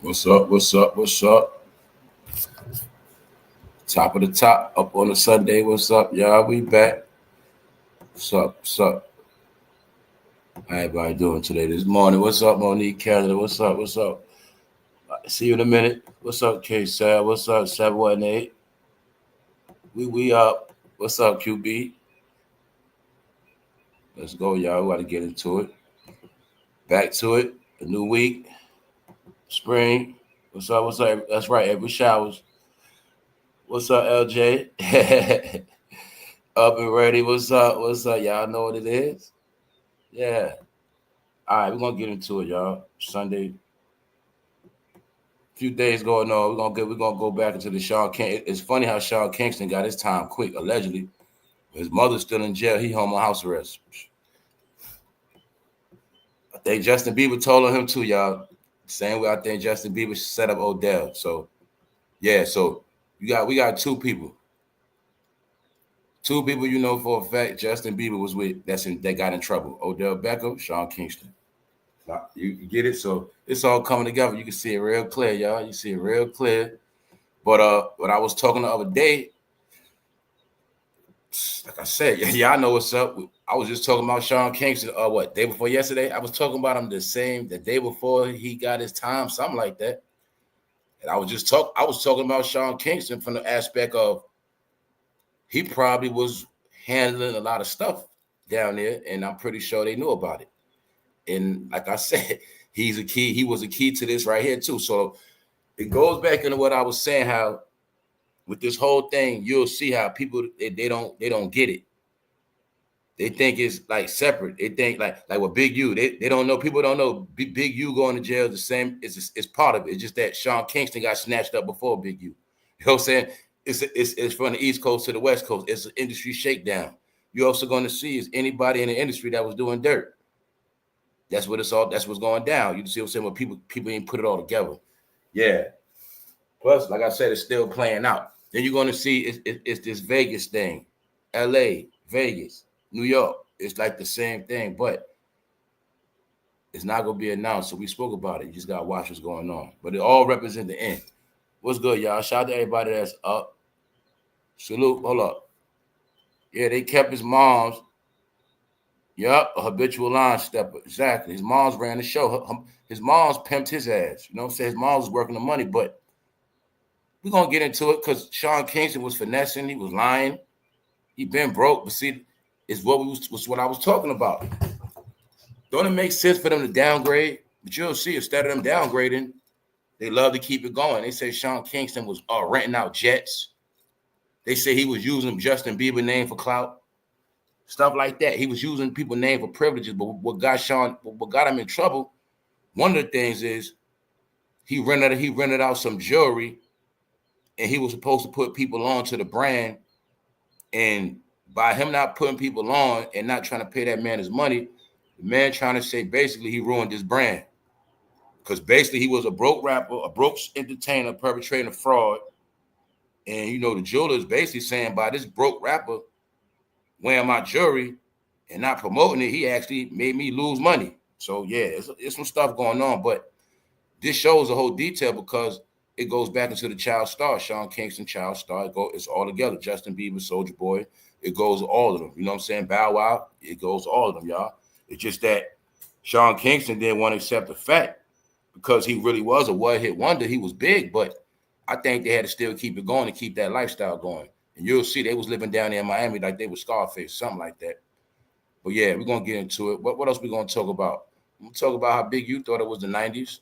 What's up? What's up? What's up? Top of the top, up on a Sunday. What's up, y'all? We back. What's up? What's up? How everybody doing today? This morning. What's up, Monique Canada? What's up? What's up? See you in a minute. What's up, K Sal? What's up, 718? We up. What's up, QB? Let's go, y'all. We got to get into it. Back to it. A new week. Spring. What's up? What's up? That's right. Every showers. What's up, LJ? Up and ready. What's up? What's up? Y'all know what it is? Yeah. All right, we're gonna get into it, y'all. Sunday. Few days going on. We're gonna go back into the Sean King. It's funny how Sean Kingston got his time quick, allegedly. His mother's still in jail. He home on house arrest. I think Justin Bieber told on him too, y'all. Same way I think Justin Bieber set up Odell. So yeah, so we got two people. Two people you know for a fact Justin Bieber was with that got in trouble. Odell Beckham, Sean Kingston. You get it? So it's all coming together. You can see it real clear, y'all. You see it real clear. But when I was talking the other day, like I said, y'all know what's up. I was just talking about Sean Kingston. Day before yesterday? I was talking about him the day before he got his time, something like that. And I was talking about Sean Kingston from the aspect of he probably was handling a lot of stuff down there, and I'm pretty sure they knew about it. And like I said, he was a key to this right here too. So it goes back into what I was saying, how with this whole thing, you'll see how people they don't get it. They think it's like separate. They think like with Big U, they don't know. People don't know Big U going to jail is the same. It's part of it. It's just that Sean Kingston got snatched up before Big U. You know what I'm saying? It's from the East Coast to the West Coast. It's an industry shakedown. You're also going to see is anybody in the industry that was doing dirt. That's what's going down. You see what I'm saying? When people ain't put it all together. Yeah. Plus, like I said, it's still playing out. Then you're going to see it's this Vegas thing. LA, Vegas, New York. It's like the same thing, but it's not going to be announced. So we spoke about it. You just got to watch what's going on. But it all represents the end. What's good, y'all? Shout out to everybody that's up. Salute. Hold up. Yeah, they kept his mom's. Yup, a habitual line stepper. Exactly. His mom's ran the show. His mom's pimped his ass. You know what I'm saying? His mom was working the money, but we're going to get into it because Sean Kingston was finessing. He was lying. He been broke. But see, it's what I was talking about. Don't it make sense for them to downgrade? But you'll see, instead of them downgrading, they love to keep it going. They say Sean Kingston was renting out jets. They say he was using Justin Bieber name for clout. Stuff like that. He was using people's name for privileges. But what got him in trouble, one of the things is he rented out some jewelry, and he was supposed to put people on to the brand. And by him not putting people on and not trying to pay that man his money, the man trying to say basically he ruined his brand. Because basically he was a broke rapper, a broke entertainer perpetrating a fraud. And you know, the jeweler is basically saying by this broke rapper wearing my jewelry and not promoting it, he actually made me lose money. So yeah, it's some stuff going on, but this shows the whole detail because it goes back into the child star, Sean Kingston, child star. It's all together. Justin Bieber, Soulja Boy. It goes all of them. You know what I'm saying? Bow Wow. It goes all of them, y'all. It's just that Sean Kingston didn't want to accept the fact because he really was a one-hit wonder. He was big, but I think they had to still keep it going and keep that lifestyle going. And you'll see they was living down there in Miami like they was Scarface, something like that. But yeah, we're going to get into it. What else we going to talk about? We're going to talk about how Big U thought it was the 90s.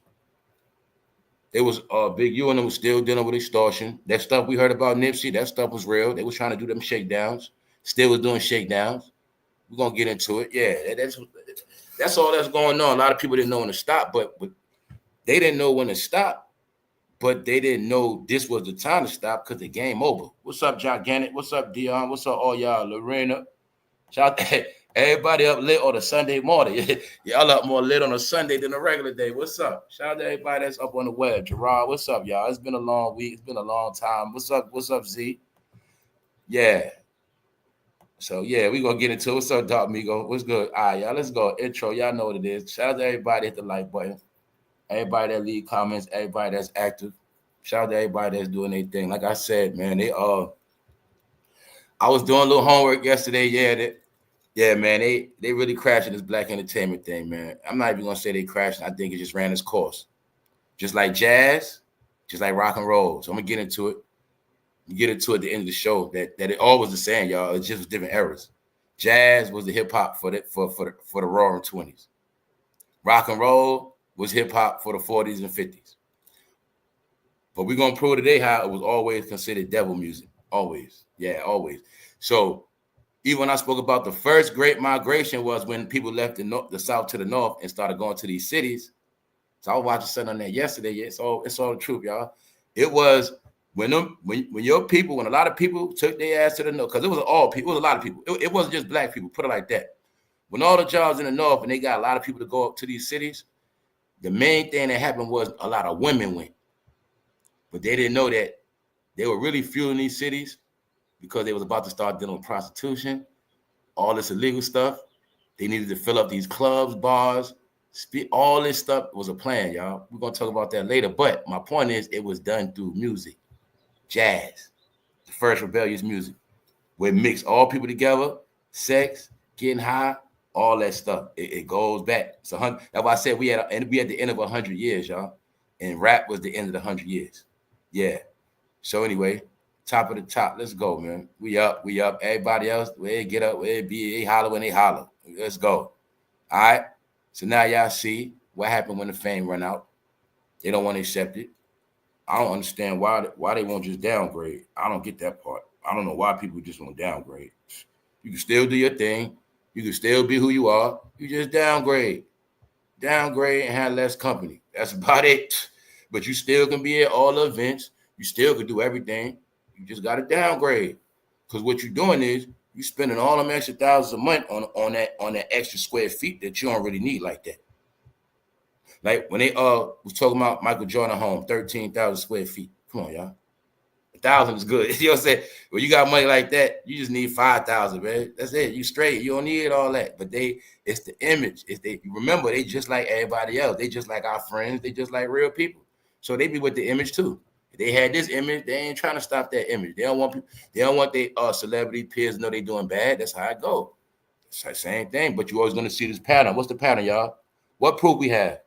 It was Big U and them was still dealing with extortion. That stuff we heard about Nipsey, that stuff was real. They was trying to do them shakedowns. Still was doing shakedowns. We're going to get into it. Yeah, that's all that's going on. A lot of people didn't know when to stop, but they didn't know when to stop. But they didn't know this was the time to stop because the game over. What's up, Gigantic? What's up, Dion? What's up, all y'all? Lorena. Shout out to everybody up lit on a Sunday morning. Y'all up more lit on a Sunday than a regular day. What's up? Shout out to everybody that's up on the web. Gerard, what's up, y'all? It's been a long week. It's been a long time. What's up? What's up, Z? Yeah. So, yeah, we're going to get into it. What's up, Doc Migo? What's good? All right, y'all, let's go. Intro. Y'all know what it is. Shout out to everybody. Hit the like button. everybody that leave comments, everybody that's active. Shout out to everybody that's doing their thing. Like I said, man, I was doing a little homework yesterday. Yeah, man, they really crashing this black entertainment thing, man. I'm not even gonna say they crashing. I think it just ran its course. Just like jazz, just like rock and roll. So I'm gonna get into it. Get into it at the end of the show that it all was the same, y'all. It just was different eras. Jazz was the hip hop for the roaring 20s. Rock and roll was hip hop for the 40s and 50s. But we're gonna prove today how it was always considered devil music. Always. Yeah, always. So even when I spoke about the first great migration was when people left the south to the north and started going to these cities. So I was watching something on there yesterday. Yeah, it's all the truth, y'all. It was when a lot of people took their ass to the north, because it was all people, it was a lot of people. It wasn't just black people, put it like that. When all the jobs in the north and they got a lot of people to go up to these cities, the main thing that happened was a lot of women went. But they didn't know that they were really fueling these cities because they was about to start dealing with prostitution, all this illegal stuff. They needed to fill up these clubs, bars, all this stuff was a plan, y'all. We're going to talk about that later. But my point is, it was done through music, jazz, the first rebellious music, where it mixed all people together, sex, getting high, all that stuff. It goes back. That's why I said we at the end of 100 years, y'all. And rap was the end of the 100 years. Yeah. So anyway, top of the top. Let's go, man. We up. Everybody else, where they get up, where they be, they holler when they holler. Let's go. All right. So now y'all see what happened when the fame run out. They don't want to accept it. I don't understand why they won't just downgrade. I don't get that part. I don't know why people just won't downgrade. You can still do your thing. You can still be who you are. You just downgrade. Downgrade and have less company. That's about it. But you still can be at all the events. You still can do everything. You just got to downgrade. Because what you're doing is you spending all them extra thousands a month on that extra square feet that you don't really need like that. Like when they was talking about Michael Jordan home, 13,000 square feet. Come on, y'all. 1,000 is good. You know what I'm saying? When you got money like that, you just need 5,000, man. That's it. You straight. You don't need all that. But it's the image. Remember, they just like everybody else. They just like our friends. They just like real people. So they be with the image too. If they had this image, they ain't trying to stop that image. They don't want their celebrity peers to know they doing bad. That's how it go. It's the same thing. But you always gonna see this pattern. What's the pattern, y'all? What proof we have?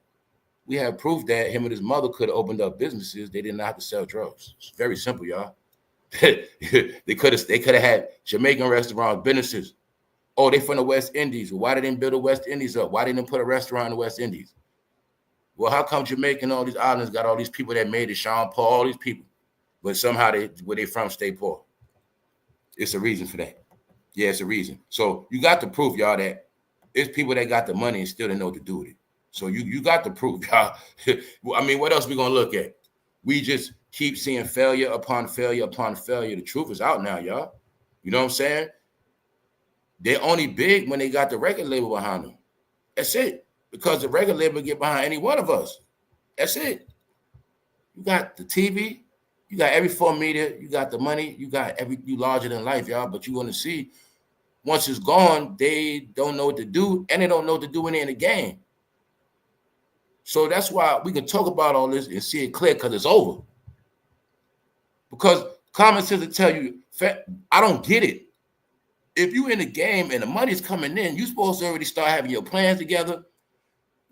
We have proof that him and his mother could have opened up businesses. They didn't have to sell drugs. It's very simple, y'all. They could have had Jamaican restaurants, businesses. Oh, they from the West Indies. Well, why didn't they build the West Indies up? Why didn't they put a restaurant in the West Indies? Well, how come Jamaica and all these islands got all these people that made it, Sean Paul, all these people, but somehow where they from stay poor? It's a reason for that. Yeah, it's a reason. So you got the proof, y'all, that it's people that got the money and still didn't know what to do with it. So you got the proof, y'all. I mean, what else we gonna look at? We just keep seeing failure upon failure upon failure. The truth is out now, y'all. You know what I'm saying? They're only big when they got the record label behind them. That's it. Because the record label get behind any one of us. That's it. You got the TV, you got every form media, you got the money, you larger than life, y'all. But you want to see, once it's gone, they don't know what to do, and they don't know what to do when they're in the game. So that's why we can talk about all this and see it clear, because it's over. Because common sense will tell you, I don't get it. If you in the game and the money's coming in, you're supposed to already start having your plans together.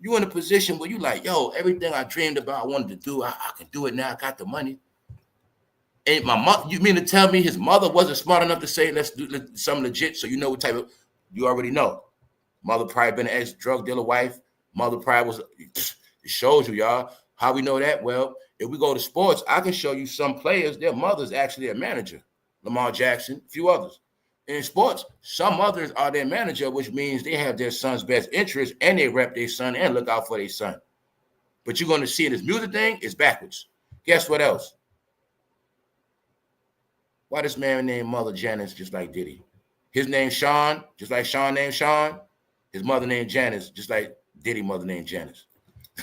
You're in a position where you like, yo, everything I dreamed about, I wanted to do, I can do it now. I got the money. And my mother, you mean to tell me his mother wasn't smart enough to say, let's do something legit, so you know what type of, you already know. Mother probably been an ex-drug dealer wife. Mother probably was, it shows you, y'all. How we know that? Well, if we go to sports, I can show you some players, their mother's actually a manager. Lamar Jackson, a few others. In sports, some mothers are their manager, which means they have their son's best interest and they rep their son and look out for their son. But you're going to see in this music thing, it's backwards. Guess what else? Why this man named Mother Janice just like Diddy? His name Sean, just like Sean named Sean. His mother named Janice, just like Diddy mother named Janice.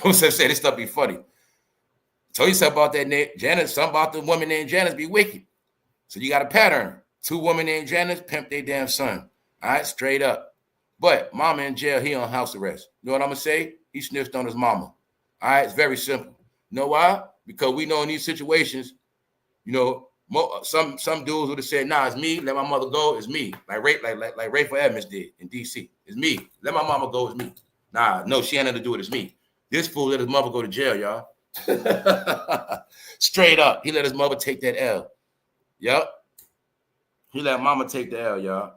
Don't say this stuff be funny. Tell you something about that name, Janice, something about the woman named Janice be wicked. So you got a pattern. 2 women named Janice pimp their damn son. All right, straight up. But mama in jail, he on house arrest. You know what I'm going to say? He snitched on his mama. All right, it's very simple. You know why? Because we know in these situations, you know, some dudes would have said, "Nah, it's me. Let my mother go. It's me." Like Ray for Edmonds did in D.C. It's me. Let my mama go. It's me. Nah, no, she ain't nothing to do with it. It's me. This fool let his mother go to jail, y'all. Straight up, he let his mother take that L. Yep. He let mama take the L, y'all.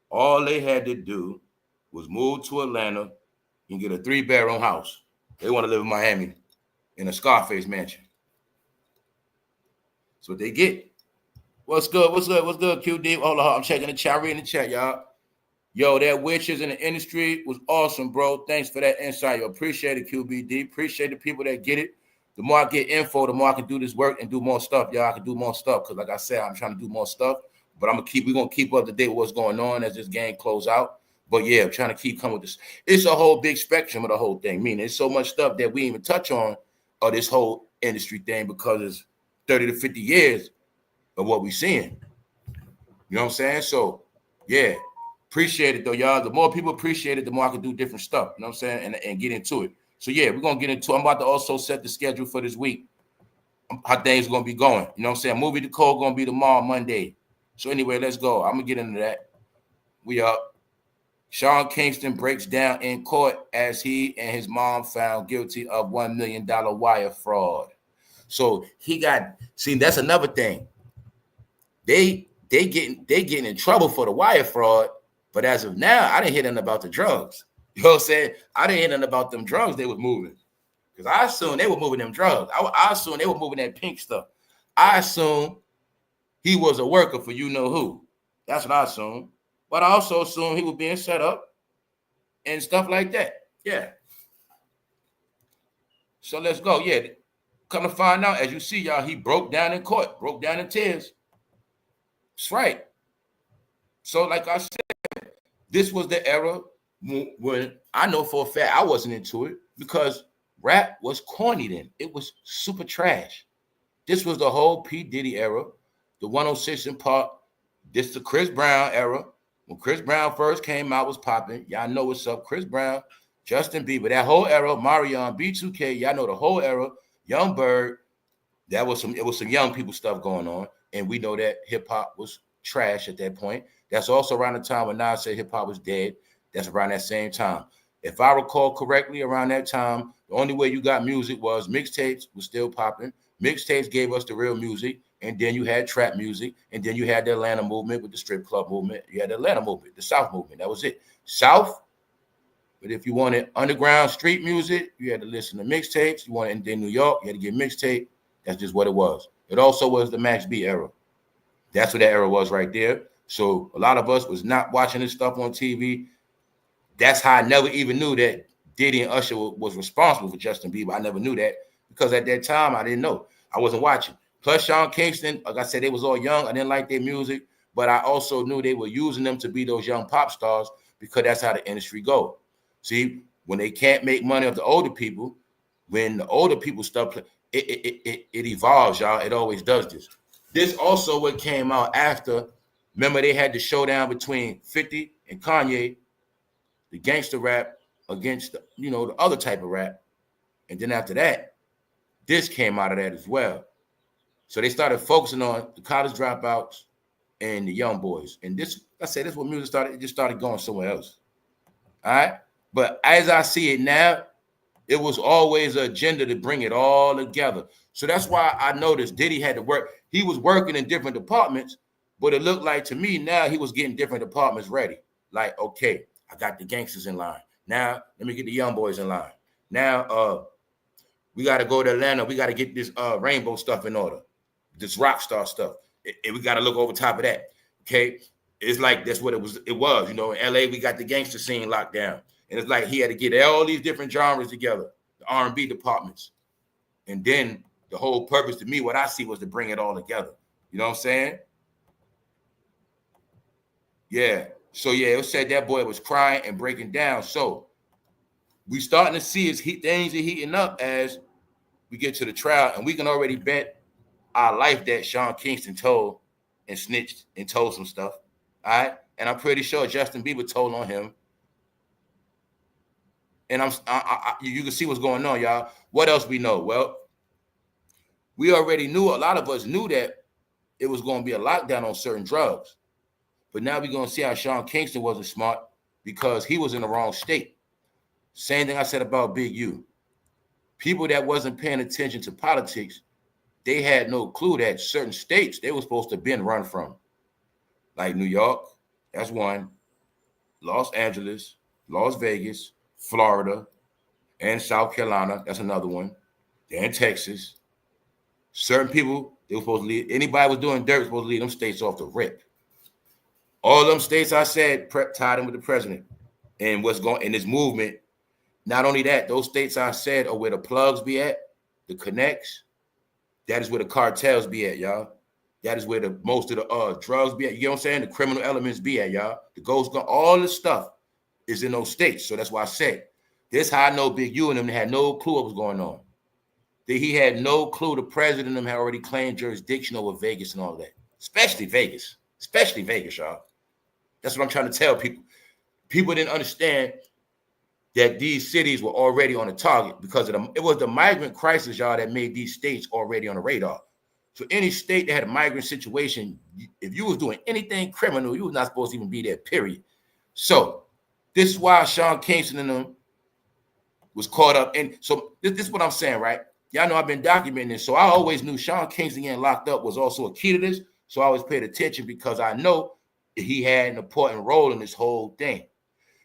All they had to do was move to Atlanta and get a 3-bedroom house. They want to live in Miami in a Scarface mansion. That's what they get. What's good? What's good? What's good, QD? Hold on, I'm checking the chat. Reading the chat, y'all. Yo, that witches in the industry was awesome, bro. Thanks for that insight. Yo, appreciate it, QBD. Appreciate the people that get it. The more I get info, the more I can do this work and do more stuff, y'all. I can do more stuff because, like I said, I'm trying to do more stuff. But we're gonna keep up to date with what's going on as this game close out. But yeah, I'm trying to keep coming with this. It's a whole big spectrum of the whole thing. Meaning, it's so much stuff that we didn't even touch on of this whole industry thing because it's 30 to 50 years of what we're seeing. You know what I'm saying? So yeah, appreciate it though, y'all. The more people appreciate it, the more I can do different stuff. You know what I'm saying? And get into it. So yeah, we're gonna get into it. I'm about to also set the schedule for this week. How things are gonna be going. You know what I'm saying? Movie Decode gonna be tomorrow, Monday. So anyway, let's go. I'm gonna get into that. We up. Sean Kingston breaks down in court as he and his mom found guilty of $1 million wire fraud. So he got, see, that's another thing. They getting in trouble for the wire fraud, but as of now, I didn't hear nothing about the drugs. You know what I'm saying? I didn't hear nothing about them drugs they was moving. Because I assumed they were moving them drugs. I assumed they were moving that pink stuff. I assumed he was a worker for you know who. That's what I assumed. But I also assumed he was being set up and stuff like that. Yeah. So let's go. Yeah. Come to find out, as you see, y'all, he broke down in court, broke down in tears. That's right. So like I said, this was the era when I know for a fact I wasn't into it because rap was corny then. It was super trash. This was the whole P. Diddy era, the 106 in Park. This is the Chris Brown era. When Chris Brown first came out, was popping. Y'all know what's up. Chris Brown, Justin Bieber, that whole era, Marion, B2K, y'all know the whole era. Young Bird, it was some young people stuff going on. And we know that hip-hop was trash at that point. That's also around the time when Nas said hip-hop was dead. That's around that same time. If I recall correctly, around that time, the only way you got music was mixtapes was still popping. Mixtapes gave us the real music. And then you had trap music. And then you had the Atlanta movement with the strip club movement. You had the Atlanta movement, the South movement. That was it. South. But if you wanted underground street music, you had to listen to mixtapes. You wanted in New York, you had to get mixtape. That's just what it was. It also was the Max B era. That's what that era was right there. So a lot of us was not watching this stuff on TV. That's how I never even knew that Diddy and Usher was responsible for Justin Bieber. I never knew that because at that time, I didn't know. I wasn't watching. Plus, Sean Kingston, like I said, they was all young. I didn't like their music, but I also knew they were using them to be those young pop stars because that's how the industry go. See, when they can't make money off the older people, when the older people start, it evolves, y'all. It always does this. This also what came out after. Remember, they had the showdown between 50 and Kanye, the gangster rap against the other type of rap. And then after that, this came out of that as well. So they started focusing on the college dropouts and the young boys. And this, I say, this is what music started. It just started going somewhere else. All right. But as I see it now, it was always an agenda to bring it all together. So that's why I noticed Diddy had to work. He was working in different departments, but it looked like to me now he was getting different departments ready. Like, okay, I got the gangsters in line. Now let me get the young boys in line. Now we got to go to Atlanta. We got to get this rainbow stuff in order. This rock star stuff. And we got to look over top of that. Okay. It's like that's what it was. It was, in LA, we got the gangster scene locked down. And it's like he had to get all these different genres together, the R&B departments. And then the whole purpose to me, what I see was to bring it all together. You know what I'm saying? Yeah. So yeah, it said that boy was crying and breaking down. So we starting to see things are heating up as we get to the trial, and we can already bet our life that Sean Kingston told and snitched and told some stuff. All right. And I'm pretty sure Justin Bieber told on him. And you can see what's going on, y'all. What else we know? Well, we already knew, a lot of us knew that it was going to be a lockdown on certain drugs. But now we're going to see how Sean Kingston wasn't smart because he was in the wrong state. Same thing I said about bigu. People that wasn't paying attention to politics, they had no clue that certain states they were supposed to been run from. Like New York, that's one. Los Angeles, Las Vegas, Florida, and South Carolina, that's another one. Then Texas. Certain people, they were supposed to leave. Anybody was doing dirt was supposed to leave them states off the rip. All them states I said tied in with the president and what's going in this movement. Not only that, those states I said are where the plugs be at, the connects. That is where the cartels be at, y'all. That is where the most of the drugs be at. You get what I'm saying? The criminal elements be at, y'all. The ghost gun, all this stuff is in those states. So that's why I said this. How I know bigu and them had no clue what was going on. That he had no clue the president and them had already claimed jurisdiction over Vegas and all that, especially Vegas, y'all. That's what I'm trying to tell people. People didn't understand that these cities were already on the target because it was the migrant crisis, y'all, that made these states already on the radar. So any state that had a migrant situation, if you was doing anything criminal, you was not supposed to even be there, period. So this is why Sean Kingston and them was caught up. And so this is what I'm saying, right? Y'all know I've been documenting this. So I always knew Sean Kingston getting locked up was also a key to this. So I always paid attention because I know he had an important role in this whole thing.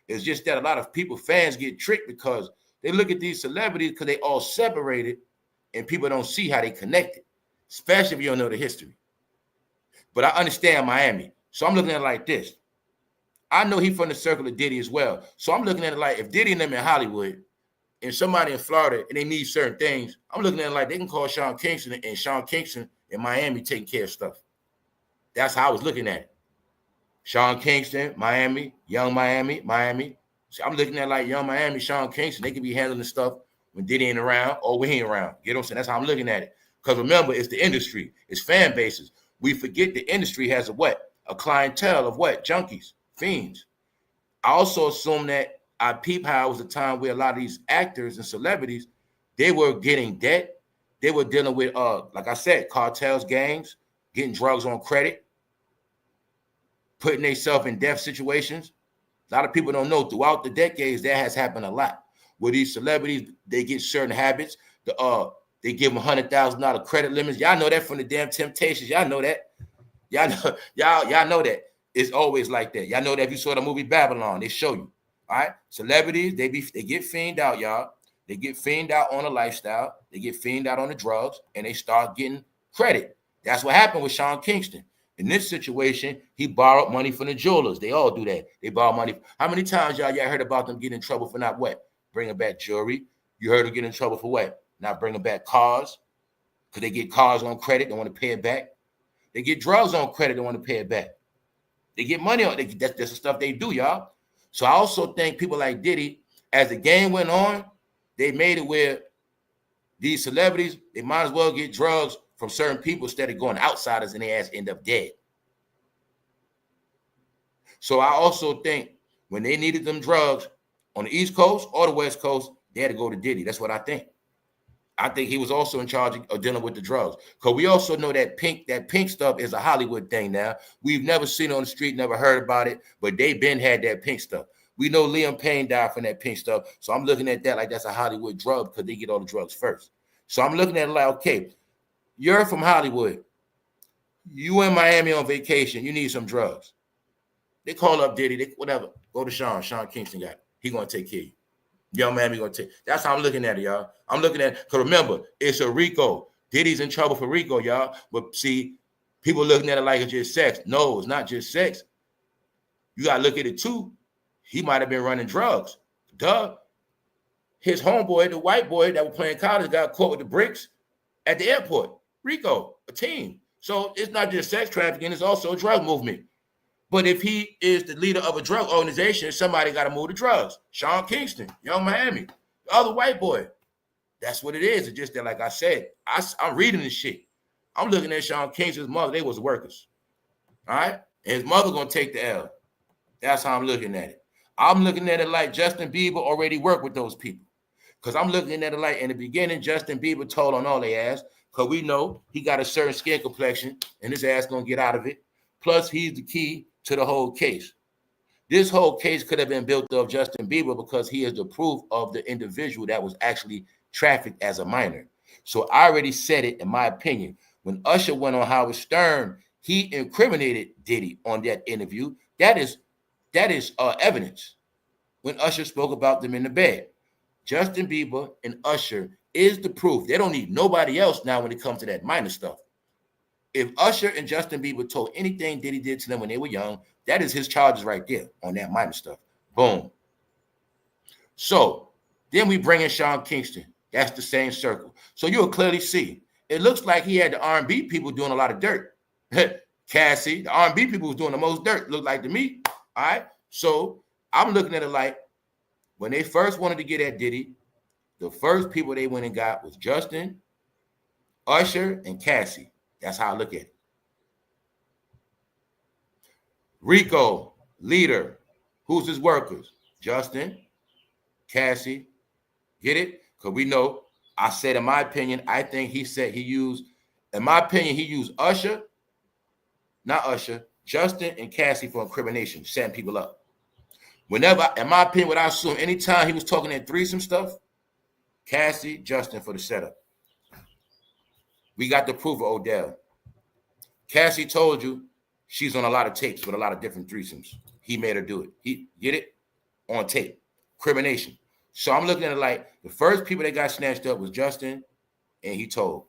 It's just that a lot of people, fans, get tricked because they look at these celebrities because they all separated and people don't see how they connected, especially if you don't know the history. But I understand Miami. So I'm looking at it like this. I know he's from the circle of Diddy as well. So I'm looking at it like if Diddy and them in Hollywood and somebody in Florida and they need certain things, I'm looking at it like they can call Sean Kingston and Sean Kingston in Miami taking care of stuff. That's how I was looking at it. Sean Kingston, Miami, Young Miami. So I'm looking at like Young Miami, Sean Kingston. They could be handling stuff when Diddy ain't around or when he ain't around. You know what I'm saying? That's how I'm looking at it. Because remember, it's the industry. It's fan bases. We forget the industry has a what? A clientele of what? Junkies, fiends. I also assume that I peep how it was a time where a lot of these actors and celebrities, they were getting debt. They were dealing with, like I said, cartels, gangs, getting drugs on credit, putting themselves in death situations. A lot of people don't know throughout the decades that has happened a lot. Where these celebrities, they get certain habits. They give them $100,000 credit limits. Y'all know that from the damn Temptations. Y'all know that. Y'all know that. It's always like that. Y'all know that if you saw the movie Babylon, they show you. All right, celebrities, they get fiend out, y'all. They get fiend out on a lifestyle. They get fiend out on the drugs, and they start getting credit. That's what happened with Sean Kingston. In this situation, he borrowed money from the jewelers. They all do that. They borrow money. How many times y'all heard about them getting in trouble for not what? Bringing back jewelry. You heard them get in trouble for what? Not bringing back cars. Because they get cars on credit. They want to pay it back. They get drugs on credit. They want to pay it back. They get money on it. That's the stuff they do, y'all. So I also think people like Diddy, as the game went on, they made it where these celebrities, they might as well get drugs from certain people instead of going outsiders and their ass end up dead. So I also think when they needed them drugs on the East Coast or the West Coast, they had to go to Diddy. That's what I think. I think he was also in charge of dealing with the drugs. Because we also know that pink stuff is a Hollywood thing now. We've never seen it on the street, never heard about it, but they been had that pink stuff. We know Liam Payne died from that pink stuff. So I'm looking at that like that's a Hollywood drug because they get all the drugs first. So I'm looking at it like, okay, you're from Hollywood. You in Miami on vacation. You need some drugs. They call up Diddy. Whatever. Go to Sean. Sean Kingston got it. He going to take care of you. Young Miami going to take. That's how I'm looking at it, y'all. I'm looking at it. Because remember, it's a RICO. Diddy's in trouble for RICO, y'all. But see, people looking at it like it's just sex. No, it's not just sex. You got to look at it too. He might have been running drugs. Duh. His homeboy, the white boy that was playing college, got caught with the bricks at the airport. RICO, a team. So it's not just sex trafficking, it's also a drug movement. But if he is the leader of a drug organization, somebody got to move the drugs. Sean Kingston, Young Miami, the other white boy. That's what it is. It's just that, like I said, I'm reading this shit. I'm looking at Sean Kingston's mother. They was workers. All right? And his mother going to take the L. That's how I'm looking at it. I'm looking at it like Justin Bieber already worked with those people. Because I'm looking at it like in the beginning, Justin Bieber told on all they ass, because we know he got a certain skin complexion and his ass gonna get out of it. Plus, he's the key to the whole case. This whole case could have been built of Justin Bieber because he is the proof of the individual that was actually trafficked as a minor. So I already said it in my opinion. When Usher went on Howard Stern, he incriminated Diddy on that interview. That is evidence. When Usher spoke about them in the bed, Justin Bieber and Usher is the proof. They don't need nobody else now when it comes to that minor stuff. If Usher and Justin Bieber told anything Diddy did to them when they were young, that is his charges right there on that minor stuff. Boom. So then we bring in Sean Kingston. That's the same circle. So you'll clearly see. It looks like he had the R&B people doing a lot of dirt. Cassie, the R&B people was doing the most dirt, looked like to me. All right. So I'm looking at it like when they first wanted to get at Diddy, the first people they went and got was Justin, Usher, and Cassie. That's how I look at it. Rico, leader. Who's his workers? Justin, Cassie. Get it? Because we know, I said in my opinion, I think he said he used, in my opinion, he used Usher, not Usher, Justin and Cassie for incrimination, setting people up. Whenever, in my opinion, what I assume, anytime he was talking that threesome stuff, Cassie, Justin for the setup. We got the proof of Odell. Cassie told you she's on a lot of tapes with a lot of different threesomes. He made her do it. He get it on tape. Crimination. So I'm looking at it like the first people that got snatched up was Justin, and he told.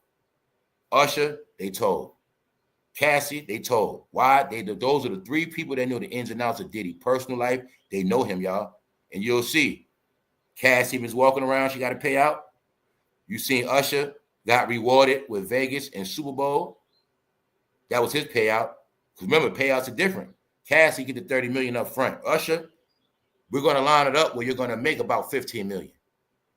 Usher, they told. Cassie, they told. Why? Those are the three people that know the ins and outs of Diddy. Personal life, they know him, y'all. And you'll see. Cassie was walking around, she got to pay out. You seen Usher got rewarded with Vegas and Super Bowl. That was his payout. Because remember, payouts are different. Cassie get the $30 million up front. Usher, we're going to line it up where you're going to make about $15 million.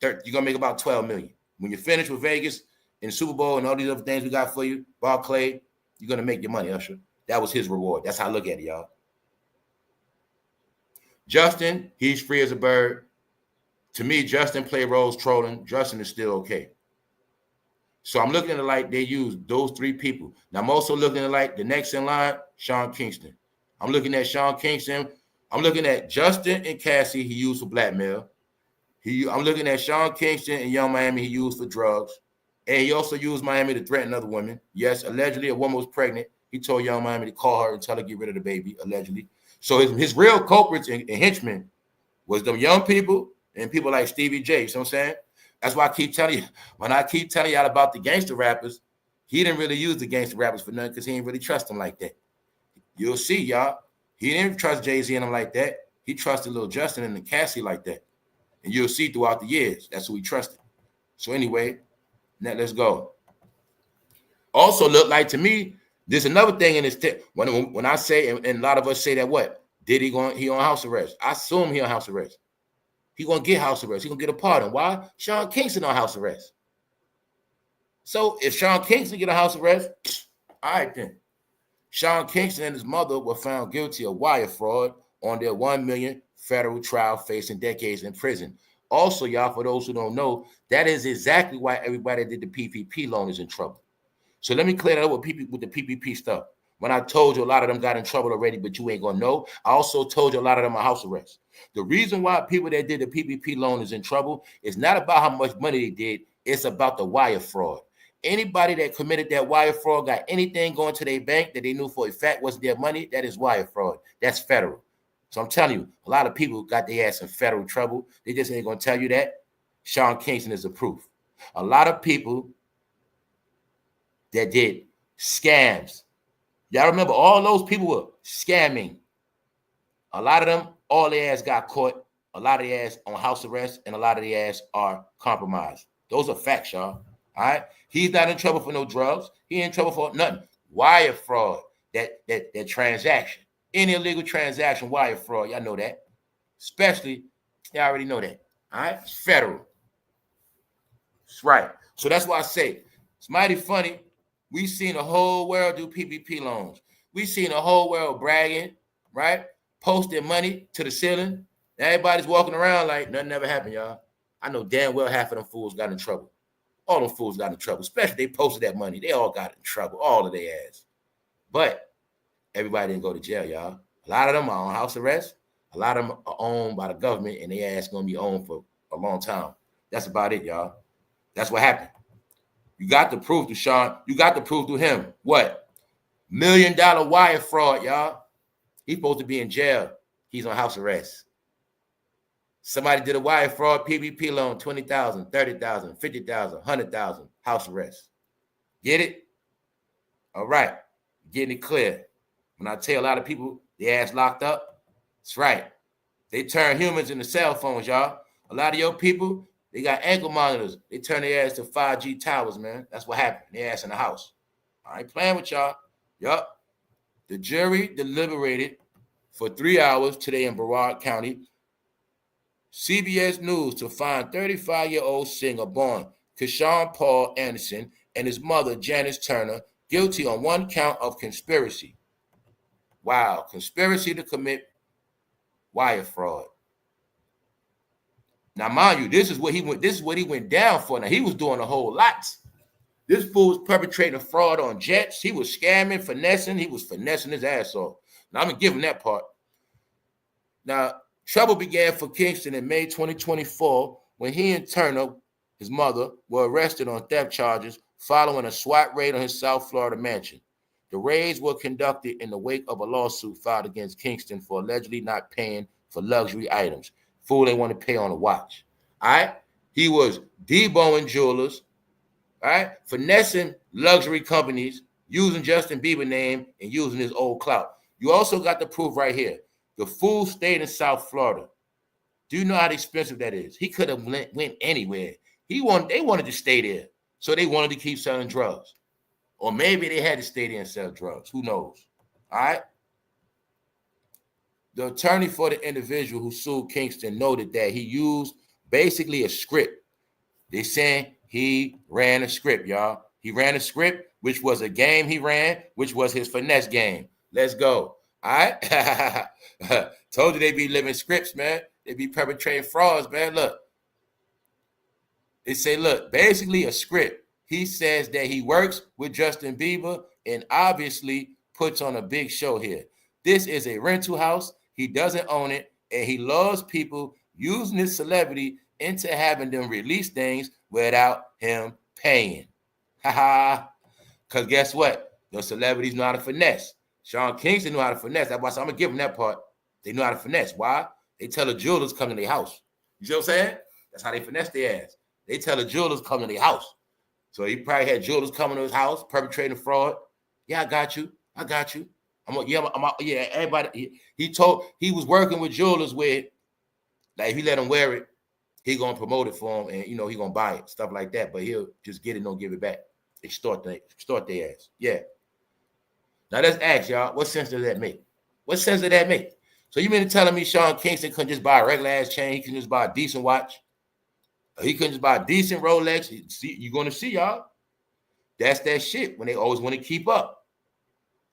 You're going to make about $12 million. When you're finished with Vegas and Super Bowl and all these other things we got for you, Barclay, you're going to make your money, Usher. That was his reward. That's how I look at it, y'all. Justin, he's free as a bird. To me, Justin played roles trolling. Justin is still okay. So I'm looking at it like they used those three people. Now I'm also looking at it like the next in line, Sean Kingston. I'm looking at Sean Kingston. I'm looking at Justin and Cassie he used for blackmail. I'm looking at Sean Kingston and yungmiami he used for drugs. And he also used Miami to threaten other women. Yes, allegedly a woman was pregnant. He told yungmiami to call her and tell her to get rid of the baby, allegedly. So his real culprits and henchmen was them young people and people like Stevie J. You know what I'm saying? That's why I keep telling you, when I keep telling y'all about the gangster rappers, he didn't really use the gangster rappers for nothing because he didn't really trust them like that. You'll see, y'all. He didn't trust Jay-Z and them like that. He trusted Lil Justin and the Cassie like that. And you'll see throughout the years, that's who he trusted. So anyway, now let's go. Also look like to me, there's another thing in this tip. When I say, and a lot of us say that what? Diddy he on house arrest. I assume he on house arrest. He gonna get house arrest. He gonna get a pardon. Why? Sean Kingston on house arrest. So if Sean Kingston get a house arrest, all right then. Sean Kingston and his mother were found guilty of wire fraud on their $1 million federal trial facing decades in prison. Also, y'all, for those who don't know, that is exactly why everybody that did the PPP loan is in trouble. So let me clear that up with the PPP stuff. When I told you a lot of them got in trouble already, but you ain't gonna know, I also told you a lot of them are house arrest. The reason why people that did the PPP loan is in trouble is not about how much money they did, it's about the wire fraud. Anybody that committed that wire fraud got anything going to their bank that they knew for a fact wasn't their money, that is wire fraud. That's federal. So I'm telling you, a lot of people got their ass in federal trouble. They just ain't gonna tell you that. Sean Kingston is the proof. A lot of people that did scams. Y'all remember all those people were scamming. A lot of them, all their ass got caught. A lot of their ass on house arrest, and a lot of their ass are compromised. Those are facts, y'all. All right. He's not in trouble for no drugs. He ain't in trouble for nothing. Wire fraud, that transaction. Any illegal transaction, wire fraud. Y'all know that. Especially, y'all already know that. All right. It's federal. That's right. So that's why I say it's mighty funny. We seen the whole world do PPP loans. We seen the whole world bragging, right? Posting money to the ceiling. Everybody's walking around like nothing ever happened, y'all. I know damn well half of them fools got in trouble. All them fools got in trouble, especially they posted that money. They all got in trouble, all of their ass. But everybody didn't go to jail, y'all. A lot of them are on house arrest. A lot of them are owned by the government, and their ass gonna be owned for a long time. That's about it, y'all. That's what happened. You got the proof to Sean. You got the proof to him. What? $1 million wire fraud, y'all. He's supposed to be in jail. He's on house arrest. Somebody did a wire fraud, PPP loan, 20,000, 30,000, 50,000, 100,000, house arrest. Get it? All right. Getting it clear. When I tell a lot of people their ass locked up, that's right. They turn humans into cell phones, y'all. A lot of your people, they got ankle monitors. They turn their ass to 5G towers, man. That's what happened. Their ass in the house. I ain't playing with y'all. Yup. The jury deliberated for 3 hours today in Broward County. CBS News to find 35-year-old singer born Keshawn Paul Anderson and his mother, Janice Turner, guilty on 1 count of conspiracy. Wow, conspiracy to commit wire fraud. Now, mind you, this is what he went down for. Now, he was doing a whole lot. This fool was perpetrating fraud on jets. He was scamming, finessing. He was finessing his ass off. Now, I'm going to give him that part. Now, trouble began for Kingston in May 2024 when he and Turner, his mother, were arrested on theft charges following a SWAT raid on his South Florida mansion. The raids were conducted in the wake of a lawsuit filed against Kingston for allegedly not paying for luxury items. Fool they want to pay on a watch. All right? He was deboing jewelers, all right? Finessing luxury companies, using Justin Bieber name and using his old clout. You also got the proof right here. The fool stayed in South Florida. Do you know how expensive that is? He could have went anywhere. They wanted to stay there. So they wanted to keep selling drugs. Or maybe they had to stay there and sell drugs. Who knows? All right? The attorney for the individual who sued Kingston noted that he used basically a script. They're saying he ran a script, y'all. He ran a script, which was a game he ran, which was his finesse game. Let's go. All right? Told you they be living scripts, man. They be perpetrating frauds, man. Look. They say, look, basically a script. He says that he works with Justin Bieber and obviously puts on a big show here. This is a rental house. He doesn't own it, and he loves people using his celebrity into having them release things without him paying. Ha. Because guess what? The celebrities know how to finesse. Sean Kingston knew how to finesse. That's why I'm going to give him that part. They know how to finesse. Why? They tell the jewelers come to their house. You see what I'm saying? That's how they finesse their ass. They tell the jewelers come to their house. So he probably had jewelers coming to his house, perpetrating fraud. Yeah, I got you. Everybody. He was working with jewelers with, like, if he let him wear it, he gonna promote it for him, and he gonna buy it, stuff like that. But he'll just get it, don't give it back. Extort their ass. Yeah. Now let's ask y'all, what sense does that make? What sense does that make? So you mean to telling me Sean Kingston couldn't just buy a regular ass chain? He can just buy a decent watch? He couldn't just buy a decent Rolex? You're gonna see, y'all. That's that shit when they always want to keep up.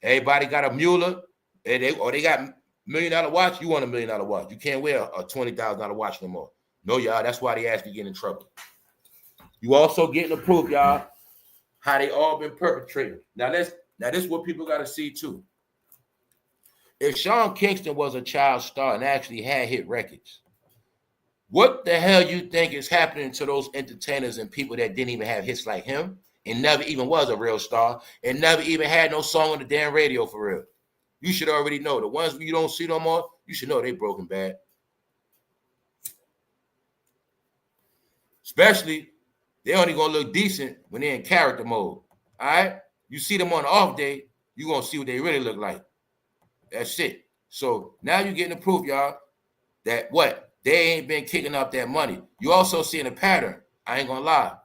Everybody got a Mueller, they got $1 million watch. You want $1 million watch? You can't wear a $20,000 watch no more. No, y'all. That's why they ask you get in trouble. You also getting the proof, y'all, how they all been perpetrated. Now this is what people got to see too. If Sean Kingston was a child star and actually had hit records, what the hell you think is happening to those entertainers and people that didn't even have hits like him and never even was a real star and never even had no song on the damn radio for real? You should already know. The ones you don't see no more, you should know they broken bad. Especially, they only going to look decent when they're in character mode. All right? You see them on the off day, you're going to see what they really look like. That's it. So now you're getting the proof, y'all, that what? They ain't been kicking up that money. You also seeing a pattern. I ain't going to lie.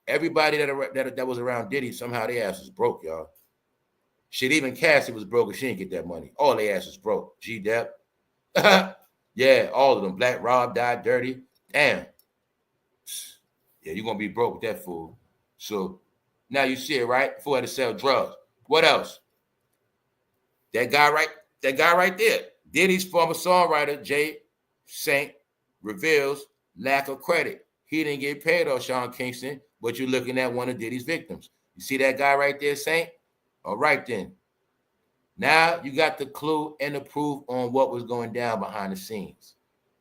Everybody that was around Diddy, somehow their ass was broke, y'all. Shit, even Cassie was broke and she didn't get that money. All their ass was broke. G-Dep. Yeah, all of them. Black Rob died dirty. Damn. Yeah, you're going to be broke with that fool. So now you see it, right? Fool had to sell drugs. What else? That guy right there. Diddy's former songwriter, Jay, Saint reveals lack of credit. He didn't get paid off Sean Kingston, but you're looking at one of Diddy's victims. You see that guy right there, Saint? All right, then. Now you got the clue and the proof on what was going down behind the scenes.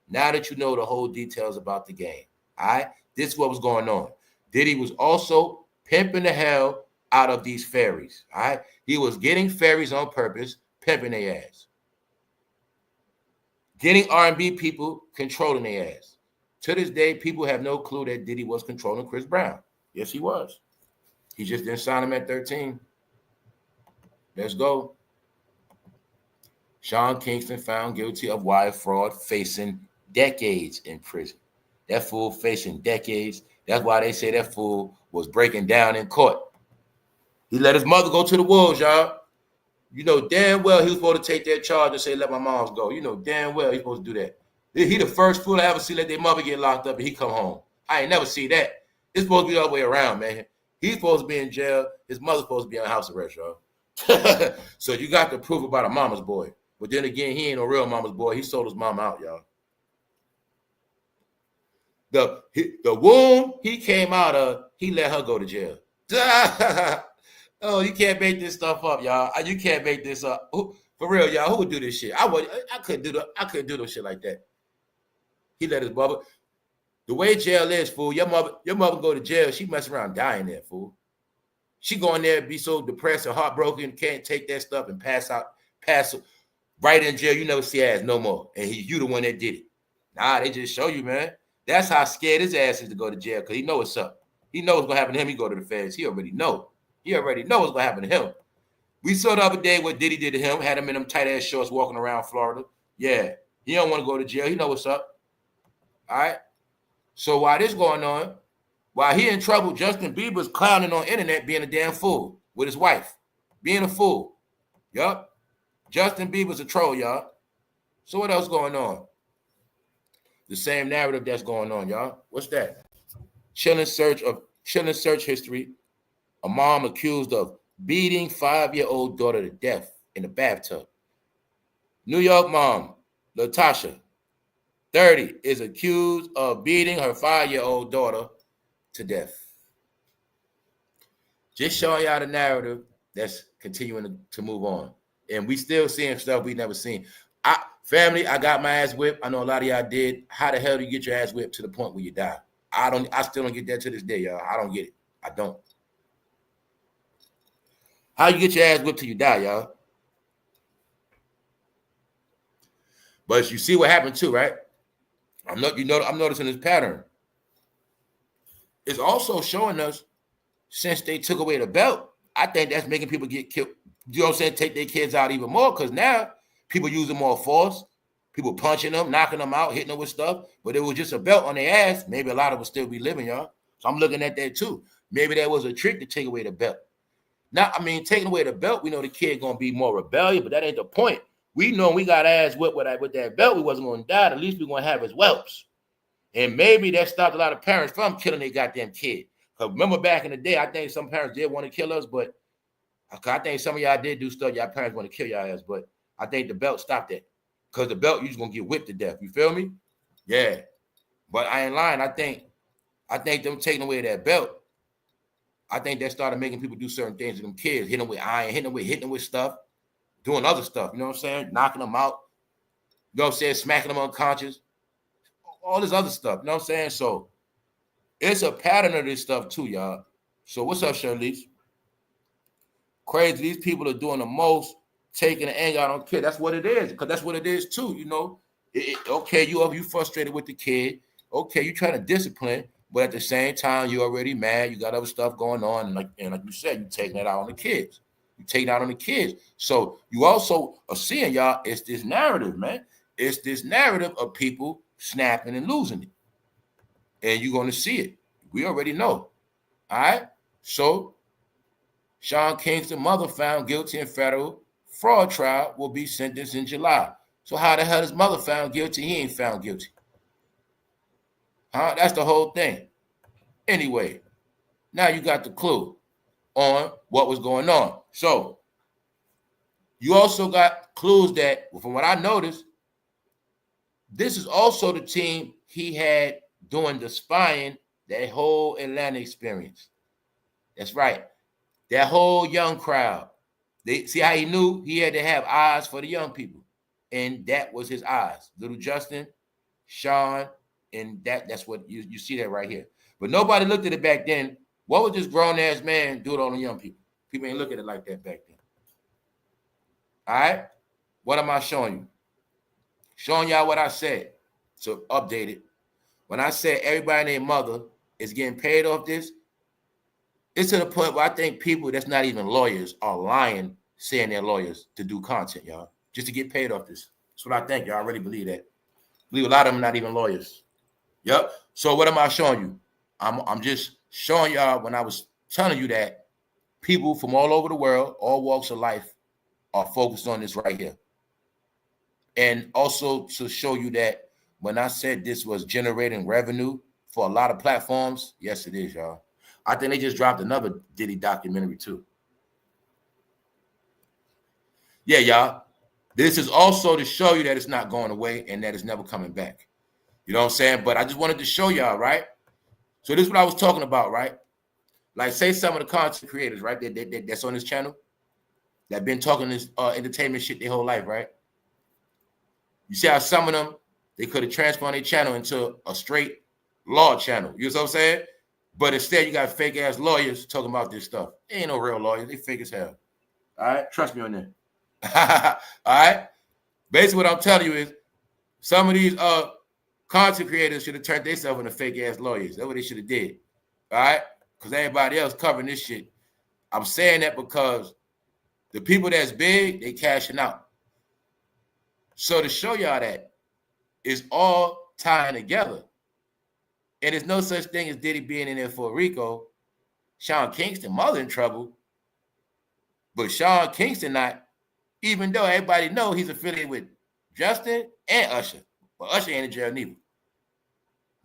Now that you know the whole details about the game, all right? This is what was going on. Diddy was also pimping the hell out of these fairies, all right? He was getting fairies on purpose, pimping their ass. Getting R&B people controlling their ass. To this day, people have no clue that Diddy was controlling Chris Brown. Yes, he was. He just didn't sign him at 13. Let's go. Sean Kingston found guilty of wire fraud, facing decades in prison. That fool facing decades. That's why they say that fool was breaking down in court. He let his mother go to the wolves, y'all. You know damn well he was supposed to take that charge and say, let my moms go. You know damn well he's supposed to do that. He the first fool I ever see let their mother get locked up and he come home. I ain't never see that. It's supposed to be the other way around, man. He's supposed to be in jail. His mother's supposed to be on house arrest, y'all. So you got the proof about a mama's boy. But then again, he ain't no real mama's boy. He sold his mama out, y'all. The womb he came out of, he let her go to jail. Oh, you can't make this stuff up, y'all. You can't make this up. For real, y'all. Who would do this shit? I couldn't do no shit like that. He let his mother. The way jail is, fool. Your mother go to jail. She mess around dying there, fool. She go in there and be so depressed and heartbroken, can't take that stuff and pass right in jail. You never see her ass no more. And you the one that did it. Nah, they just show you, man. That's how scared his ass is to go to jail, because he know what's up. He knows what's gonna happen to him. He go to the feds. He already know. He already know what's gonna happen to him. We saw the other day what Diddy did to him. Had him in them tight ass shorts walking around Florida. Yeah, he don't want to go to jail. He know what's up. All right. So while this going on, while he in trouble, Justin Bieber's clowning on internet, being a damn fool with his wife, being a fool. Yup. Justin Bieber's a troll, y'all. So what else going on? The same narrative that's going on, y'all. What's that? Chilling search history. A mom accused of beating 5-year-old daughter to death in a bathtub. New York mom, Latasha, 30, is accused of beating her 5-year-old daughter to death. Just showing y'all the narrative that's continuing to move on. And we still seeing stuff we never seen. Family, I got my ass whipped. I know a lot of y'all did. How the hell do you get your ass whipped to the point where you die? I still don't get that to this day, y'all. I don't get it. I don't. How you get your ass whipped till you die, y'all? But you see what happened too, right? I'm noticing this pattern. It's also showing us, since they took away the belt, I think that's making people get killed. You know what I'm saying? Take their kids out even more, because now people using more force, people punching them, knocking them out, hitting them with stuff. But it was just a belt on their ass. Maybe a lot of them still be living, y'all. So I'm looking at that too. Maybe that was a trick to take away the belt. Now, I mean, taking away the belt, we know the kid gonna be more rebellious, but that ain't the point. We know we got ass whipped with that belt. We wasn't gonna die. At least we gonna have his whelps. And maybe that stopped a lot of parents from killing their goddamn kid. Because remember back in the day, I think some parents did want to kill us, but I think some of y'all did do stuff y'all parents want to kill y'all ass, but I think the belt stopped that. Because the belt, you're just gonna get whipped to death. You feel me? Yeah. But I ain't lying. I think them taking away that belt, I think that started making people do certain things to them kids, hitting them with iron, hitting them with stuff, doing other stuff, you know what I'm saying? Knocking them out, you know what I'm saying? Smacking them unconscious, all this other stuff, you know what I'm saying? So it's a pattern of this stuff too, y'all. So what's up, Shirley? Crazy, these people are doing the most, taking the anger out on kids. That's what it is, because that's what it is too, you know? Okay, you frustrated with the kid. Okay, you trying to discipline, but at the same time, you're already mad. You got other stuff going on. And like you said, you're taking it out on the kids. You take it out on the kids. So you also are seeing, y'all, it's this narrative, man. It's this narrative of people snapping and losing it. And you're going to see it. We already know. All right? So Sean Kingston, mother found guilty in federal fraud trial, will be sentenced in July. So how the hell is mother found guilty? He ain't found guilty. Huh? That's the whole thing. Anyway, now you got the clue on what was going on. So you also got clues that, from what I noticed, This is also the team he had doing the spying, that whole Atlanta experience. That's right. That whole young crowd. They see how he knew he had to have eyes for the young people. And that was his eyes. Little Justin, Sean, and that's what you see that right here. But nobody looked at it back then. What would this grown-ass man do it on the young people? People ain't look at it like that back then. All right? What am I showing you? Showing y'all what I said. So update it. When I said everybody and their mother is getting paid off this, it's to the point where I think people that's not even lawyers are lying, saying they're lawyers to do content, y'all, just to get paid off this. That's what I think, y'all. I really believe that. I believe a lot of them not even lawyers. Yep. So what am I showing you? I'm just showing y'all when I was telling you that people from all over the world, all walks of life, are focused on this right here. And also to show you that when I said this was generating revenue for a lot of platforms, yes, it is, y'all. I think they just dropped another Diddy documentary too. Yeah, y'all. This is also to show you that it's not going away and that it's never coming back. You know what I'm saying? But I just wanted to show y'all, right? So this is what I was talking about, right? Like, say some of the content creators, right, that's on this channel, that been talking this entertainment shit their whole life, right? You see how some of them, they could have transformed their channel into a straight law channel. You know what I'm saying? But instead, you got fake ass lawyers talking about this stuff. They ain't no real lawyers. They fake as hell. All right? Trust me on that. All right? Basically, what I'm telling you is some of these content creators should have turned themselves into fake ass lawyers. That's what they should have did. All right? Because everybody else covering this shit. I'm saying that because the people that's big, they cashing out. So to show y'all that it's all tying together. And there's no such thing as Diddy being in there for Rico. Sean Kingston, mother in trouble. But Sean Kingston not, even though everybody know he's affiliated with Justin and Usher. But Usher ain't in jail neither.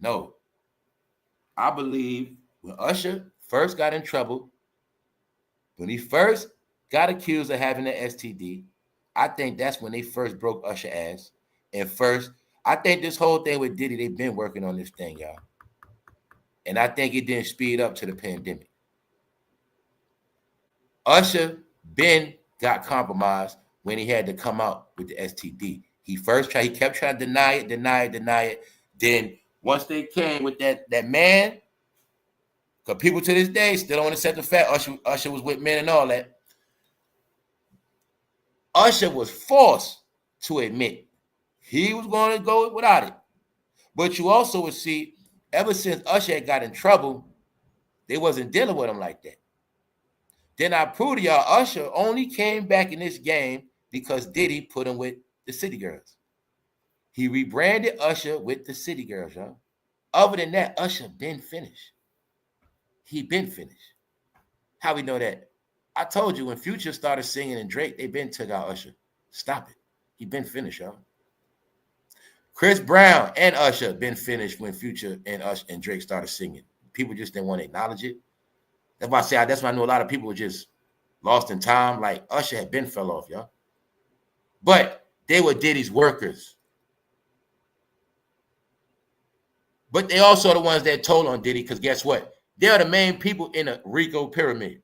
No. I believe when Usher first got in trouble, when he first got accused of having an STD, I think that's when they first broke Usher ass. And first, I think this whole thing with Diddy, they've been working on this thing, y'all. And I think it didn't speed up to the pandemic. Usher got compromised when he had to come out with the STD. He kept trying to deny it. Then once they came with that man, because people to this day still don't want to accept the fact Usher was with men and all that. Usher was forced to admit he was going to go without it. But you also would see, ever since Usher had got in trouble, they wasn't dealing with him like that. Then I proved to y'all, Usher only came back in this game because Diddy put him with the City Girls. He rebranded Usher with the City Girls, y'all. Other than that, Usher been finished. He been finished. How we know that? I told you when Future started singing and Drake, they been took out Usher. Stop it. He been finished, y'all. Chris Brown and Usher been finished when Future and Usher and Drake started singing. People just didn't want to acknowledge it. That's why I say that's why I know a lot of people were just lost in time. Like Usher had been fell off, y'all. But they were Diddy's workers. But they also the ones that told on Diddy, because guess what? They are the main people in the RICO pyramid.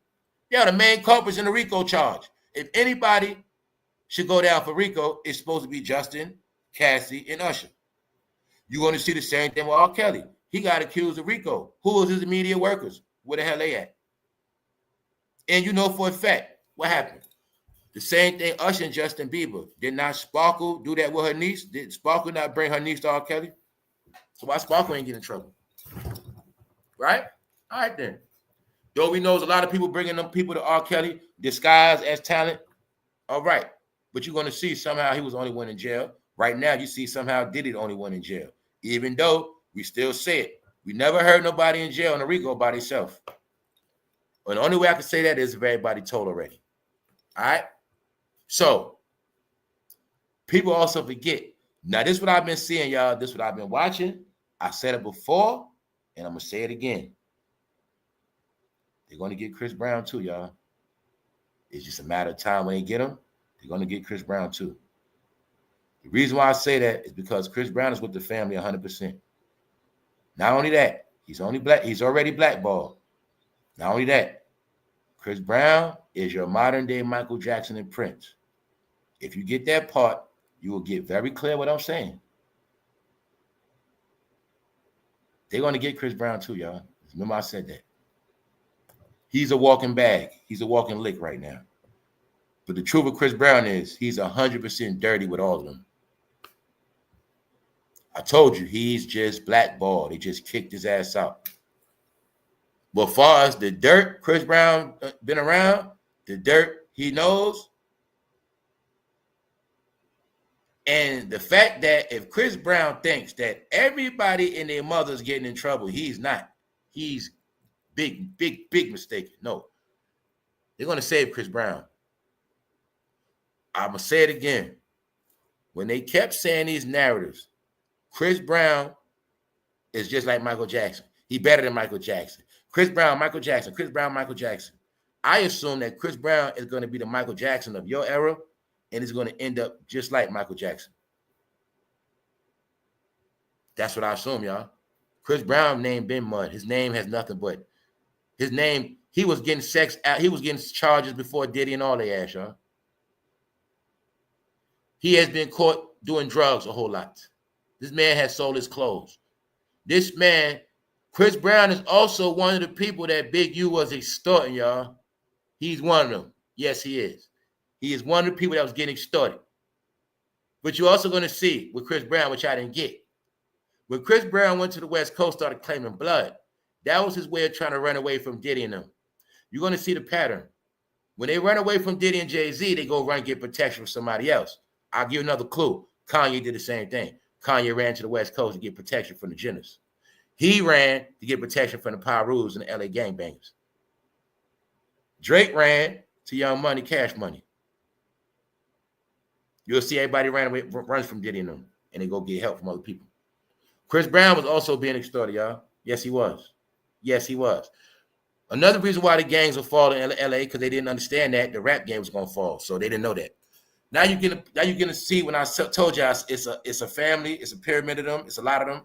They are the main culprits in the RICO charge. If anybody should go down for RICO, it's supposed to be Justin, Cassie, and Usher. You're going to see the same thing with R. Kelly. He got accused of RICO. Who was his immediate workers? Where the hell they at? And you know for a fact what happened. The same thing Usher and Justin Bieber. Did not Sparkle do that with her niece? Did Sparkle not bring her niece to R. Kelly? So why Sparkle ain't getting in trouble? Right? All right then. Though we know a lot of people bringing them people to R. Kelly disguised as talent. All right. But you're going to see somehow he was the only one in jail. Right now, you see somehow Diddy the only one in jail. Even though we still say it. We never heard nobody in jail in a RICO by themselves. And the only way I can say that is if everybody told already. All right? So, people also forget. Now, this is what I've been seeing, y'all. This is what I've been watching. I said it before, and I'm going to say it again. They're going to get Chris Brown too, y'all. It's just a matter of time when they get him. They're going to get Chris Brown too. The reason why I say that is because Chris Brown is with the family 100%. Not only that, he's already blackballed. Not only that, Chris Brown is your modern day Michael Jackson and Prince. If you get that part, you will get very clear what I'm saying. They're going to get Chris Brown too, y'all. Remember I said that. He's a walking bag. He's a walking lick right now. But the truth of Chris Brown is he's 100% dirty with all of them. I told you, he's just blackballed. They just kicked his ass out. But as far as the dirt Chris Brown been around, the dirt he knows, and the fact that if Chris Brown thinks that everybody and their mother's getting in trouble, he's not. He's big mistaken. No. They're going to save Chris Brown. I'm going to say it again. When they kept saying these narratives, Chris Brown is just like Michael Jackson. He's better than Michael Jackson. Chris Brown, Michael Jackson. Chris Brown, Michael Jackson. I assume that Chris Brown is going to be the Michael Jackson of your era, and is going to end up just like Michael Jackson. That's what I assume, y'all. Chris Brown's name been mud. His name has nothing but his name. He was getting he was getting charges before Diddy and all they ass, y'all. He has been caught doing drugs a whole lot. This man has sold his clothes. This man, Chris Brown, is also one of the people that bigu was extorting, y'all. He's one of them. Yes, he is. He is one of the people that was getting extorted. But you're also going to see with Chris Brown, which I didn't get. When Chris Brown went to the West Coast, started claiming blood, that was his way of trying to run away from Diddy and them. You're going to see the pattern. When they run away from Diddy and Jay-Z, they go run and get protection from somebody else. I'll give you another clue. Kanye did the same thing. Kanye ran to the West Coast to get protection from the Jenners. He ran to get protection from the PARODYs and the LA gangbangers. Drake ran to Young Money, Cash Money. You'll see everybody runs from Diddy and them, and they go get help from other people. Chris Brown was also being extorted, y'all. Yes, he was. Yes, he was. Another reason why the gangs were falling in LA because they didn't understand that the rap game was gonna fall, so they didn't know that. Now you're gonna see when I told y'all it's a family, it's a pyramid of them, it's a lot of them.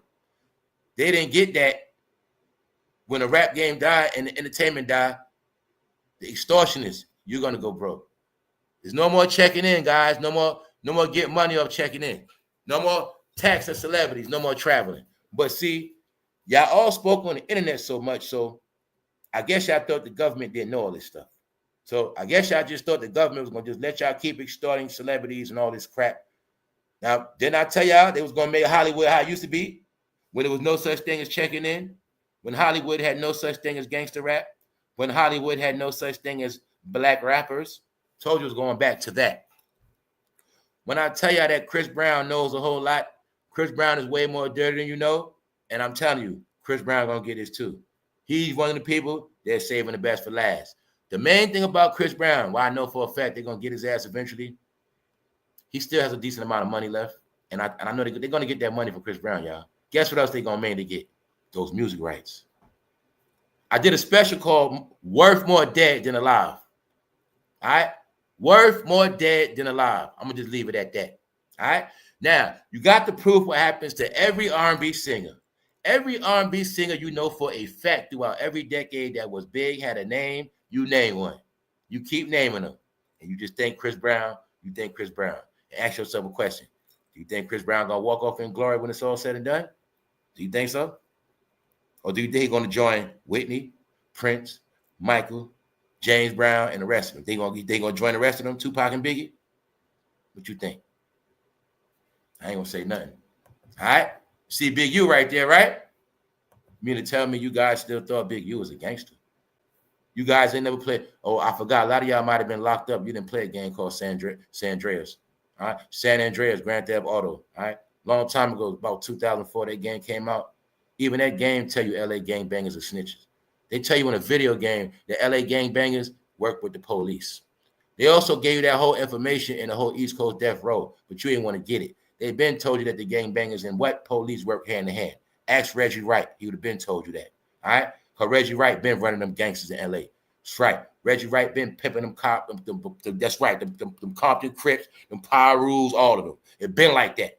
They didn't get that when the rap game died and the entertainment died. The extortionists, you're gonna go broke. There's no more checking in, guys. No more getting money off checking in. No more tax of celebrities. No more traveling. But see, y'all all spoke on the internet so much, so I guess y'all thought the government didn't know all this stuff. So I guess y'all just thought the government was gonna just let y'all keep extorting celebrities and all this crap. Now, didn't I tell y'all they was gonna make Hollywood how it used to be? When there was no such thing as checking in? When Hollywood had no such thing as gangster rap? When Hollywood had no such thing as black rappers? Told you it was going back to that. When I tell y'all that Chris Brown knows a whole lot, Chris Brown is way more dirty than you know, and I'm telling you, Chris Brown gonna get his too. He's one of the people that's saving the best for last. The main thing about Chris Brown, why I know for a fact they're gonna get his ass eventually, he still has a decent amount of money left, and I know they're gonna get that money for Chris Brown, y'all. Guess what else they're gonna mainly get? Those music rights. I did a special called "Worth More Dead Than Alive." All right. Worth more dead than alive. I'm going to just leave it at that. All right. Now, you got the proof what happens to every R&B singer. Every R&B singer you know for a fact throughout every decade that was big, had a name, you name one. You keep naming them. And you just think Chris Brown, you think Chris Brown. And ask yourself a question. Do you think Chris Brown going to walk off in glory when it's all said and done? Do you think so? Or do you think he's going to join Whitney, Prince, Michael, James Brown, and the rest of them? They gonna join the rest of them, Tupac and Biggie? What you think? I ain't gonna say nothing. All right? See Big U right there, right? You mean to tell me you guys still thought Big U was a gangster? You guys ain't never played. Oh, I forgot. A lot of y'all might have been locked up. You didn't play a game called San Andreas. All right? San Andreas, Grand Theft Auto. All right? Long time ago, about 2004, that game came out. Even that game tell you LA gangbangers are snitches. They tell you in a video game that LA gangbangers work with the police. They also gave you that whole information in the whole East Coast death row, but you didn't want to get it. They've been told you that the gangbangers and what police work hand in hand. Ask Reggie Wright. He would have been told you that. All right? Because Reggie Wright been running them gangsters in LA. That's right. Reggie Wright been pimping them cop. That's right. Them Compton Crips, them Pyrus, all of them. It been like that.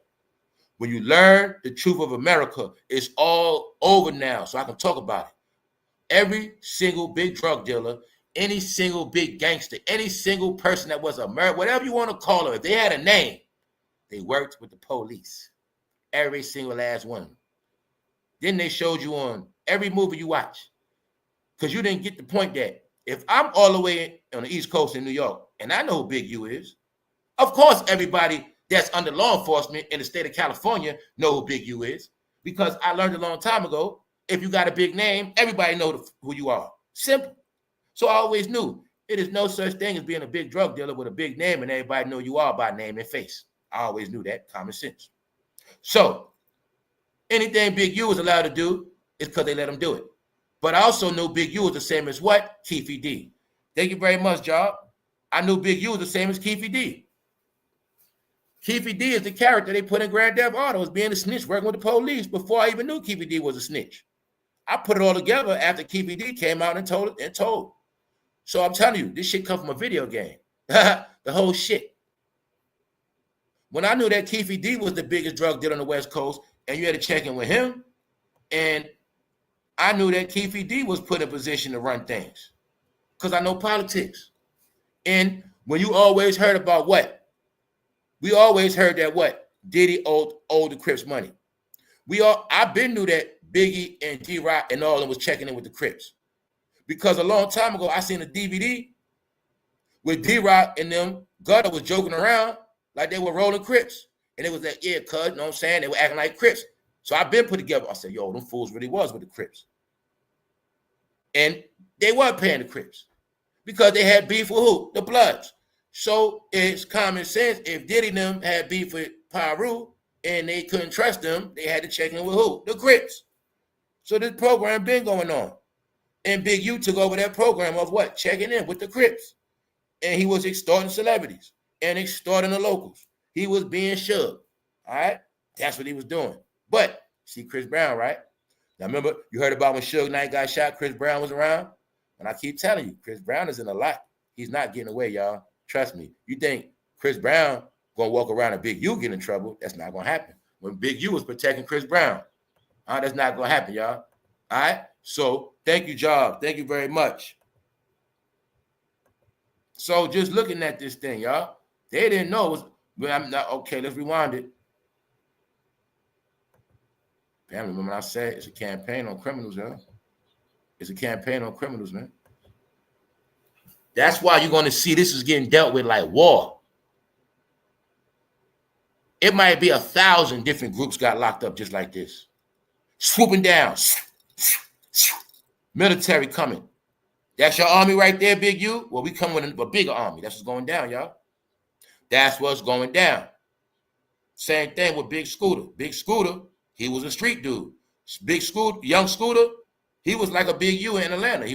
When you learn the truth of America, it's all over now. So I can talk about it. Every single big drug dealer, any single big gangster, any single person that was American, whatever you want to call them, if they had a name, they worked with the police. Every single last one of them. Then they showed you on every movie you watch. Because you didn't get the point that if I'm all the way on the East Coast in New York, and I know who Big U is, of course everybody that's under law enforcement in the state of California know who Big U is. Because I learned a long time ago, if you got a big name, everybody knows who you are. Simple. So I always knew it is no such thing as being a big drug dealer with a big name and everybody know you are by name and face. I always knew that, common sense. So anything Big U was allowed to do is because they let him do it. But I also knew Big U was the same as what? Keefe D. Thank you very much, Job. I knew Big U was the same as Keefe D. Keefe D is the character they put in Grand Theft Auto as being a snitch working with the police before I even knew Keefe D was a snitch. I put it all together after Keefe D came out and told. So I'm telling you, this shit come from a video game. The whole shit. When I knew that Keefe D was the biggest drug dealer on the West Coast, and you had to check in with him, and I knew that Keefe D was put in position to run things because I know politics. And when you always heard about what? We always heard that what? Diddy owed the Crips money. I've been knew that Biggie and D-Rock and all of them was checking in with the Crips. Because a long time ago, I seen a DVD with D-Rock and them Gutter was joking around like they were rolling Crips. And it was like, yeah, cuz, you know what I'm saying? They were acting like Crips. So I've been put together. I said, yo, them fools really was with the Crips. And they weren't paying the Crips because they had beef with who? The Bloods. So it's common sense. If Diddy and them had beef with Pyru and they couldn't trust them, they had to check in with who? The Crips. So this program been going on. And Big U took over that program of what? Checking in with the Crips. And he was extorting celebrities and extorting the locals. He was being shoved. All right? That's what he was doing. But see Chris Brown, right? Now remember, you heard about when Sugeknight got shot, Chris Brown was around? And I keep telling you, Chris Brown is in a lot. He's not getting away, y'all. Trust me. You think Chris Brown gonna walk around and Big U get in trouble? That's not gonna happen. When Big U was protecting Chris Brown, that's not gonna happen, y'all. All right? So thank you, Job. Thank you very much. So just looking at this thing, y'all, they didn't know it was, well, I'm not, okay, let's rewind it. Damn, remember when I said it's a campaign on criminals, huh? It's a campaign on criminals, man. That's why you're going to see this is getting dealt with like war. It might be 1,000 different groups got locked up just like this. Swooping down. Military coming. That's your army right there, Big U? Well, we come with a bigger army. That's what's going down, y'all. That's what's going down. Same thing with Big Scooter. Big Scooter, he was a street dude. Big Scooter, young Scooter, he was like a Big U in Atlanta. He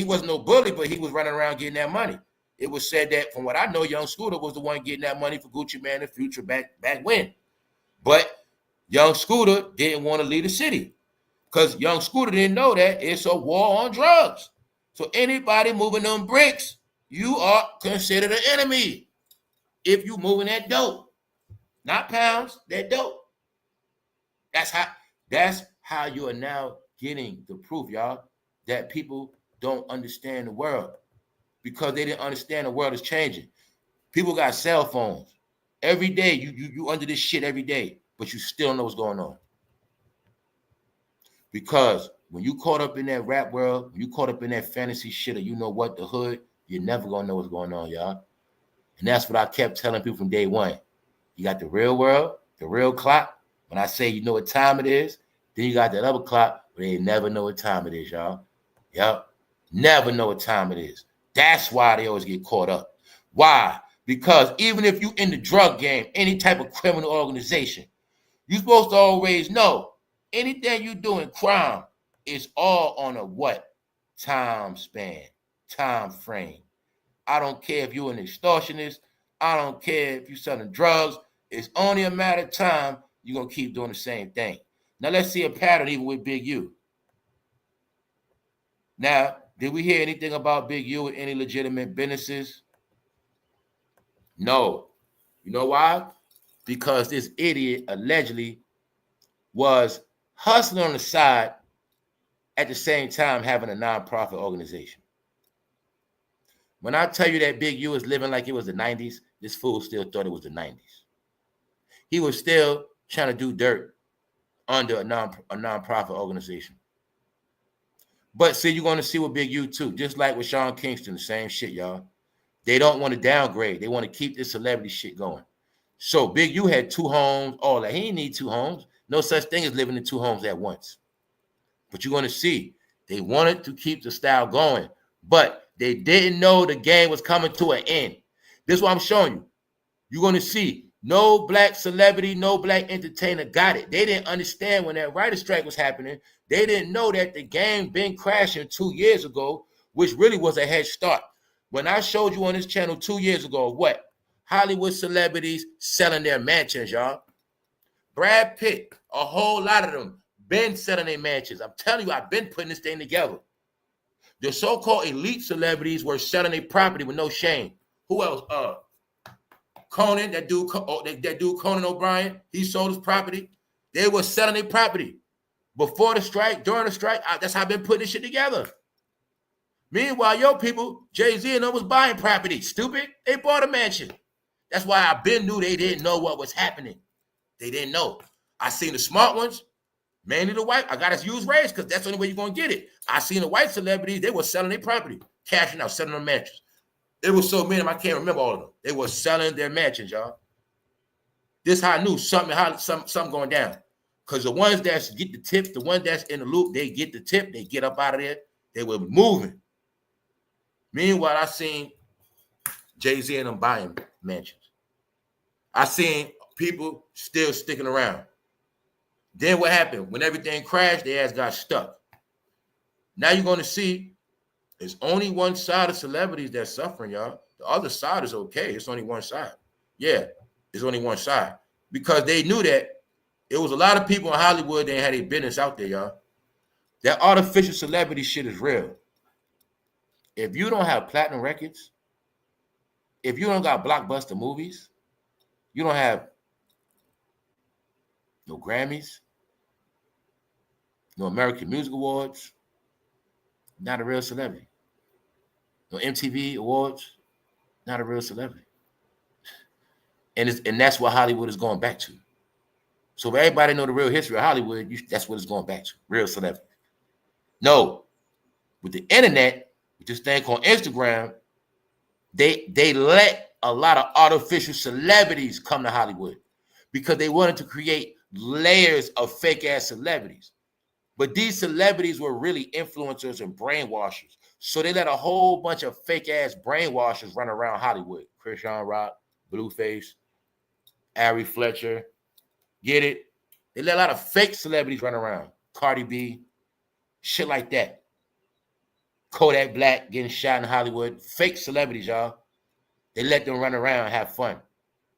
wasn't no bully, but he was running around getting that money. It was said that, from what I know, young Scooter was the one getting that money for Gucci Mane and Future back when. But young Scooter didn't want to leave the city because young Scooter didn't know that it's a war on drugs. So anybody moving them bricks, you are considered an enemy if you moving that dope. Not pounds, that dope. That's how you are now getting the proof, y'all, that people don't understand the world because they didn't understand the world is changing. People got cell phones. Every day, you under this shit every day, but you still know what's going on. Because when you caught up in that rap world, when you caught up in that fantasy shit, or you know what, the hood, you're never going to know what's going on, y'all. And that's what I kept telling people from day one. You got the real world, the real clock. When I say you know what time it is, then you got that other clock where they never know what time it is, y'all. Yep. Never know what time it is. That's why they always get caught up. Why? Because even if you in the drug game, any type of criminal organization, you're supposed to always know anything you do in crime is all on a what? Time span, time frame. I don't care if you're an extortionist. I don't care if you're selling drugs. It's only a matter of time you're going to keep doing the same thing. Now, let's see a pattern even with Big U. Now, Did we hear anything about Big U with any legitimate businesses? No. You know why? Because this idiot allegedly was hustling on the side at the same time having a nonprofit organization. When I tell you that Big U is living like it was the 90s, this fool still thought it was the 90s. He was still trying to do dirt under a nonprofit organization. But see, you're going to see with Big U too, just like with Sean Kingston, the same shit, y'all. They don't want to downgrade. They want to keep this celebrity shit going. So Big U had 2 homes, all that. He didn't need 2 homes. No such thing as living in 2 homes at once. But you're going to see, they wanted to keep the style going, but they didn't know the game was coming to an end. This is what I'm showing you. You're going to see no black celebrity, no black entertainer got it. They didn't understand when that writer strike was happening. They didn't know that the game been crashing 2 years ago, which really was a head start. When I showed you on this channel 2 years ago, what? Hollywood celebrities selling their mansions, y'all. Brad Pitt, a whole lot of them been selling their mansions. I'm telling you, I've been putting this thing together. The so-called elite celebrities were selling their property with no shame. Who else? Conan, that dude Conan O'Brien, he sold his property. They were selling their property. Before the strike, during the strike, that's how I've been putting this shit together. Meanwhile, your people, Jay-Z and them was buying property. Stupid. They bought a mansion. That's why I been knew they didn't know what was happening. They didn't know. I seen the smart ones, mainly the white. I got to use race because that's the only way you're going to get it. I seen the white celebrities. They were selling their property, cashing out, selling their mansions. It was so many of them, I can't remember all of them. They were selling their mansions, y'all. This how I knew something going down. Because the ones that get the tip, the ones that's in the loop, they get the tip, they get up out of there. They were moving. Meanwhile, I seen Jay-Z and them buying mansions. I seen people still sticking around. Then what happened? When everything crashed, their ass got stuck. Now you're going to see it's only one side of celebrities that's suffering, y'all. The other side is okay. It's only one side. Yeah, it's only one side. Because they knew that it was a lot of people in Hollywood that had their business out there, y'all. That artificial celebrity shit is real. If you don't have platinum records, if you don't got blockbuster movies, you don't have no Grammys, no American Music Awards, not a real celebrity. No MTV Awards, not a real celebrity. And that's what Hollywood is going back to. So if everybody know the real history of Hollywood, that's what it's going back to, real celebrity. No, with the internet, with this thing called Instagram, they let a lot of artificial celebrities come to Hollywood because they wanted to create layers of fake-ass celebrities. But these celebrities were really influencers and brainwashers. So they let a whole bunch of fake-ass brainwashers run around Hollywood. Christian Rock, Blueface, Ari Fletcher. Get it? They let a lot of fake celebrities run around. Cardi B, shit like that. Kodakblack getting shot in Hollywood. Fake celebrities, y'all. They let them run around and have fun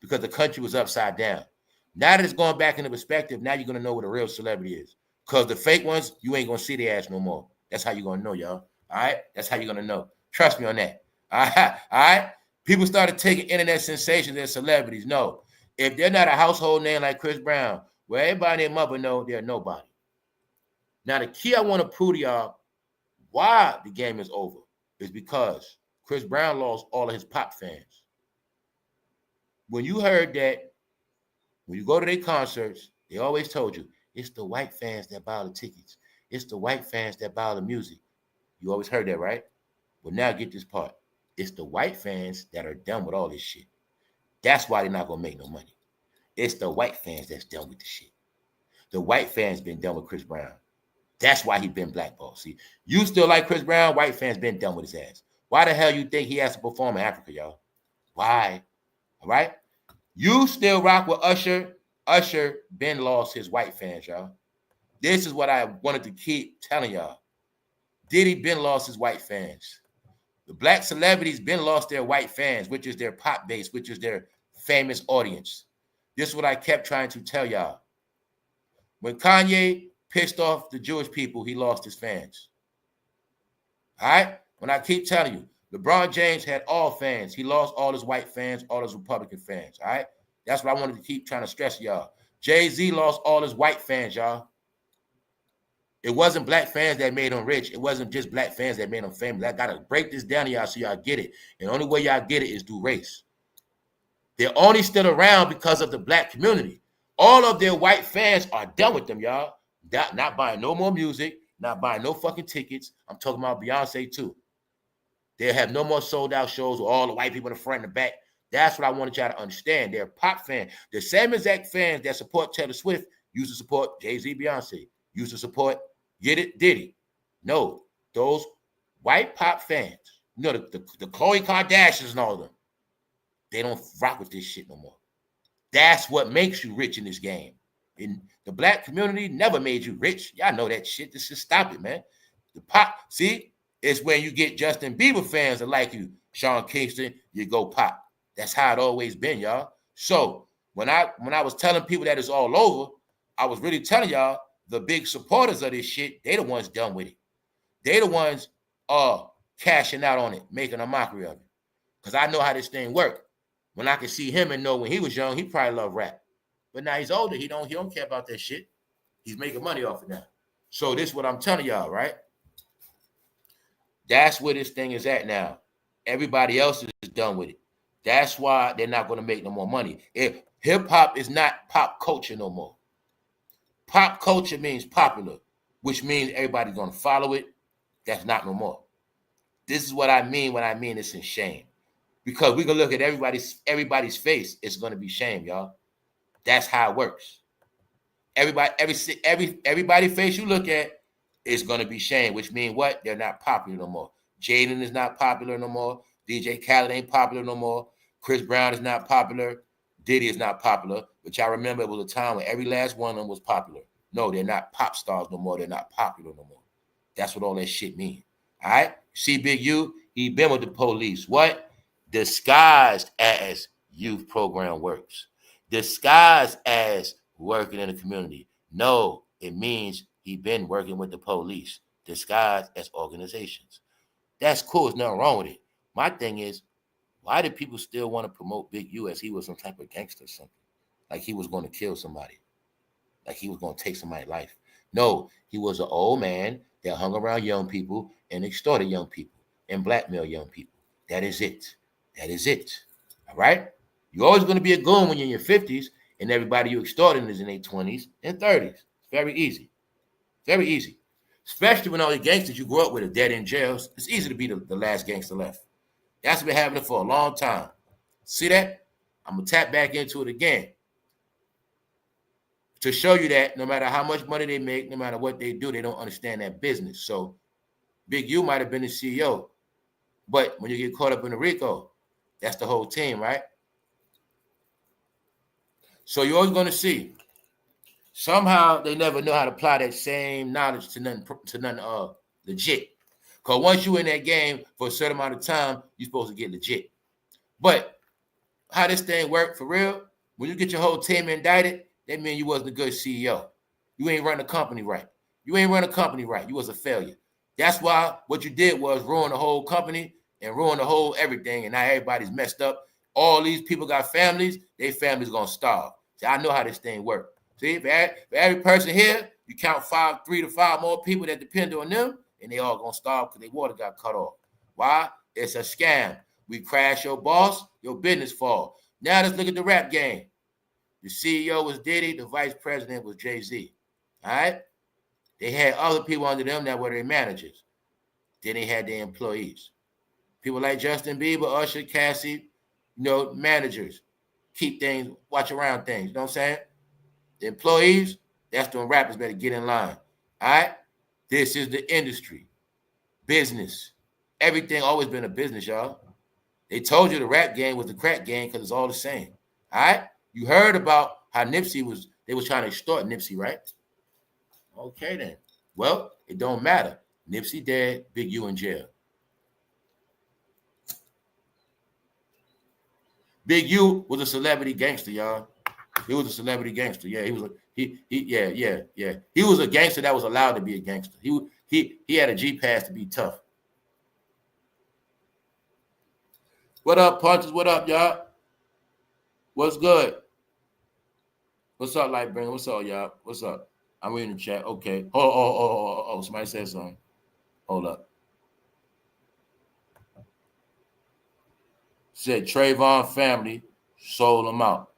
because the country was upside down. Now that it's going back into perspective, now you're going to know what a real celebrity is. Because the fake ones, you ain't going to see their ass no more. That's how you're going to know, y'all. All right? That's how you're going to know. Trust me on that. All right? All right? People started taking internet sensations as celebrities. No. If they're not a household name like Chris Brown, where everybody and their mother know they're nobody. Now, the key I want to prove to y'all why the game is over is because Chris Brown lost all of his pop fans. When you heard that, when you go to their concerts, they always told you, it's the white fans that buy the tickets. It's the white fans that buy the music. You always heard that, right? Well, now get this part. It's the white fans that are done with all this shit. That's why they're not going to make no money. It's the white fans that's done with the shit. The white fans been done with Chris Brown. That's why he been blackballed. See, you still like Chris Brown, white fans been done with his ass. Why the hell you think he has to perform in Africa, y'all? Why? All right? You still rock with Usher. Usher been lost his white fans, y'all. This is what I wanted to keep telling y'all. Diddy been lost his white fans. The black celebrities been lost their white fans, which is their pop base, which is their famous audience. This is what I kept trying to tell y'all. When Kanye pissed off the Jewish people, he lost his fans. All right? When I keep telling you, LeBron James had all fans. He lost all his white fans, all his Republican fans. All right? That's what I wanted to keep trying to stress y'all. Jay-Z lost all his white fans, y'all. It wasn't black fans that made him rich. It wasn't just black fans that made him famous. I got to break this down to y'all so y'all get it. And the only way y'all get it is through race. They're only still around because of the black community. All of their white fans are done with them, y'all. Not buying no more music, not buying no fucking tickets. I'm talking about Beyonce too. They'll have no more sold out shows with all the white people in the front and the back. That's what I wanted y'all to understand. They're pop fans. The same exact fans that support Taylor Swift used to support Jay-Z, Beyonce, used to support Diddy. No, those white pop fans, you know, the Khloe Kardashians and all of them, they don't rock with this shit no more. That's what makes you rich in this game. In the black community never made you rich. Y'all know that shit. Just stop it, man. The pop, see, it's when you get Justin Bieber fans that like you, Sean Kingston, you go pop. That's how it always been, y'all. So when I was telling people that it's all over, I was really telling y'all the big supporters of this shit, they the ones done with it. They the ones cashing out on it, making a mockery of it. Because I know how this thing works. When I could see him and know when he was young, he probably loved rap. But now he's older. He don't care about that shit. He's making money off it now. So this is what I'm telling y'all, right? That's where this thing is at now. Everybody else is done with it. That's why they're not going to make no more money. If hip-hop is not pop culture no more. Pop culture means popular, which means everybody's going to follow it. That's not no more. This is what I mean when I mean it's in shame. Because we can look at everybody's face, it's going to be shame, y'all. That's how it works. Everybody face you look at is going to be shame, which means what? They're not popular no more. Jaden is not popular no more. DJ Khaled ain't popular no more. Chris Brown is not popular. Diddy is not popular. But y'all remember it was a time when every last one of them was popular. No, they're not pop stars no more. They're not popular no more. That's what all that shit means. All right? See Big U? He been with the police. What? Disguised as youth program works. Disguised as working in the community. No, it means he been working with the police. Disguised as organizations. That's cool. There's nothing wrong with it. My thing is, why do people still want to promote Big U as he was some type of gangster or something? Like he was going to kill somebody. Like he was going to take somebody's life. No, he was an old man that hung around young people and extorted young people and blackmailed young people. That is it. That is it. All right? You're always going to be a goon when you're in your 50s and everybody you extorting is in their 20s and 30s. It's very easy. Very easy. Especially when all the gangsters you grew up with are dead in jails. It's easy to be the last gangster left. That's been happening for a long time. See that? I'm going to tap back into it again. To show you that no matter how much money they make, no matter what they do, they don't understand that business. So Big U might have been the CEO. But when you get caught up in the RICO, that's the whole team, right? So you're always going to see. Somehow they never know how to apply that same knowledge to nothing legit. Because once you're in that game for a certain amount of time, you're supposed to get legit. But how this thing work for real, when you get your whole team indicted, that means you wasn't a good CEO. You ain't run the company right. You ain't run a company right. You was a failure. That's why what you did was ruin the whole company and ruin the whole everything, and now everybody's messed up. All these people got families, their families going to starve. See, I know how this thing works. See, for every person here, you count 3 to 5 more people that depend on them, and they all going to starve because their water got cut off. Why? It's a scam. We crash your boss, your business fall. Now let's look at the rap game. The CEO was Diddy, the vice president was Jay-Z. All right? They had other people under them that were their managers. Then they had their employees. People like Justin Bieber, Usher, Cassie, managers. Keep things, watch around things. You know what I'm saying? The employees, that's when rappers better get in line. All right? This is the industry. Business. Everything always been a business, y'all. They told you the rap game was the crack game because it's all the same. All right? You heard about how they was trying to extort Nipsey, right? Okay, then. Well, it don't matter. Nipsey dead, Big U in jail. Big U was a celebrity gangster, y'all. He was a celebrity gangster. Yeah, he was He was a gangster that was allowed to be a gangster. He had a G pass to be tough. What up, punches? What up, y'all? What's good? What's up, Lightbringer? What's up, y'all? What's up? I'm reading the chat. Okay. Oh, somebody said something. Hold up. Said Trayvon family sold him out.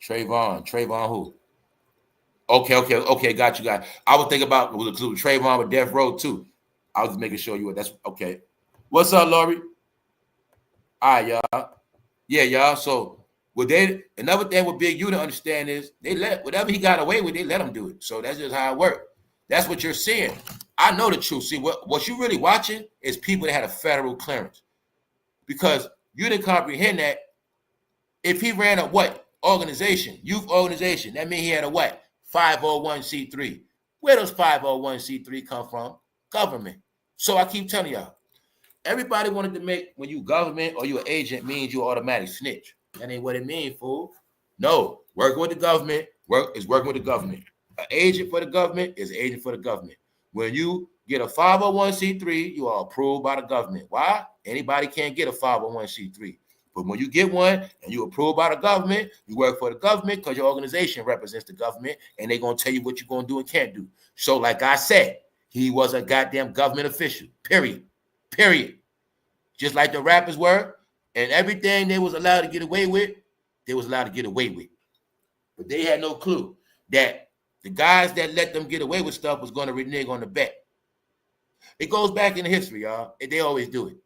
Trayvon who? Okay, got you, guys. I was thinking about Trayvon with Death Row too. I was making sure you were. That's okay. What's up, Lori? All right, y'all. Yeah, y'all. So another thing with Big U to understand is they let whatever he got away with, they let him do it. So that's just how it worked. That's what you're seeing. I know the truth. See, what you're really watching is people that had a federal clearance. Because you didn't comprehend that if he ran a what? Organization, youth organization, that means he had a what? 501c3. Where does 501c3 come from? Government. So I keep telling y'all, everybody wanted to make when you government or you an agent means you automatic snitch. That ain't what it means, fool. No, working with the government is working with the government. An agent for the government is an agent for the government. When you get a 501c3, you are approved by the government. Why? Anybody can't get a 501c3. But when you get one and you're approved by the government, you work for the government because your organization represents the government and they're going to tell you what you're going to do and can't do. So like I said, he was a goddamn government official, period. Just like the rappers were, and everything they was allowed to get away with, they was allowed to get away with. But they had no clue that the guys that let them get away with stuff was going to renege on the bet. It goes back in the history, y'all. They always do it.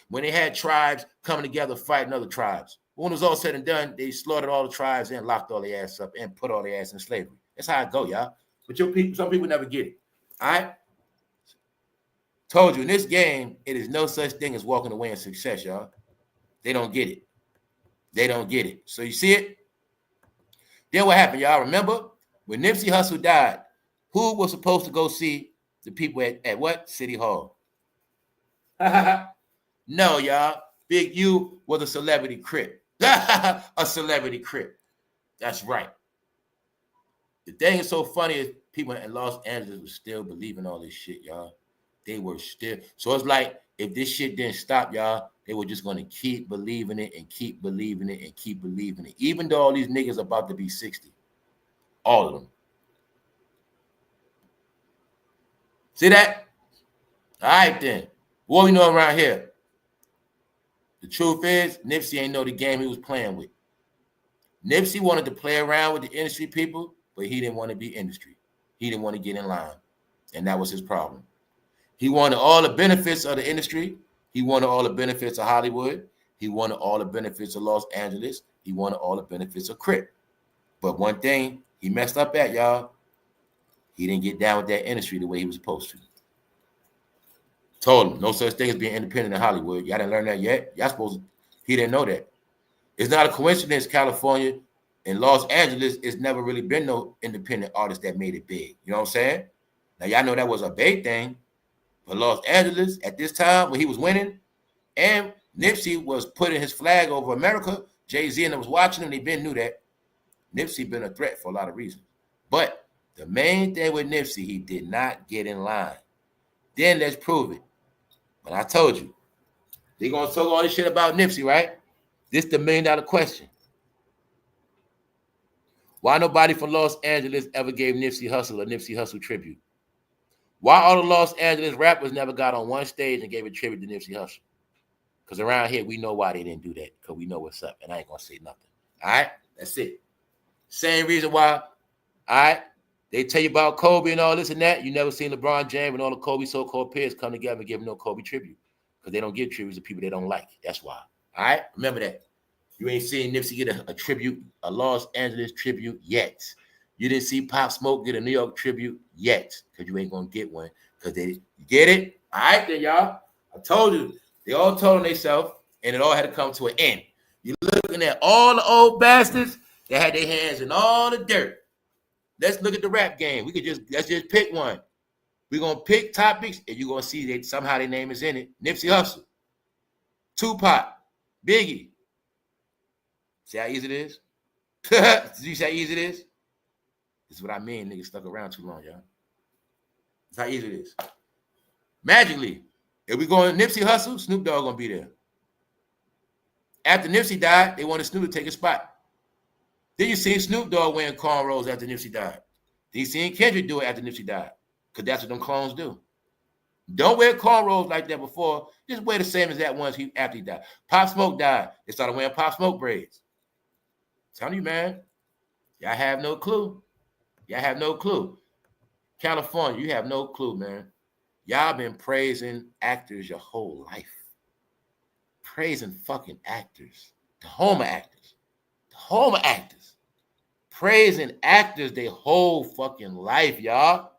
When they had tribes coming together fighting other tribes. When it was all said and done, they slaughtered all the tribes and locked all their ass up and put all their ass in slavery. That's how it go, y'all. But some people never get it. All right? Told you, in this game, it is no such thing as walking away in success, y'all. They don't get it. They don't get it. So you see it? Then what happened, y'all? Remember? When Nipsey Hussle died, who was supposed to go see the people at what? City Hall. No, y'all. Big U was a celebrity crip. A celebrity crip. That's right. The thing is so funny is people in Los Angeles were still believing all this shit, y'all. They were still. So it's like if this shit didn't stop, y'all, they were just going to keep believing it and keep believing it and keep believing it. Even though all these niggas are about to be 60. All of them. See that? All right, then. What we know around here? The truth is, Nipsey ain't know the game he was playing with. Nipsey wanted to play around with the industry people, but he didn't want to be industry. He didn't want to get in line. And that was his problem. He wanted all the benefits of the industry. He wanted all the benefits of Hollywood. He wanted all the benefits of Los Angeles. He wanted all the benefits of Crip. But one thing he messed up at, y'all, he didn't get down with that industry the way he was supposed to. Told him, no such thing as being independent in Hollywood. Y'all didn't learn that yet? Y'all supposed to, he didn't know that. It's not a coincidence California and Los Angeles, it's never really been no independent artist that made it big. You know what I'm saying? Now, y'all know that was a big thing. But Los Angeles, at this time, when he was winning, and Nipsey was putting his flag over America, Jay-Z and them was watching him, they been knew that. Nipsey been a threat for a lot of reasons. But the main thing with Nipsey, he did not get in line. Then let's prove it. But I told you, they're going to talk all this shit about Nipsey, right? This is the $1 million question. Why nobody from Los Angeles ever gave Nipsey Hussle a Nipsey Hussle tribute? Why all the Los Angeles rappers never got on one stage and gave a tribute to Nipsey Hussle? Because around here, we know why they didn't do that, because we know what's up, and I ain't going to say nothing. All right? That's it. Same reason why, all right, they tell you about Kobe and all this and that. You never seen LeBron James and all the Kobe so-called peers come together and give him no Kobe tribute, because they don't give tributes to people they don't like. That's why. All right? Remember that. You ain't seen Nipsey get a tribute, a Los Angeles tribute yet. You didn't see Pop Smoke get a New York tribute yet, because you ain't going to get one, because they, you get it? All right then, y'all. I told you. They all told on themselves, and it all had to come to an end. You're looking at all the old bastards that had their hands in all the dirt. Let's look at the rap game. Let's just pick one. We're going to pick topics, and you're going to see that somehow their name is in it. Nipsey Hussle, Tupac, Biggie. See how easy it is? You see how easy it is? This is what I mean, niggas stuck around too long, y'all. That's how easy it is. Magically, if we going Nipsey Hussle, Snoop Dogg gonna be there. After Nipsey died, they wanted Snoop to take a spot. Then you seen Snoop Dogg wearing cornrows after Nipsey died. Then you seen Kendrick do it after Nipsey died. Because that's what them clones do. Don't wear cornrows like that before. Just wear the same as that ones after he died. Pop Smoke died. They started wearing Pop Smoke braids. I'm telling you, man. Y'all have no clue. Y'all have no clue. California, you have no clue, man. Y'all been praising actors your whole life. Praising fucking actors. The Homer actors. The Homer actors. Praising actors their whole fucking life, y'all.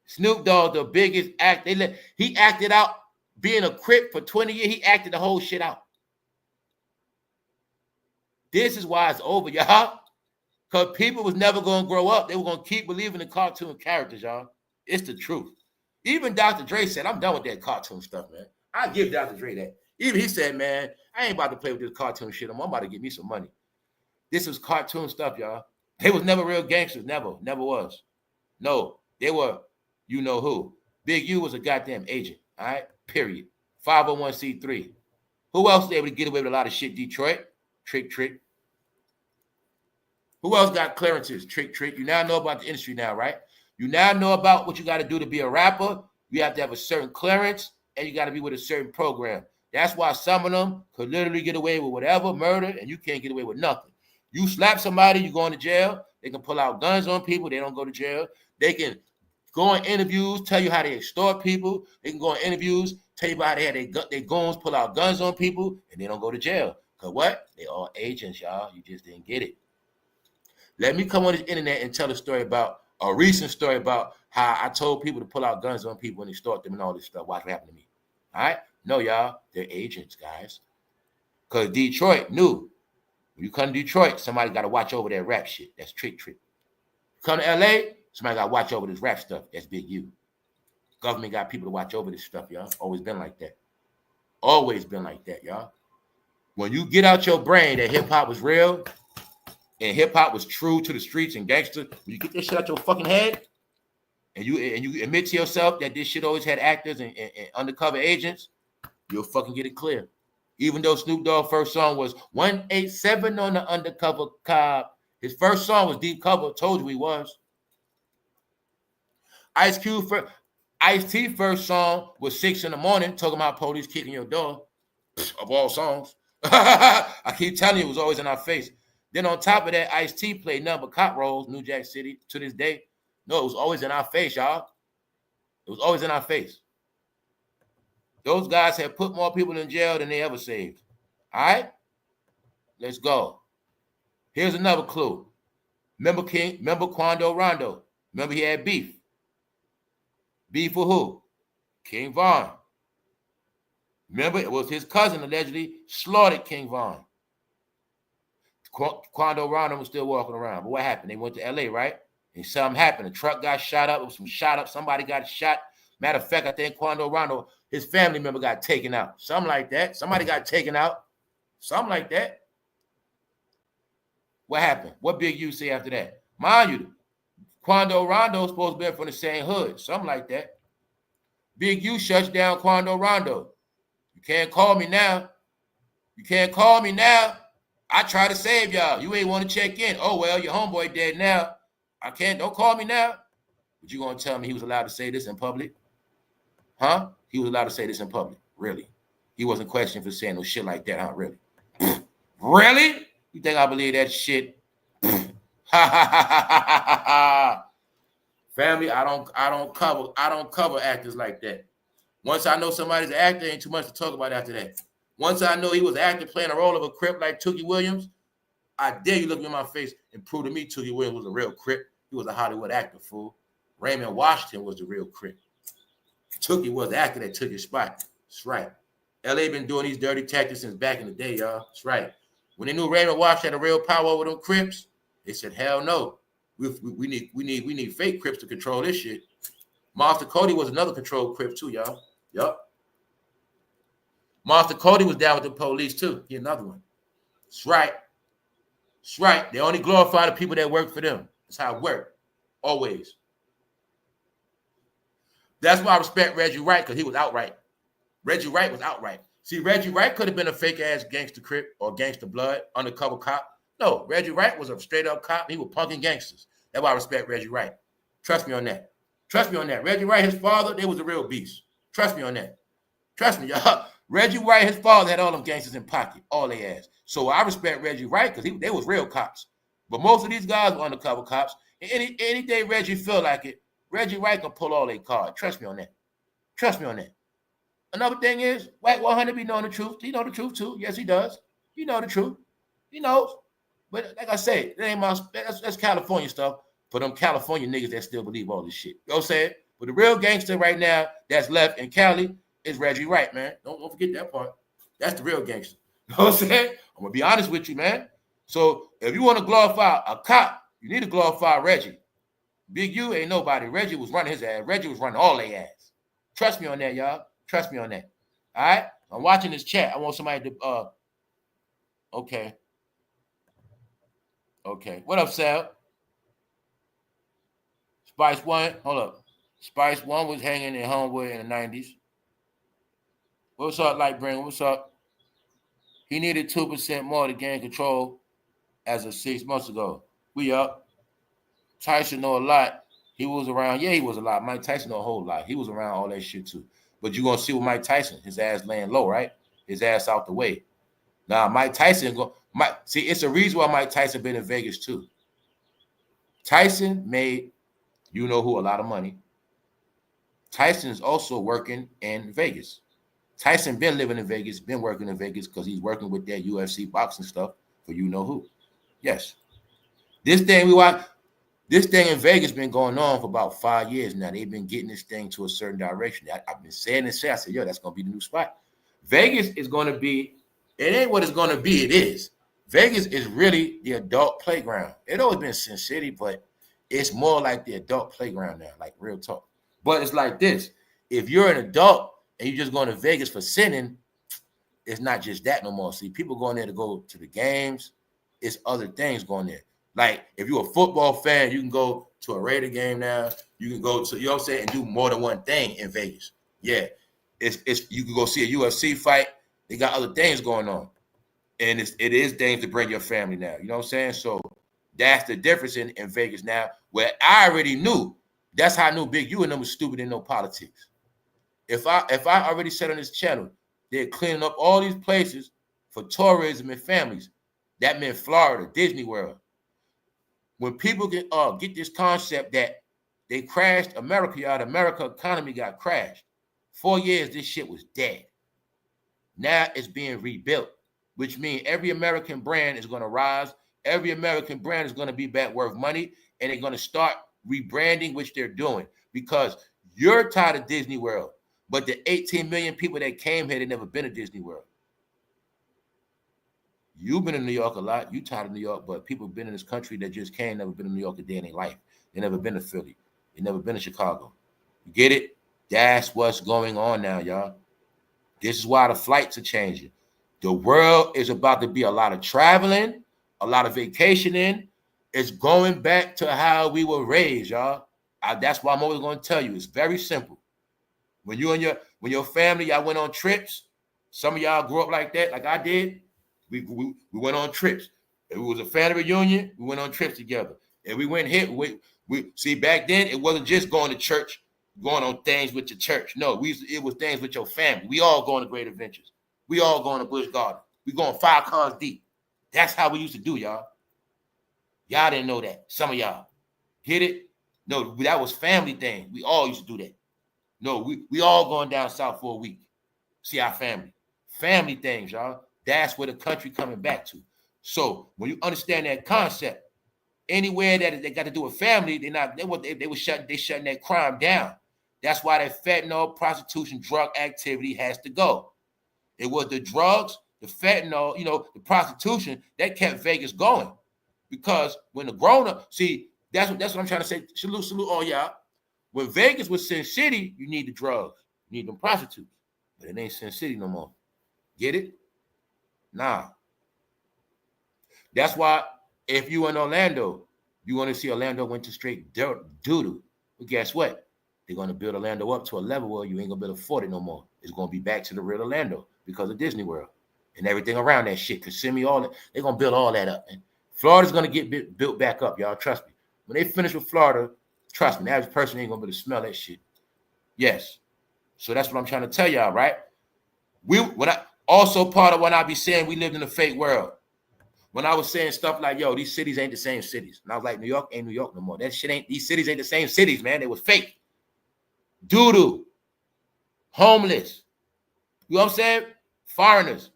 Snoop Dogg, the biggest actor. He acted out being a Crip for 20 years. He acted the whole shit out. This is why it's over, y'all. Because people was never going to grow up. They were going to keep believing in cartoon characters, y'all. It's the truth. Even Dr. Dre said, I'm done with that cartoon stuff, man. I give Dr. Dre that. Even he said, man, I ain't about to play with this cartoon shit. I'm about to get me some money. This was cartoon stuff, y'all. They was never real gangsters. Never was. No, they were, you know who. Big U was a goddamn agent, all right? Period. 501c3. Who else was able to get away with a lot of shit? Detroit. Trick. Who else got clearances? Trick. You now know about the industry now, right? You now know about what you got to do to be a rapper. You have to have a certain clearance, and you got to be with a certain program. That's why some of them could literally get away with whatever, murder, and you can't get away with nothing. You slap somebody, you going to jail. They can pull out guns on people. They don't go to jail. They can go on interviews, tell you how they extort people. They can go on interviews, tell you about how they goons pull out guns on people, and they don't go to jail. Because what? They all agents, y'all. You just didn't get it. Let me come on this internet and tell a recent story about how I told people to pull out guns on people and extort them and all this stuff. Watch what happened to me. All right? No, y'all. They're agents, guys. Because Detroit knew. When you come to Detroit, somebody got to watch over that rap shit. That's trick. Come to LA, somebody got to watch over this rap stuff. That's Big U. Government got people to watch over this stuff, y'all. Always been like that. Always been like that, y'all. When you get out your brain that hip-hop was real and hip-hop was true to the streets and gangster, when you get this shit out your fucking head and you admit to yourself that this shit always had actors and undercover agents, you'll fucking get it clear. Even though Snoop Dogg's first song was 187 on the undercover cop, his first song was Deep Cover. Told you he was. Ice-T first song was 6 in the morning, talking about police kicking your door. Of all songs. I keep telling you, it was always in our face. Then on top of that, Ice-T played nothing but cop roles, New Jack City, to this day. No, it was always in our face, y'all. It was always in our face. Those guys have put more people in jail than they ever saved. All right? Let's go. Here's another clue. Remember Quando Rondo? Remember he had beef. Beef with who? King Von. Remember, it was his cousin allegedly slaughtered King Von. Quando Rondo was still walking around. But what happened? They went to LA, right? And something happened. A truck got shot up. It was some shot up. Somebody got shot. Matter of fact, I think Quando Rondo, his family member got taken out. Something like that. Somebody got taken out. Something like that. What happened? What Big U say after that? Mind you, Quando Rondo was supposed to be from the same hood. Something like that. Big U shuts down Quando Rondo. You can't call me now. You can't call me now. I try to save y'all. You ain't want to check in. Oh, well, your homeboy dead now. I can't. Don't call me now. But you going to tell me he was allowed to say this in public? Huh? He was allowed to say this in public. Really? He wasn't questioned for saying no shit like that, huh? Really? Really? You think I believe that shit? Ha ha ha ha ha. Family, I don't cover actors like that. Once I know somebody's an actor, ain't too much to talk about after that. Once I know he was an actor playing a role of a Crip like Tookie Williams, I dare you look me in my face and prove to me Tookie Williams was a real Crip. He was a Hollywood actor, fool. Raymond Washington was the real Crip. Tookie was the actor that took his spot. That's right. LA been doing these dirty tactics since back in the day, y'all. That's right. When they knew Raymond Washington had a real power over them Crips, they said, hell no. We need fake Crips to control this shit. Monster Cody was another controlled Crip too, y'all. Yup. Monster Cody was down with the police too. He another one. That's right. That's right. They only glorify the people that work for them. That's how it worked. Always. That's why I respect Reggie Wright, because he was outright. Reggie Wright was outright. See, Reggie Wright could have been a fake ass gangster crip or gangster blood undercover cop. No, Reggie Wright was a straight up cop. He was punking gangsters. That's why I respect Reggie Wright. Trust me on that. Trust me on that. Reggie Wright, his father, they was a real beast. Trust me on that. Trust me, y'all. Reggie Wright, his father had all them gangsters in pocket, all they ass. So I respect Reggie Wright because they was real cops. But most of these guys were undercover cops. And any day Reggie feel like it, Reggie Wright can pull all their cards. Trust me on that. Trust me on that. Another thing is, White 100 be knowing the truth. He know the truth too. Yes, he does. He know the truth. He knows. But like I say, that ain't that's California stuff for them California niggas that still believe all this shit. You know what I'm saying? But the real gangster right now that's left in Cali is Reggie Wright, man. Don't forget that part. That's the real gangster. You know what I'm saying? I'm going to be honest with you, man. So if you want to glorify a cop, you need to glorify Reggie. Bigu ain't nobody. Reggie was running his ass. Reggie was running all their ass. Trust me on that, y'all. Trust me on that. All right? I'm watching this chat. I want somebody to, okay. Okay. What up, Sal? Spice One. Hold up. Spice One was hanging in Homewood in the 90s. What's up, Lightbringer? What's up? He needed 2% more to gain control as of 6 months ago. We up. Tyson know a lot. He was around. Yeah, he was a lot. Mike Tyson know a whole lot. He was around all that shit too. But you're going to see with Mike Tyson, his ass laying low, right? His ass out the way. Now, Mike Tyson, see, it's a reason why Mike Tyson been in Vegas too. Tyson made you-know-who a lot of money. Tyson's also working in Vegas. Tyson been living in Vegas, been working in Vegas because he's working with that UFC boxing stuff for you-know-who. Yes. This thing in Vegas been going on for about 5 years now. They've been getting this thing to a certain direction. I've been saying this. I said, yo, that's going to be the new spot. Vegas is going to be, it ain't what it's going to be. It is. Vegas is really the adult playground. It always been Sin City, but it's more like the adult playground now, like real talk. But it's like this. If you're an adult and you're just going to Vegas for sinning, it's not just that no more. See, people going there to go to the games. It's other things going there. Like, if you're a football fan, you can go to a Raider game now. You can go to, you know what I'm saying, and do more than one thing in Vegas. Yeah. It's you can go see a UFC fight. They got other things going on. And it is things to bring your family now. You know what I'm saying? So that's the difference in Vegas now, where I already knew. That's how I knew Big U and them was stupid in no politics. If I already said on this channel, they're cleaning up all these places for tourism and families. That meant Florida, Disney World. When people get this concept that they crashed America, y'all, the America economy got crashed. 4 years, this shit was dead. Now it's being rebuilt, which means every American brand is going to rise. Every American brand is going to be back worth money, and they're going to start rebranding, which they're doing, because you're tired of Disney World. But the 18 million people that came here, they never been to Disney World. You've been in New York a lot. You tired of New York, but people have been in this country that just came, never been in New York a day in their life. They never been to Philly. They never been to Chicago. You get it? That's what's going on now, y'all. This is why the flights are changing. The world is about to be a lot of traveling, a lot of vacationing. It's going back to how we were raised, y'all. That's why I'm always going to tell you. It's very simple. When you and your family, y'all went on trips. Some of y'all grew up like that, like I did. We went on trips. If it was a family reunion, we went on trips together. And we went here. We see, back then it wasn't just going to church, going on things with your church. No, it was things with your family. We all going to Great Adventures. We all going to Busch Garden. We going 5 cars deep. That's how we used to do, y'all. Y'all didn't know that. Some of y'all. Get it? No, that was family thing. We all used to do that. No, we all going down south for a week. See our family. Family things, y'all. That's where the country coming back to. So when you understand that concept, anywhere that they got to do with family, they shutting that crime down. That's why that fentanyl, prostitution, drug activity has to go. It was the drugs, the fentanyl, the prostitution that kept Vegas going. Because when the grown-up, see, that's what I'm trying to say. Salute all y'all. When Vegas was Sin City, you need the drugs. You need them prostitutes. But it ain't Sin City no more. Get it? Nah. That's why if you in Orlando, you want to see Orlando went to straight doo-doo. But guess what? They're going to build Orlando up to a level where you ain't going to be able to afford it no more. It's going to be back to the real Orlando. because of Disney World and everything around that shit. Kissimmee, all that. They're going to build all that up. And Florida's going to get built back up, y'all. Trust me. When they finish with Florida, trust me, the average person ain't going to be able to smell that shit. Yes. So that's what I'm trying to tell y'all, right? Also part of when I be saying we lived in a fake world. When I was saying stuff like, yo, these cities ain't the same cities. And I was like, New York ain't New York no more. That shit ain't, these cities ain't the same cities, man. They was fake. Doo-doo. Homeless. You know what I'm saying? Foreigners.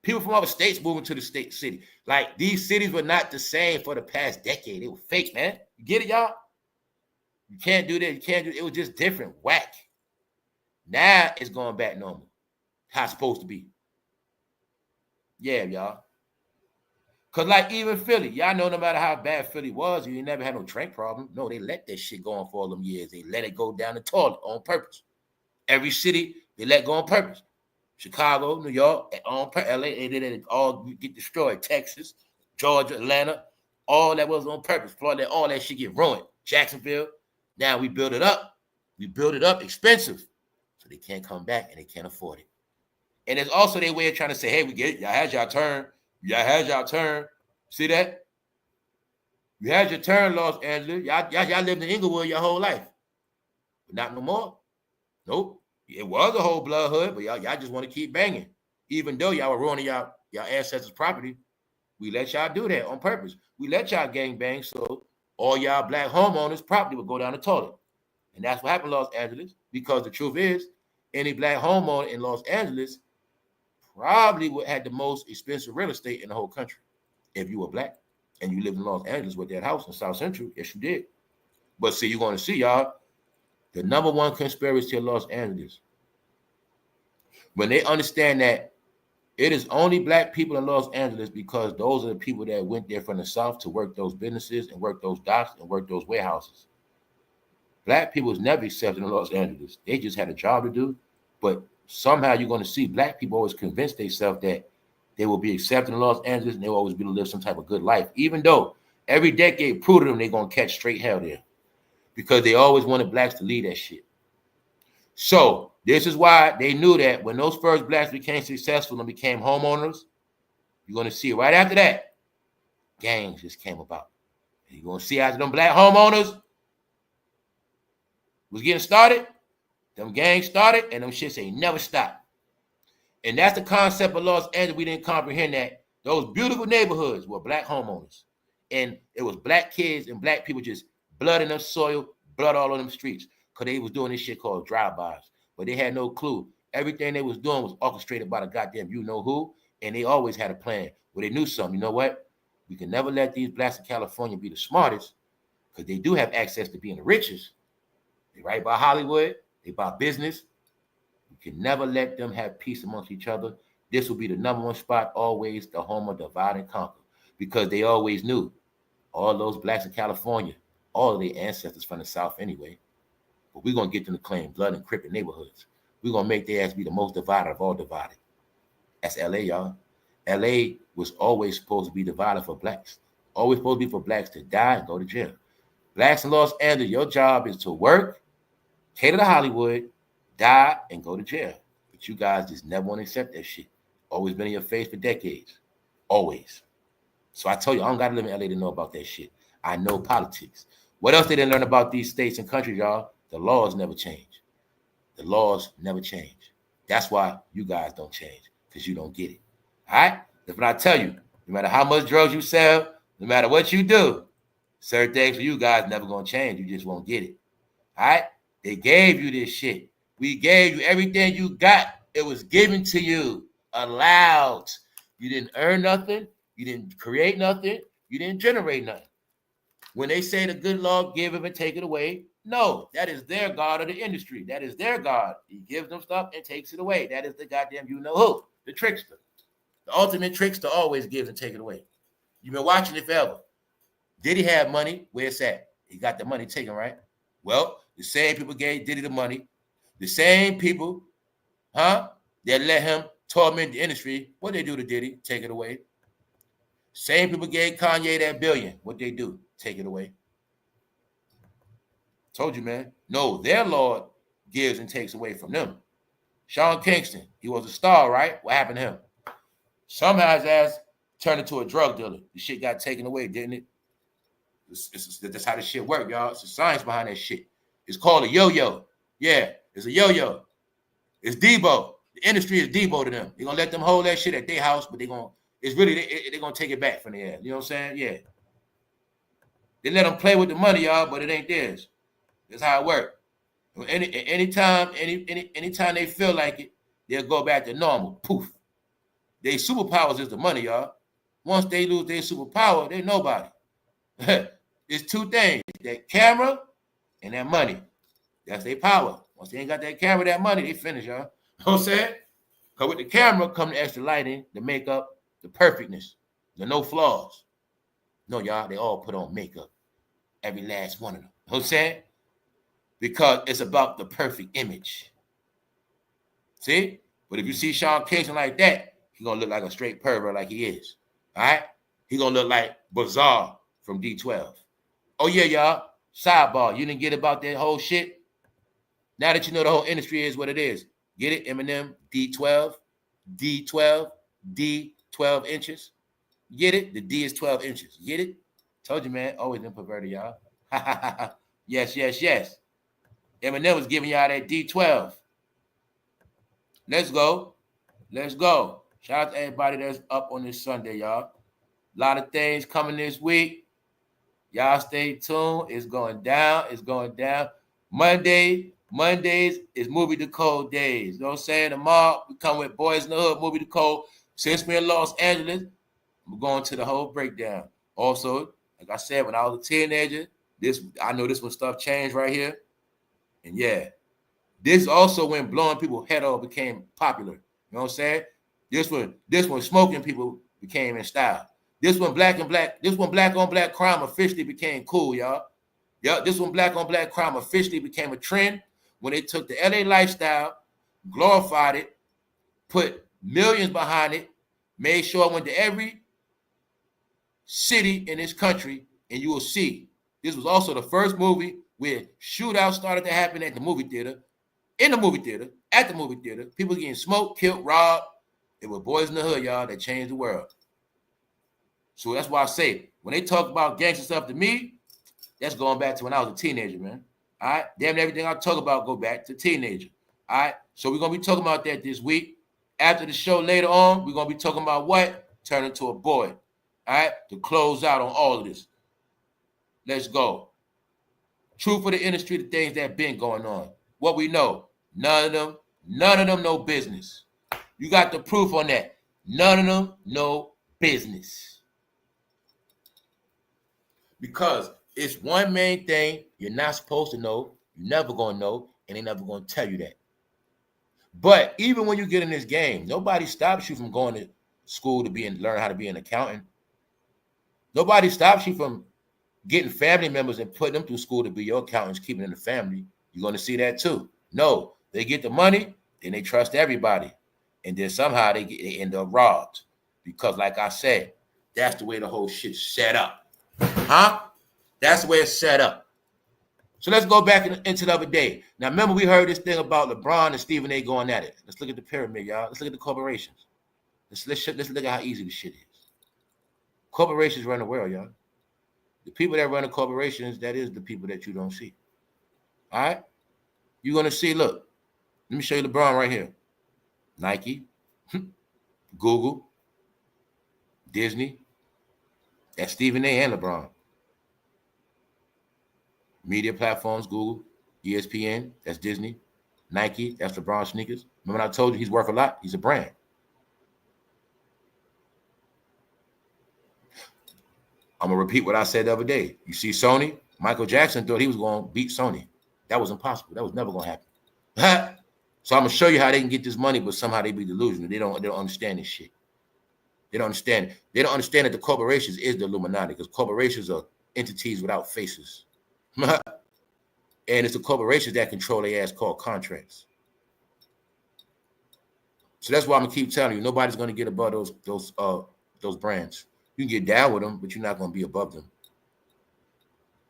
People from other states moving to the city. Like, these cities were not the same for the past decade. They were fake, man. You get it, y'all? You can't do that. You can't do it. It was just different. Whack. Now it's going back normal. How it's supposed to be. Yeah, y'all. Because like even Philly, y'all know no matter how bad Philly was, you never had no drink problem. No, they let that shit go on for all them years. They let it go down the toilet on purpose. Every city, they let go on purpose. Chicago, New York, on LA, they let it all get destroyed. Texas, Georgia, Atlanta, all that was on purpose. Florida, all that shit get ruined. Jacksonville, now we build it up. We build it up expensive. So they can't come back and they can't afford it. And it's also their way of trying to say, hey, we get it. Y'all had y'all turn. Y'all had y'all turn. See that? You had your turn, Los Angeles. Y'all lived in Inglewood your whole life. But not no more. Nope. It was a whole blood hood, but y'all just want to keep banging. Even though y'all were ruining y'all ancestors' property, we let y'all do that on purpose. We let y'all gang bang so all y'all black homeowners' property would go down the toilet. And that's what happened in Los Angeles, because the truth is, any black homeowner in Los Angeles probably would have the most expensive real estate in the whole country. If you were black and you lived in Los Angeles with that house in South Central, yes, you did. But see, you're going to see, y'all, the number one conspiracy in Los Angeles, when they understand that it is only black people in Los Angeles because those are the people that went there from the South to work those businesses and work those docks and work those warehouses. Black people was never accepted in Los Angeles. They just had a job to do, but somehow you're going to see black people always convince themselves that they will be accepted in Los Angeles and they will always be able to live some type of good life, even though every decade proved to them they're going to catch straight hell there because they always wanted blacks to lead that shit. So this is why they knew that when those first blacks became successful and became homeowners, you're going to see right after that, gangs just came about. And you're going to see after them black homeowners was getting started, them gangs started, and them shits ain't never stopped. And that's the concept of Los Angeles. We didn't comprehend that those beautiful neighborhoods were black homeowners. And it was black kids and black people just blood in the soil, blood all on them streets. Because they was doing this shit called drive-bys. But they had no clue. Everything they was doing was orchestrated by the goddamn you-know-who. And they always had a plan. Well, they knew something. You know what? We can never let these blacks in California be the smartest because they do have access to being the richest. They right by Hollywood. They buy business. We can never let them have peace amongst each other. This will be the number one spot, always the home of divide and conquer, because they always knew all those blacks in California, all of their ancestors from the South anyway. But we're going to get them to claim blood and Crip neighborhoods. We're going to make their ass be the most divided of all divided. That's LA, y'all. LA was always supposed to be divided for blacks. Always supposed to be for blacks to die and go to jail. Blacks in Los Angeles, your job is to work, cater to Hollywood, die, and go to jail. But you guys just never want to accept that shit. Always been in your face for decades. Always. So I told you, I don't got to live in LA to know about that shit. I know politics. What else they didn't learn about these states and countries, y'all? The laws never change. The laws never change. That's why you guys don't change, because you don't get it. All right? That's what I tell you. No matter how much drugs you sell, no matter what you do, certain things for you guys never going to change. You just won't get it. All right? They gave you this shit. We gave you everything you got. It was given to you, allowed. You didn't earn nothing. You didn't create nothing. You didn't generate nothing. When they say the good Lord give it and take it away, no, that is their God of the industry. That is their God. He gives them stuff and takes it away. That is the goddamn you-know-who, the trickster. The ultimate trickster always gives and takes it away. You've been watching it forever. Diddy have money? Where's that? He got the money taken, right? Well, the same people gave Diddy the money. The same people, that let him torment the industry. What they do to Diddy? Take it away. Same people gave Kanye that $1 billion. What they do? Take it away. Told you, man. No, their Lord gives and takes away from them. Sean Kingston, he was a star, right? What happened to him? Somehow his ass turned into a drug dealer. The shit got taken away, didn't it? That's how this shit work, y'all. It's the science behind that shit. It's called a yo-yo. Yeah, it's a yo-yo. It's Debo. The industry is Debo to them. They're gonna let them hold that shit at their house, but they're gonna take it back from the ass. You know what I'm saying? Yeah. They let them play with the money, y'all, but it ain't theirs. That's how it works. Anytime they feel like it, they'll go back to normal. Poof. Their superpowers is the money, y'all. Once they lose their superpower, they nobody. It's two things: that camera and that money. That's their power. Once they ain't got that camera, that money, they finish, y'all. You know what I'm saying? Because with the camera come the extra lighting, the makeup, the perfectness, the no flaws. No, y'all, they all put on makeup. Every last one of them. You know what I'm saying? Because it's about the perfect image. See? But if you see Sean Kingston like that, he's going to look like a straight pervert like he is. All right? He's going to look like Bizarre from D12. Oh, yeah, y'all. Sidebar. You didn't get about that whole shit? Now that you know the whole industry is what it is. Get it? Eminem, D12, D12, D12 inches. Get it? The D is 12 inches. Get it? Told you, man. Always been perverted, y'all. Yes, yes, yes. Eminem was giving y'all that D12. Let's go. Let's go. Shout out to everybody that's up on this Sunday, y'all. A lot of things coming this week. Y'all stay tuned. It's going down. It's going down. Mondays is Movie Decode days. You know what I'm saying? Tomorrow, we come with Boys in the Hood, Movie Decode. Since we're in Los Angeles, we're going to the whole breakdown. Also, like I said, when I was a teenager, I know this when stuff changed right here. And yeah, this also when blowing people's head off became popular. You know what I'm saying? This one smoking people became in style. This one black on black crime officially became cool, y'all. Yeah, this one black on black crime officially became a trend when they took the LA lifestyle, glorified it, put millions behind it, made sure it went to every city in this country, and you will see. This was also the first movie where shootouts started to happen at the movie theater, at the movie theater. People getting smoked, killed, robbed. It was Boys in the Hood, y'all, that changed the world. So that's why I say, when they talk about gangster stuff to me, that's going back to when I was a teenager, man. All right? Damn, everything I talk about go back to teenager. All right? So we're going to be talking about that this week. After the show later on, we're going to be talking about what? Turn into a boy. All right? To close out on all of this. Let's go. True for the industry, the things that have been going on. What we know, none of them no business. You got the proof on that. None of them no business. Because it's one main thing you're not supposed to know, you're never going to know, and they're never going to tell you that. But even when you get in this game, nobody stops you from going to school to learn how to be an accountant. Nobody stops you from getting family members and putting them through school to be your accountants, keeping in the family. You're going to see that too. No, they get the money, then they trust everybody. And then somehow they end up robbed. Because like I said, that's the way the whole shit's set up. Huh? That's the way it's set up. So let's go back into the other day. Now, remember we heard this thing about LeBron and Stephen A. going at it. Let's look at the pyramid, y'all. Let's look at the corporations. Let's look at how easy this shit is. Corporations run the world, y'all. The people that run the corporations, that is the people that you don't see. All right? You're going to see, look. Let me show you LeBron right here. Nike, Google, Disney. That's Stephen A. and LeBron. Media platforms, Google, ESPN, that's Disney. Nike, that's LeBron sneakers. Remember when I told you he's worth a lot? He's a brand. I'm going to repeat what I said the other day. You see Sony? Michael Jackson thought he was going to beat Sony. That was impossible. That was never going to happen. So I'm going to show you how they can get this money, but somehow they be delusional. They don't understand this shit. They don't understand. They don't understand that the corporations is the Illuminati because corporations are entities without faces. And it's the corporations that control their ass called contracts. So that's why I'm gonna keep telling you, nobody's gonna get above those brands. You can get down with them, but you're not gonna be above them.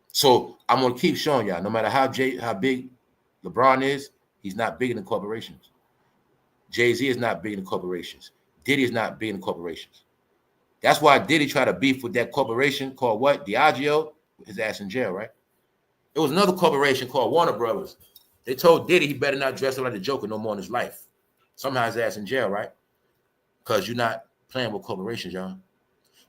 So I'm gonna keep showing y'all, no matter how big LeBron is, he's not bigger than corporations. Jay-Z is not big in corporations. Diddy is not big in corporations. That's why Diddy tried to beef with that corporation called what? Diageo, his ass in jail, right? It was another corporation called Warner Brothers. They told Diddy he better not dress up like the Joker no more in his life. Somehow his ass in jail, right? Because you're not playing with corporations, y'all.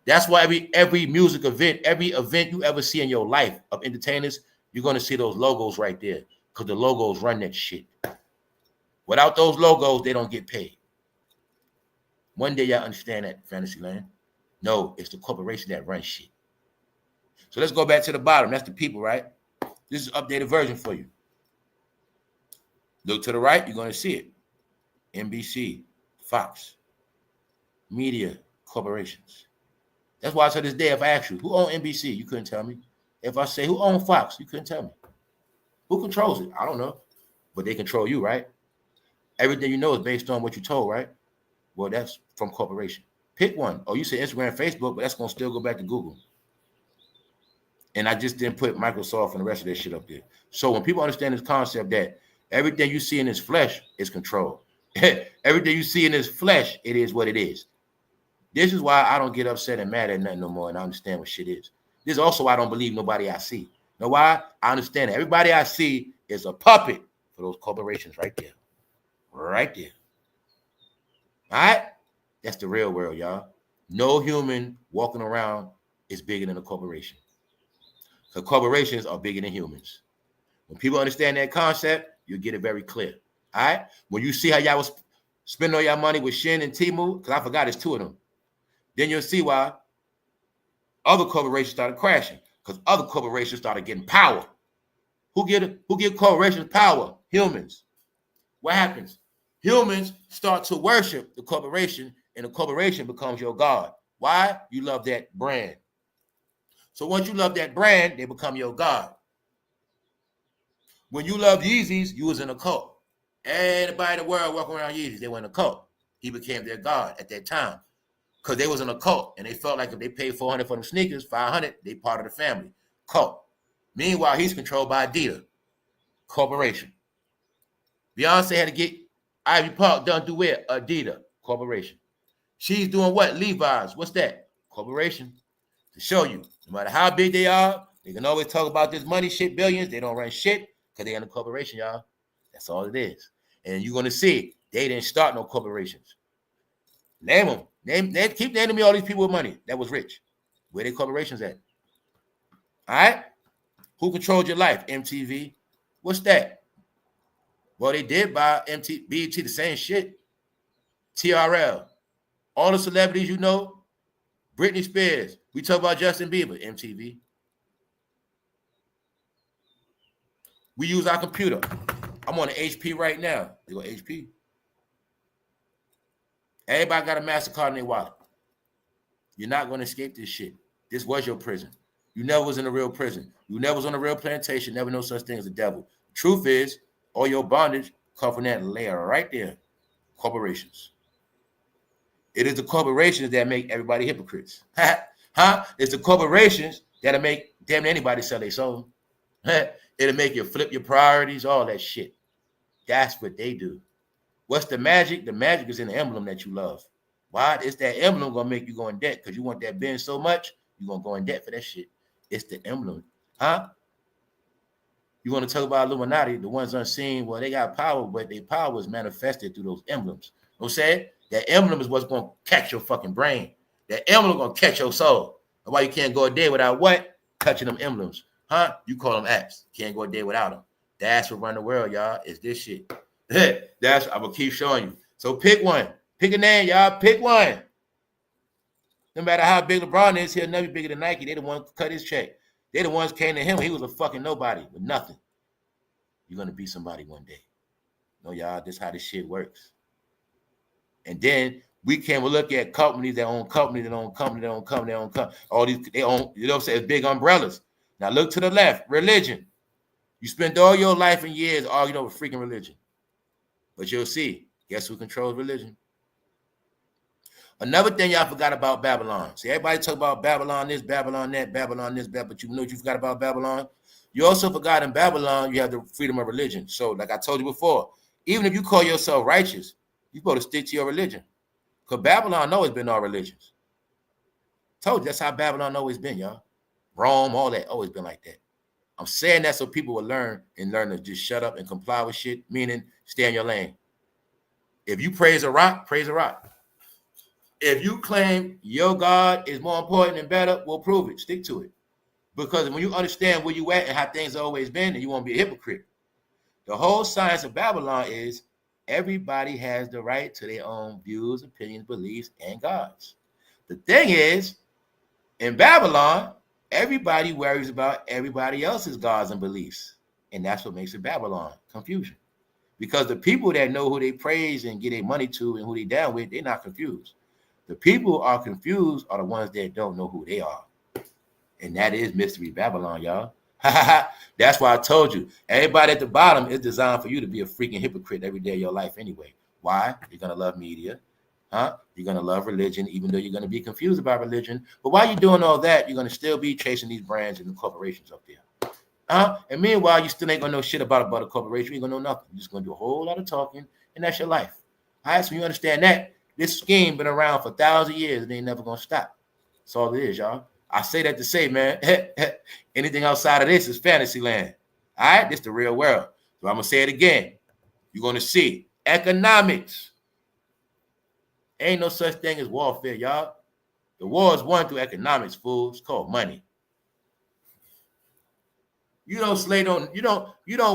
That's why every music event, every event you ever see in your life of entertainers, you're going to see those logos right there because the logos run that shit. Without those logos, they don't get paid. One day y'all understand that, Fantasyland. No, it's the corporation that runs shit. So let's go back to the bottom. That's the people, right? This is an updated version for you. Look to the right, you're going to see it. NBC, Fox, media corporations. That's why to this day, if I ask you, who owns NBC, you couldn't tell me. If I say, who owns Fox, you couldn't tell me. Who controls it? I don't know. But they control you, right? Everything you know is based on what you're told, right? Well, that's from corporation. Pick one. Oh, you said Instagram, Facebook, but that's going to still go back to Google. And I just didn't put Microsoft and the rest of that shit up there. So when people understand this concept that everything you see in this flesh is controlled. Everything you see in this flesh, it is what it is. This is why I don't get upset and mad at nothing no more, and I understand what shit is. This is also why I don't believe nobody I see. You know why? I understand it. Everybody I see is a puppet for those corporations right there. Right there. All right? That's the real world, y'all. No human walking around is bigger than a corporation. So corporations are bigger than humans. When people understand that concept, you'll get it very clear. All right? When you see how y'all was spending all your money with Shin and Temu, because I forgot it's two of them, then you'll see why other corporations started crashing, because other corporations started getting power. Who give corporations power? Humans. What happens? Humans start to worship the corporation, and the corporation becomes your god. Why? You love that brand. So once you love that brand, they become your god. When you love Yeezys, you was in a cult. Everybody in the world walking around Yeezys, they were in a cult. He became their god at that time because they was in a cult, and they felt like if they paid $400 for them sneakers, $500, they part of the family. Cult. Meanwhile, he's controlled by Adidas, corporation. Beyonce had to get Ivy Park done through where? Adidas, corporation. She's doing what? Levi's. What's that? Corporation. To show you, no matter how big they are, they can always talk about this money shit, billions. They don't run shit because they're in a corporation, y'all. That's all it is. And you're going to see they didn't start no corporations. Name them. Keep naming me all these people with money that was rich. Where their corporations at? All right? Who controlled your life? MTV. What's that? Well, they did buy BET, the same shit. TRL. All the celebrities you know. Britney Spears. We talk about Justin Bieber. MTV. We use our computer. I'm on an HP right now. You go HP. Everybody got a MasterCard in their wallet. You're not going to escape this shit. This was your prison. You never was in a real prison. You never was on a real plantation. Never no such thing as a devil. Truth is, all your bondage come from that layer right there. Corporations. It is the corporations that make everybody hypocrites. It's the corporations that'll make damn anybody sell their soul. It'll make you flip your priorities, all that shit. That's what they do. What's the magic? The magic is in the emblem that you love. Why? It's that emblem gonna make you go in debt because you want that Benz so much, you're gonna go in debt for that shit. It's the emblem. You want to talk about Illuminati, the ones unseen? Well, they got power, but their power is manifested through those emblems. You know what I'm saying? That emblem is what's gonna catch your fucking brain. That emblem gonna catch your soul. That's why you can't go a day without what? Touching them emblems. You call them apps. Can't go a day without them. That's what run the world, y'all. Is this shit. That's I'm gonna keep showing you. So pick one. Pick a name, y'all. Pick one. No matter how big LeBron is, he'll never be bigger than Nike. They the ones cut his check. They the ones came to him. He was a fucking nobody with nothing. You're gonna be somebody one day. No, y'all. This is how this shit works. And then we can look at companies that own companies that own companies that own companies that own companies. All these they own. You know what I'm saying? It's big umbrellas. Now look to the left. Religion. You spend all your life and years arguing over freaking religion. But you'll see, guess who controls religion? Another thing y'all forgot about Babylon. See, everybody talk about Babylon this, Babylon that, Babylon this, but you know what you forgot about Babylon? You also forgot in Babylon, you have the freedom of religion. So like I told you before, even if you call yourself righteous, You're supposed to stick to your religion. Because Babylon always been all religions. Told you, that's how Babylon always been, y'all. Rome, all that, always been like that. I'm saying that so people will learn to just shut up and comply with shit, meaning stay in your lane. If you praise a rock, praise a rock. If you claim your God is more important and better, we'll prove it. Stick to it. Because when you understand where you at and how things have always been, then you won't be a hypocrite. The whole science of Babylon is everybody has the right to their own views, opinions, beliefs, and gods. The thing is, in Babylon, everybody worries about everybody else's gods and beliefs. And that's what makes it Babylon, confusion. Because the people that know who they praise and get their money to and who they down with, they're not confused. The people who are confused are the ones that don't know who they are. And that is Mystery Babylon, y'all. That's why I told you, everybody at the bottom is designed for you to be a freaking hypocrite every day of your life anyway. Why? You're going to love media. You're going to love religion, even though you're going to be confused about religion. But while you're doing all that, you're going to still be chasing these brands and the corporations up there. And meanwhile, you still ain't going to know shit about a corporation. You ain't going to know nothing. You're just going to do a whole lot of talking, and that's your life. All right, so you understand that. This scheme been around for 1,000 years, and they ain't never going to stop. That's all it is, y'all. I say that to say, man, anything outside of this is fantasy land. All right, this is the real world. So I'm going to say it again. You're going to see economics. Ain't no such thing as warfare, y'all. The war is won through economics, fools. It's called money. You don't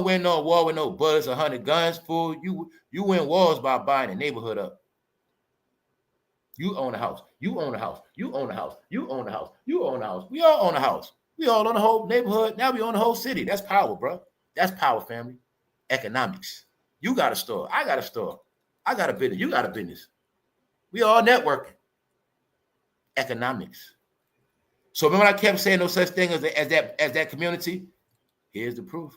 win no war with no bullets or 100 guns, fool. You win wars by buying a neighborhood up. You own a house. You own a house. You own a house. You own a house. You own a house. We all own a house. We all own the whole neighborhood. Now we own the whole city. That's power, bro. That's power, family. Economics. You got a store. I got a store. I got a business. You got a business. We all networking. Economics. So remember I kept saying no such thing as that community? Here's the proof.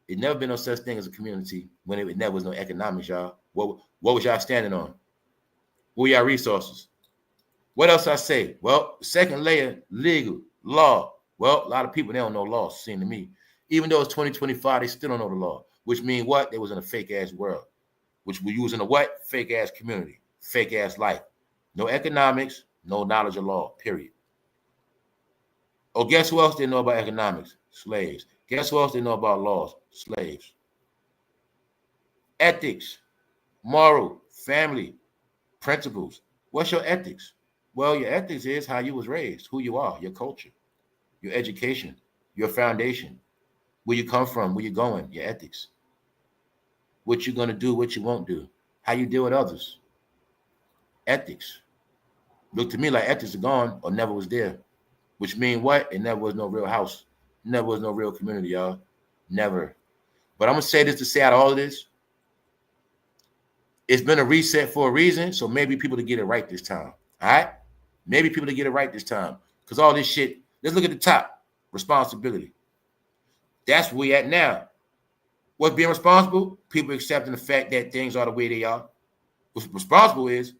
It never been no such thing as a community when it never was no economics, y'all. What was y'all standing on? What were y'all resources? What else I say? Well, the second layer, legal, law. Well, a lot of people, they don't know law, seem to me. Even though it's 2025, they still don't know the law, which means what? They was in a fake-ass world, which we using a what? Fake-ass community, fake-ass life. No economics, no knowledge of law, period. Oh, guess who else didn't know about economics? Slaves. Guess who else didn't know about laws? Slaves. Ethics, moral, family, principles. What's your ethics? Well, your ethics is how you was raised, who you are, your culture, your education, your foundation, where you come from, where you're going, your ethics. What you're going to do, what you won't do, how you deal with others. Ethics. Look to me like ethics are gone or never was there, which means what? It never was no real house. Never was no real community, y'all. Never. But I'm going to say this to say out of all of this, it's been a reset for a reason, so maybe people to get it right this time, all right? Maybe people to get it right this time, because all this shit, let's look at the top, responsibility. That's where we at now. What's being responsible? People accepting the fact that things are the way they are. What's responsible is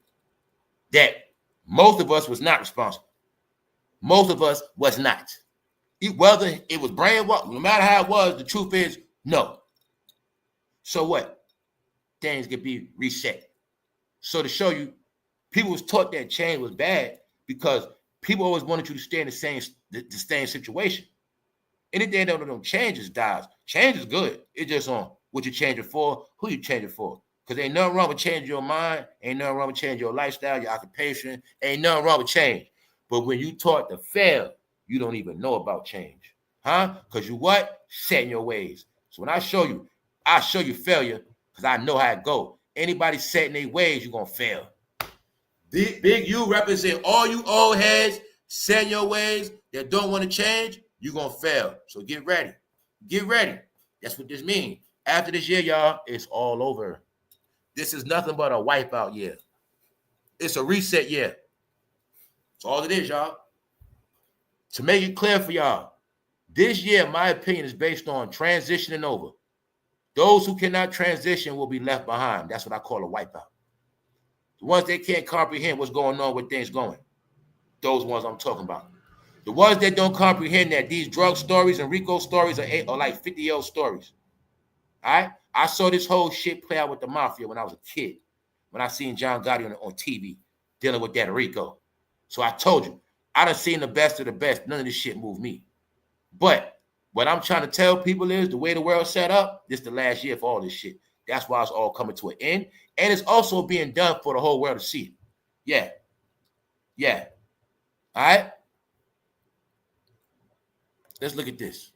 that most of us was not responsible. Most of us was not. Whether it was brainwashed, no matter how it was, the truth is no. So what? Things can be reset. So to show you, people was taught that change was bad because people always wanted you to stay in the same situation. Anything that don't change is dies. Change is good. It's just on what you change it for, who you change it for. Because ain't nothing wrong with changing your mind. Ain't nothing wrong with changing your lifestyle, your occupation. Ain't nothing wrong with change. But when you taught to fail, you don't even know about change. Because you what? Set in your ways. So when I show you failure because I know how it go. Anybody set in their ways, you're going to fail. Big U represent all you old heads set in your ways that don't want to change, you're going to fail. So get ready. Get ready. That's what this means. After this year, y'all, it's all over. This is nothing but a wipeout year. It's a reset year. That's all it is, y'all. To make it clear for y'all, this year, my opinion is based on transitioning over. Those who cannot transition will be left behind. That's what I call a wipeout. The ones that can't comprehend what's going on, where things going. Those ones I'm talking about. The ones that don't comprehend that these drug stories and Rico stories are like 50-year-old stories. All right? I saw this whole shit play out with the mafia when I was a kid. when I seen John Gotti on TV dealing with that Rico. So I told you, I done seen the best of the best. None of this shit moved me. But what I'm trying to tell people is the way the world's set up, this is the last year for all this shit. That's why it's all coming to an end. And it's also being done for the whole world to see. Yeah. Yeah. All right? Let's look at this.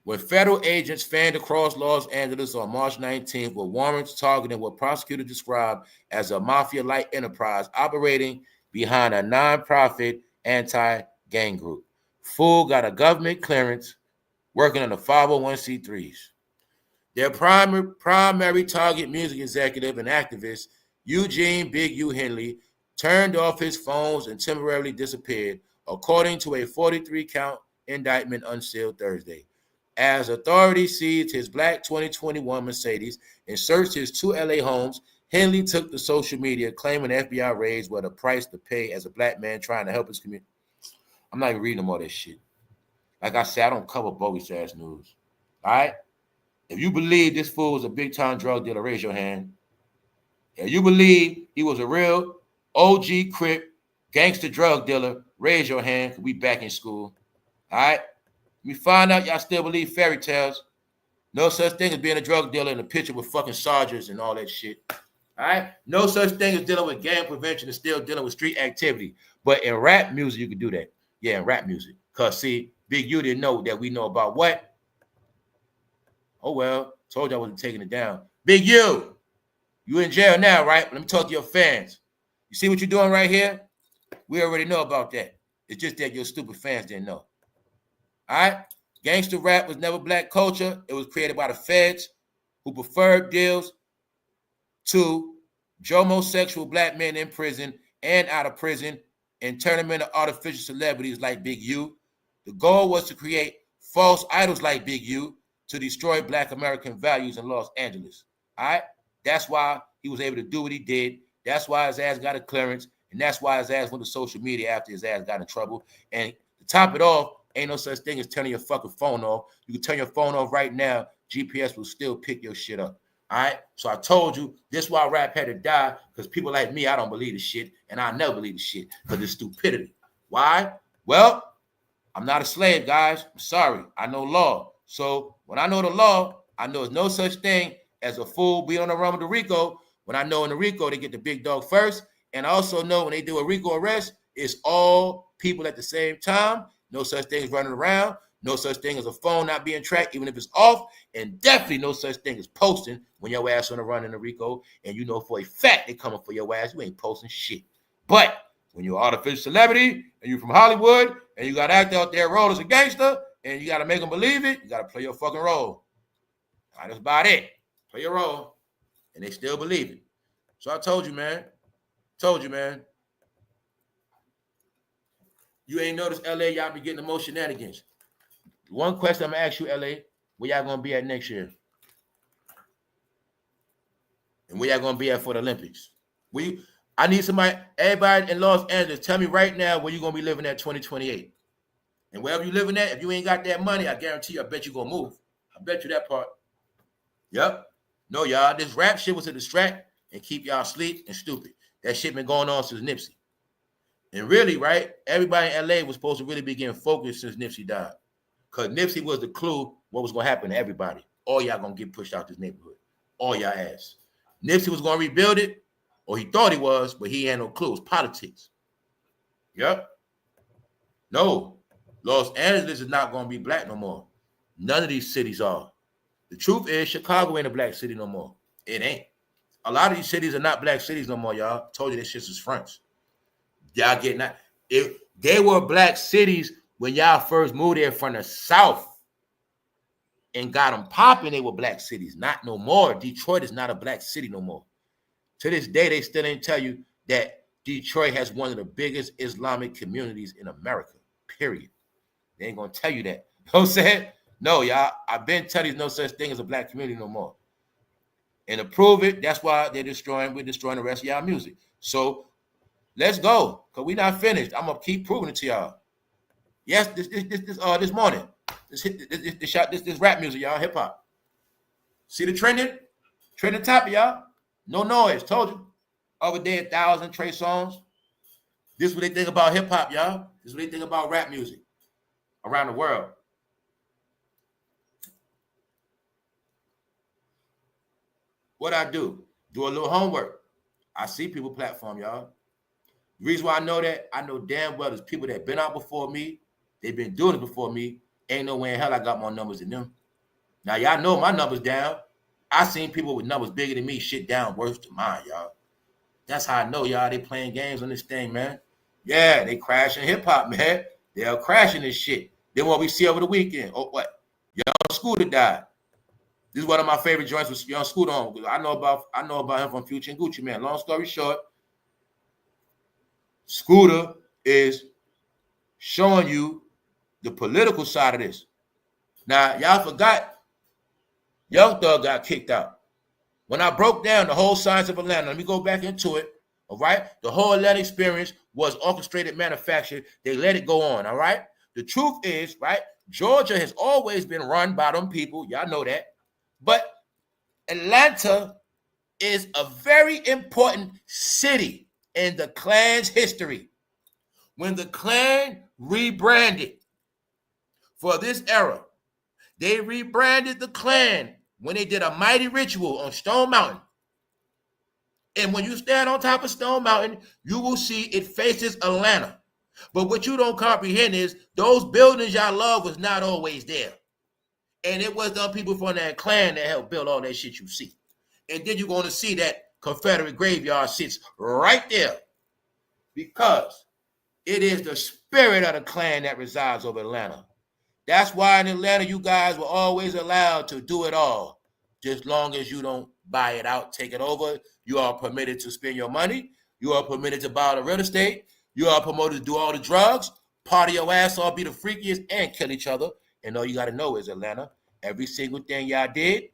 When federal agents fanned across Los Angeles on March 19th with warrants targeting what prosecutors described as a mafia-like enterprise operating behind a nonprofit anti-gang group. Fool got a government clearance working on the 501c3s. Their primary target music executive and activist, Eugene Big U Henley, turned off his phones and temporarily disappeared, according to a 43-count indictment unsealed Thursday. As authorities seized his black 2021 Mercedes and searched his 2 LA homes, Henley took to social media claiming FBI raids were the price to pay as a black man trying to help his community. I'm not even reading them all that shit. Like I said, I don't cover bogus ass news. All right? If you believe this fool was a big-time drug dealer, raise your hand. If you believe he was a real OG Crip gangster drug dealer, raise your hand. We back in school. All right? We find out y'all still believe fairy tales. No such thing as being a drug dealer in a picture with fucking sergeants and all that shit. All right? No such thing as dealing with gang prevention and still dealing with street activity. But in rap music, you can do that. Yeah, in rap music. Because, see, Big U didn't know that we know about what? Oh, well, told you I wasn't taking it down. Big U, you in jail now, right? Let me talk to your fans. You see what you're doing right here? We already know about that. It's just that your stupid fans didn't know. All right? Gangster rap was never black culture. It was created by the feds who preferred deals to homosexual black men in prison and out of prison and turn them into artificial celebrities like Big U. The goal was to create false idols like Big U to destroy black American values in Los Angeles. All right? That's why he was able to do what he did. That's why his ass got a clearance. And that's why his ass went to social media after his ass got in trouble. And to top it off, ain't no such thing as turning your fucking phone off. You can turn your phone off right now. GPS will still pick your shit up. All right? So I told you, this is why rap had to die, because people like me, I don't believe the shit, and I never believe the shit because it's stupidity. Why? Well, I'm not a slave, guys. I'm sorry. I know law. So when I know the law, I know there's no such thing as a fool be on the run with the RICO. When I know in the RICO, they get the big dog first. And I also know when they do a RICO arrest, it's all people at the same time. No such thing as running around. No such thing as a phone not being tracked, even if it's off. And definitely no such thing as posting when your ass on the run in the RICO. And you know for a fact they coming for your ass. You ain't posting shit. But when you're an artificial celebrity and you're from Hollywood and you got to act out there role as a gangster and you got to make them believe it, you got to play your fucking role. That's about it. Play your role. And they still believe it. So I told you, man. You ain't noticed LA, y'all be getting the most shenanigans. One question I'm going to ask you, LA, where y'all going to be at next year? And where y'all going to be at for the Olympics? I need somebody, everybody in Los Angeles, tell me right now where you going to be living at 2028. And wherever you living at, if you ain't got that money, I guarantee you, I bet you going to move. I bet you that part. Yep. No, y'all, this rap shit was to distract and keep y'all asleep and stupid. That shit been going on since Nipsey. And really, right, everybody in LA was supposed to really be getting focused since Nipsey died. Because Nipsey was the clue what was going to happen to everybody. All y'all going to get pushed out this neighborhood. All y'all ass. Nipsey was going to rebuild it, or he thought he was, but he had no clue. It was politics. Yep. No, Los Angeles is not going to be black no more. None of these cities are. The truth is, Chicago ain't a black city no more. It ain't. A lot of these cities are not black cities no more, y'all. I told you this shit was French. Y'all getting that? If they were black cities when y'all first moved there from the South and got them popping, they were black cities. Not no more. Detroit is not a black city no more. To this day, they still ain't tell you that Detroit has one of the biggest Islamic communities in America, period. They ain't going to tell you that. You know what I'm saying? No, y'all, I've been telling you no such thing as a black community no more. And to prove it, that's why we're destroying the rest of y'all music. So let's go, because we're not finished. I'm going to keep proving it to y'all. Yes, this morning, this rap music, y'all, hip-hop. See the trending? Trending topic, y'all. No noise. Told you. Other day, 1,000 Trey songs. This is what they think about hip hop, y'all. This is what they think about rap music around the world. What I do? Do a little homework. I see people platform, y'all. The reason why I know that, I know damn well there's people that been out before me. They've been doing it before me. Ain't no way in hell I got more numbers than them. Now, y'all know my numbers down. I seen people with numbers bigger than me shit down worse than mine, y'all. That's how I know, y'all. They playing games on this thing, man. Yeah, they crashing hip-hop, man. They're crashing this shit. Then what we see over the weekend. Oh, what? Young Scooter died. This is one of my favorite joints with Young Scooter on. I know about him from Future and Gucci, man. Long story short, Scooter is showing you the political side of this. Now, y'all forgot Young Thug got kicked out. When I broke down the whole science of Atlanta, let me go back into it, all right? The whole Atlanta experience was orchestrated, manufactured. They let it go on, all right? The truth is, right, Georgia has always been run by them people. Y'all know that. But Atlanta is a very important city in the Klan's history. When the Klan rebranded for this era, they rebranded the Klan when they did a mighty ritual on Stone Mountain. And when you stand on top of Stone Mountain, you will see it faces Atlanta. But what you don't comprehend is those buildings y'all love was not always there. And it was the people from that Klan that helped build all that shit you see. And then you're going to see that Confederate graveyard sits right there because it is the spirit of the Klan that resides over Atlanta. That's why in Atlanta, you guys were always allowed to do it all. Just long as you don't buy it out, take it over. You are permitted to spend your money. You are permitted to buy the real estate. You are promoted to do all the drugs, party your ass off, be the freakiest, and kill each other. And all you got to know is Atlanta, every single thing y'all did,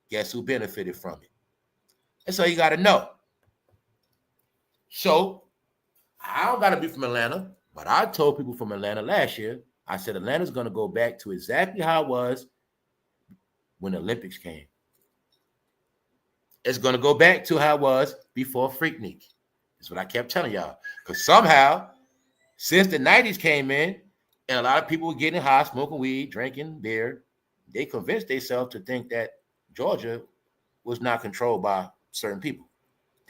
guess who benefited from it? That's all you got to know. So, I don't got to be from Atlanta, but I told people from Atlanta last year, I said Atlanta's going to go back to exactly how it was when the Olympics came. It's going to go back to how it was before Freaknik. That's what I kept telling y'all. Because somehow, since the 90s came in, and a lot of people were getting high, smoking weed, drinking beer, they convinced themselves to think that Georgia was not controlled by certain people.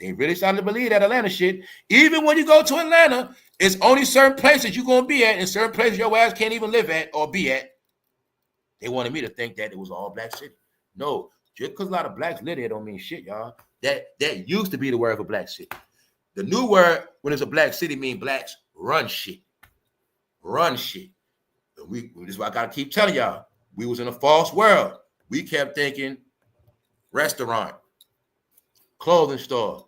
They really started to believe that Atlanta shit. Even when you go to Atlanta, it's only certain places you're going to be at and certain places your ass can't even live at or be at. They wanted me to think that it was all black city. No, just because a lot of blacks live there don't mean shit, y'all. That used to be the word for black city. The new word when it's a black city means blacks run shit. Run shit. This is why I got to keep telling y'all. We was in a false world. We kept thinking restaurant, clothing store.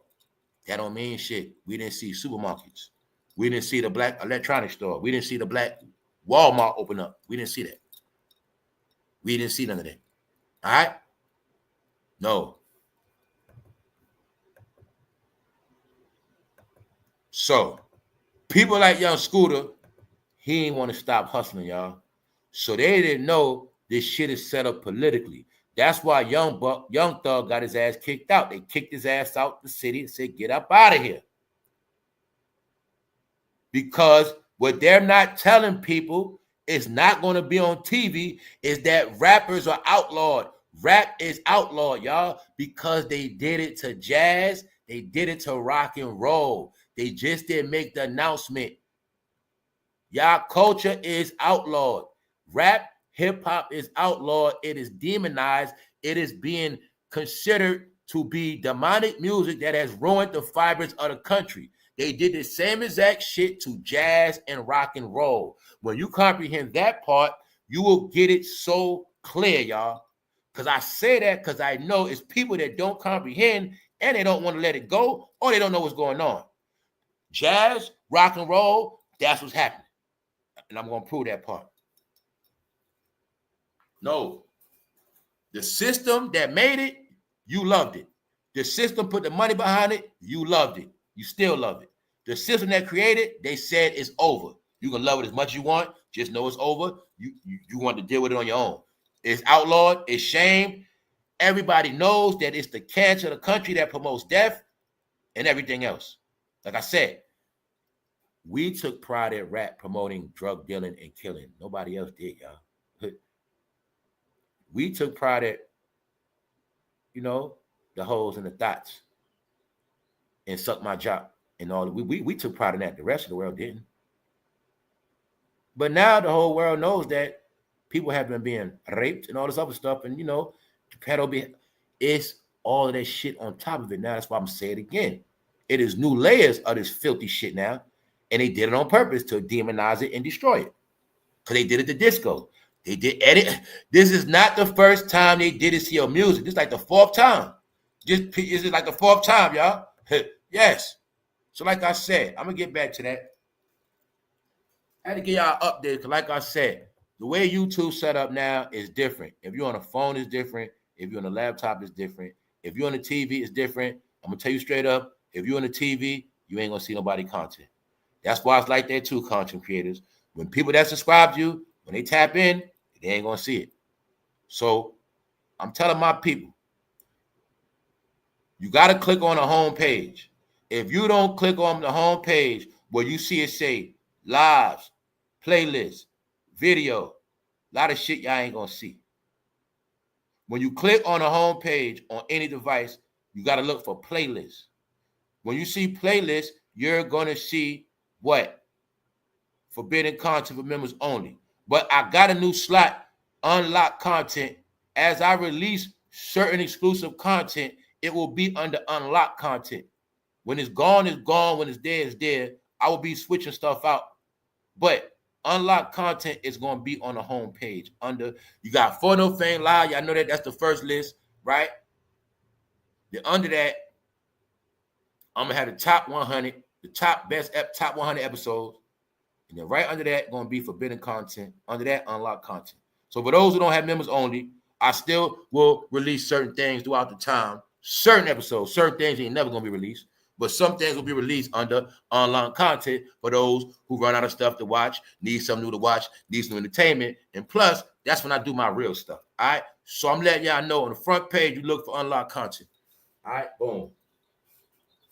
That don't mean shit. We didn't see supermarkets. We didn't see the black electronics store. We didn't see the black Walmart open up. We didn't see that. We didn't see none of that. All right? No. So, people like Young Scooter, he didn't want to stop hustling, y'all. So they didn't know this shit is set up politically. That's why Young Thug got his ass kicked out. They kicked his ass out the city and said, get up out of here. Because what they're not telling people is not going to be on TV is that rappers are outlawed. Rap is outlawed, y'all, because they did it to jazz. They did it to rock and roll. They just didn't make the announcement. Y'all culture is outlawed. Rap, hip-hop is outlawed. It is demonized. It is being considered to be demonic music that has ruined the fibers of the country. They did the same exact shit to jazz and rock and roll. When you comprehend that part, you will get it so clear, y'all. Because I say that because I know it's people that don't comprehend and they don't want to let it go or they don't know what's going on. Jazz, rock and roll, that's what's happening. And I'm going to prove that part. No. The system that made it, you loved it. The system put the money behind it, you loved it. You still love it. The system that created, they said it's over. You can love it as much as you want. Just know it's over. You want to deal with it on your own. It's outlawed. It's shamed. Everybody knows that it's the cancer of the country that promotes death and everything else. Like I said, we took pride in rap promoting drug dealing and killing. Nobody else did, y'all. We took pride at, the hoes and the thoughts and suck my job and all. We took pride in that. The rest of the world didn't. But now the whole world knows that people have been being raped and all this other stuff. And, it's all of that shit on top of it. Now, that's why I'm going to say it again. It is new layers of this filthy shit now. And they did it on purpose to demonize it and destroy it. Because they did it to disco. They did edit. This is not the first time they did it to your music. This is like the fourth time. This is like the fourth time, y'all. Yes. So like I said, I'm going to get back to that. I had to give y'all an update because like I said, the way YouTube set up now is different. If you're on a phone, it's different. If you're on a laptop, it's different. If you're on the TV, it's different. I'm going to tell you straight up, if you're on the TV, you ain't going to see nobody content. That's why it's like that too, content creators. When people that subscribe to you, when they tap in, they ain't going to see it. So I'm telling my people, you got to click on the home page. If you don't click on the home page where you see it say lives, playlists, video, a lot of shit y'all ain't going to see. When you click on the home page on any device, you got to look for playlists. When you see playlists, you're going to see what? Forbidden content for members only. But I got a new slot, unlock content. As I release certain exclusive content, it will be under unlocked content. When it's gone, it's gone. When it's dead, it's dead. I will be switching stuff out. But unlocked content is going to be on the home page. You got For No Fame Live. Y'all know that. That's the first list, right? Then under that, I'm going to have the top 100, the top 100 episodes. And then right under that, going to be forbidden content. Under that, unlocked content. So for those who don't have members only, I still will release certain things throughout the time. Certain episodes, certain things ain't never going to be released. But some things will be released under unlocked content for those who run out of stuff to watch, need something new to watch, need some entertainment. And plus, that's when I do my real stuff. All right? So I'm letting y'all know on the front page, you look for unlocked content. All right? Boom.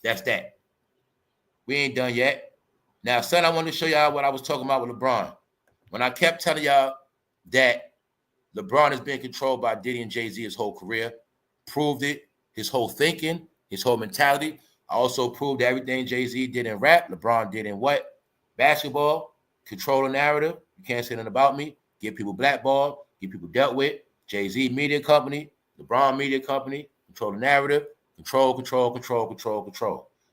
That's that. We ain't done yet. Now, son, I want to show y'all what I was talking about with LeBron. When I kept telling y'all that LeBron has been controlled by Diddy and Jay-Z his whole career, proved it, his whole thinking, his whole mentality. I also proved everything Jay-Z did in rap, LeBron did in what? Basketball, control the narrative. You can't say nothing about me. Get people blackballed, get people dealt with. Jay-Z media company, LeBron media company, control the narrative, control.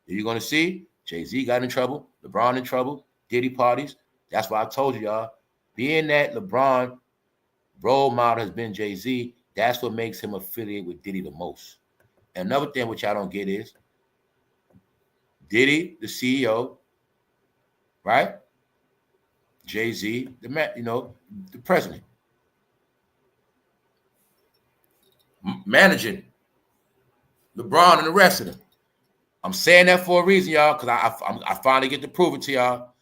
Then you're going to see Jay-Z got in trouble, LeBron in trouble, Diddy parties. That's why I told you, y'all. Being that LeBron role model has been Jay-Z, that's what makes him affiliate with Diddy the most. And another thing which I don't get is Diddy, the CEO, right? Jay-Z, the president. Managing LeBron and the rest of them. I'm saying that for a reason, y'all, because I finally get to prove it to y'all.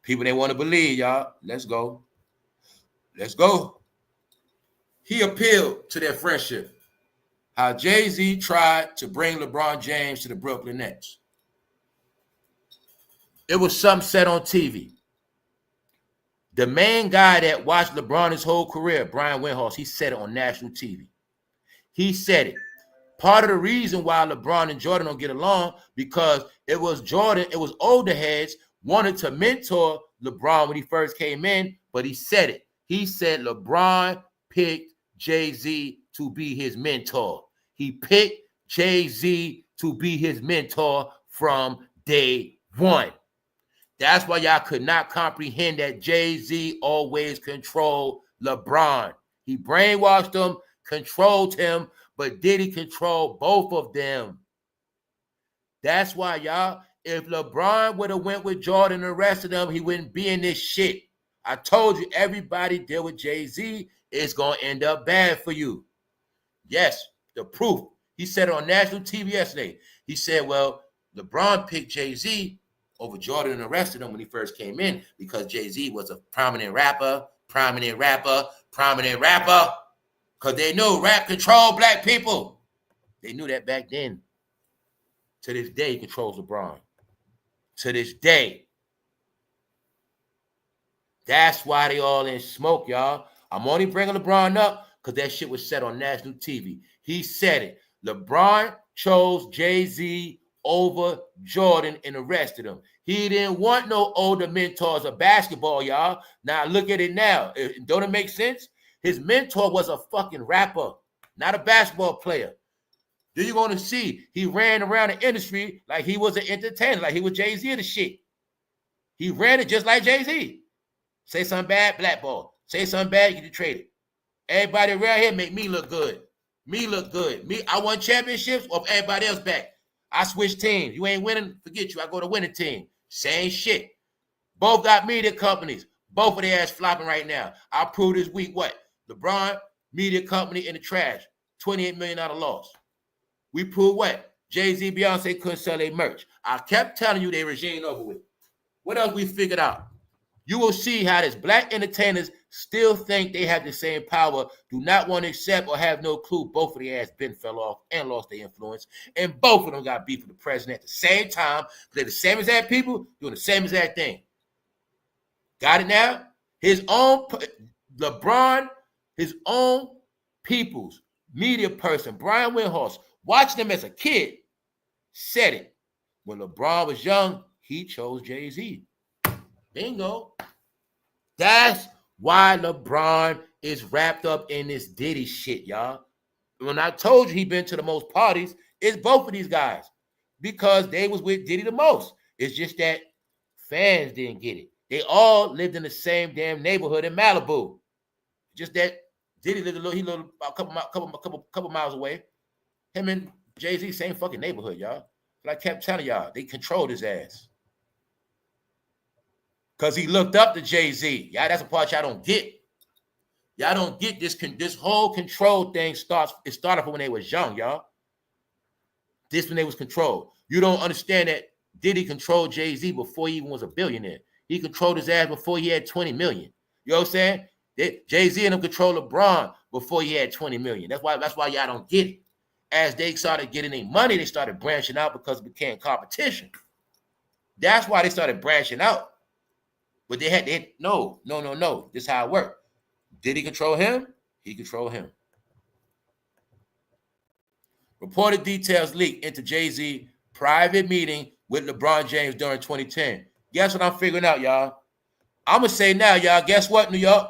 People, they want to believe, y'all. Let's go. Let's go. He appealed to their friendship. How Jay-Z tried to bring LeBron James to the Brooklyn Nets. It was something said on TV. The main guy that watched LeBron his whole career, Brian Windhorst, he said it on national TV. He said it. Part of the reason why LeBron and Jordan don't get along, because it was older heads wanted to mentor LeBron when he first came in, but he said it. He said LeBron picked Jay-Z to be his mentor. He picked Jay-Z to be his mentor from day one. That's why y'all could not comprehend that Jay-Z always controlled LeBron. He brainwashed him, controlled him, but Diddy controlled both of them. That's why, y'all, if LeBron would have went with Jordan and the rest of them, he wouldn't be in this shit. I told you, everybody deal with Jay-Z, it's going to end up bad for you. Yes, the proof. He said it on national TV yesterday. He said, well, LeBron picked Jay-Z over Jordan and the rest of them when he first came in because Jay-Z was a prominent rapper. Because they knew rap controlled black people. They knew that back then. To this day, he controls LeBron. To this day. That's why they all in smoke, y'all. I'm only bringing LeBron up because that shit was said on national TV. He said it. LeBron chose Jay-Z over Jordan and arrested him. He didn't want no older mentors of basketball, y'all. Now look at it now. Don't it make sense? His mentor was a fucking rapper, not a basketball player. Then you're going to see he ran around the industry like he was an entertainer, like he was Jay-Z of the shit. He ran it just like Jay-Z. Say something bad, blackball. Say something bad, you get traded. Everybody around here make me look good. Me look good. Me, I won championships or everybody else back. I switch teams. You ain't winning, forget you. I go to winning team. Same shit. Both got media companies. Both of their ass flopping right now. I proved this week what? LeBron, media company in the trash. $28 million loss. We proved what? Jay-Z, Beyonce couldn't sell their merch. I kept telling you they regime over with. What else we figured out? You will see how these black entertainers still think they have the same power, do not want to accept or have no clue both of their ass been fell off and lost their influence. And both of them got beef with the president at the same time. They're the same exact people doing the same exact thing. Got it now? His own, LeBron, his own people's media person, Brian Windhorst, watching him as a kid, said it. When LeBron was young, he chose Jay-Z. Bingo. That's why LeBron is wrapped up in this Diddy shit, y'all. When I told you he been to the most parties, it's both of these guys because they was with Diddy the most. It's just that fans didn't get it. They all lived in the same damn neighborhood in Malibu. Just that Diddy lived a couple miles away. Him and Jay-Z, same fucking neighborhood, y'all. But I kept telling y'all, they controlled his ass. Because he looked up to Jay-Z. Yeah, that's a part y'all don't get. Y'all don't get this whole control thing started from when they was young, y'all. This when they was controlled. You don't understand that Diddy controlled Jay-Z before he even was a billionaire. He controlled his ass before he had 20 million. You know what I'm saying? Jay-Z and him controlled LeBron before he had 20 million. That's why y'all don't get it. As they started getting their money, they started branching out because it became competition. That's why they started branching out. But no. This is how it worked. Did he control him? He controlled him. Reported details leaked into Jay-Z private meeting with LeBron James during 2010. Guess what I'm figuring out, y'all? I'm going to say now, y'all, guess what, New York?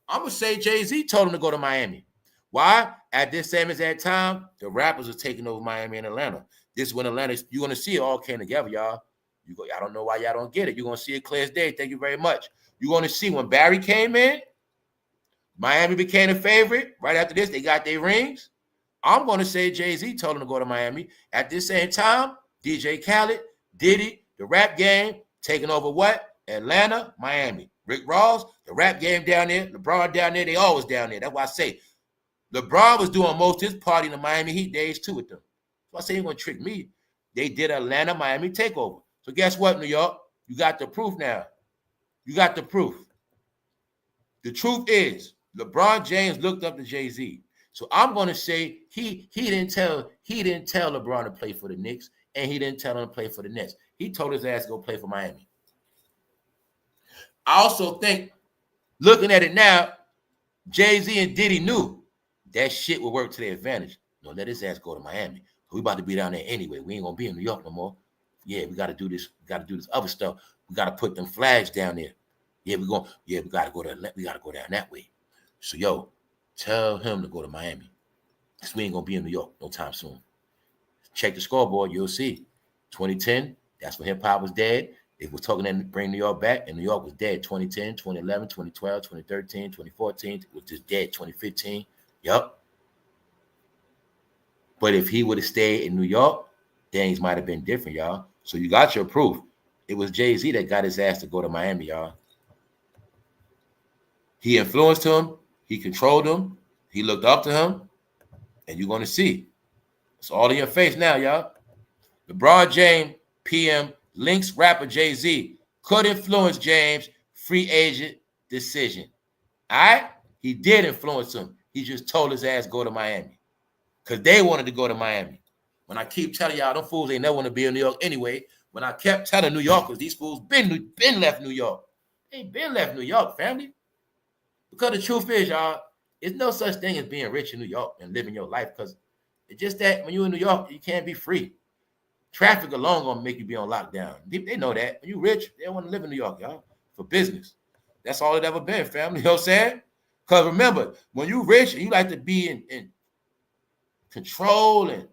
I'm going to say Jay-Z told him to go to Miami. Why? At this same exact time, the rappers are taking over Miami and Atlanta. This is when Atlanta, you're going to see it all came together, y'all. I don't know why y'all don't get it. You're going to see it clear as day. Thank you very much. You're going to see when Barry came in, Miami became a favorite. Right after this, they got their rings. I'm going to say Jay-Z told him to go to Miami. At this same time, DJ Khaled, Diddy, the rap game, taking over what? Atlanta, Miami. Rick Ross, the rap game down there. LeBron down there. They always down there. That's why I say LeBron was doing most of his party in the Miami Heat days too with them. So I say he going to trick me. They did Atlanta, Miami takeover. So guess what, New York? You got the proof now. You got the proof. The truth is, LeBron James looked up to Jay-Z. So I'm going to say he didn't tell LeBron to play for the Knicks, and he didn't tell him to play for the Nets. He told his ass to go play for Miami. I also think, looking at it now, Jay-Z and Diddy knew that shit would work to their advantage. No, let his ass go to Miami. We about to be down there anyway. We ain't gonna be in New York no more. Yeah, we got to do this. We got to do this other stuff. We got to put them flags down there. Yeah, we got to go there. We got to go down that way. So, yo, tell him to go to Miami. Because we ain't going to be in New York no time soon. Check the scoreboard. You'll see. 2010, that's when hip-hop was dead. They were talking to bring New York back, and New York was dead. 2010, 2011, 2012, 2013, 2014. It was just dead. 2015. Yup. But if he would have stayed in New York, things might have been different, y'all. So you got your proof. It was Jay-Z that got his ass to go to Miami, y'all. He influenced him. He controlled him. He looked up to him. And you're going to see. It's all in your face now, y'all. LeBron James, PM, links rapper Jay-Z could influence James' free agent decision. All right? He did influence them. He just told his ass go to Miami. Because they wanted to go to Miami. When I keep telling y'all, them fools ain't never want to be in New York anyway. When I kept telling New Yorkers, these fools been left New York. They ain't been left New York, family. Because the truth is, y'all, there's no such thing as being rich in New York and living your life. Because it's just that when you're in New York, you can't be free. Traffic alone gonna make you be on lockdown. They know that. When you rich, they don't want to live in New York, y'all, for business. That's all it ever been, family. You know what I'm saying? Because remember, when you rich and you like to be in control and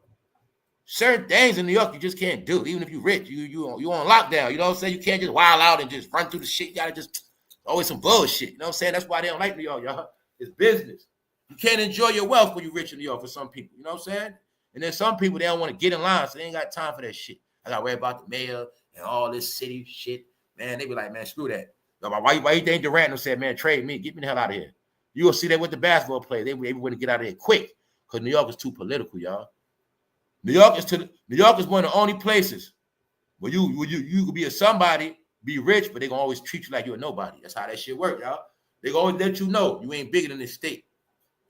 certain things in New York you just can't do. Even if you're rich, you on lockdown. You know what I'm saying? You can't just wild out and just run through the shit. You gotta just always some bullshit. You know what I'm saying? That's why they don't like New York, y'all. It's business. You can't enjoy your wealth when you're rich in New York for some people. You know what I'm saying? And then some people, they don't want to get in line, so they ain't got time for that shit. I gotta worry about the mayor and all this city shit. Man, they be like, man, screw that. Why you think Durant said, man, trade me, get me the hell out of here. You will see that with the basketball players. They want to get out of here quick because New York is too political, y'all. New York is one of the only places where you could be a somebody, be rich, but they gonna always treat you like you're a nobody. That's how that shit work, y'all. They gonna always let you know you ain't bigger than the state.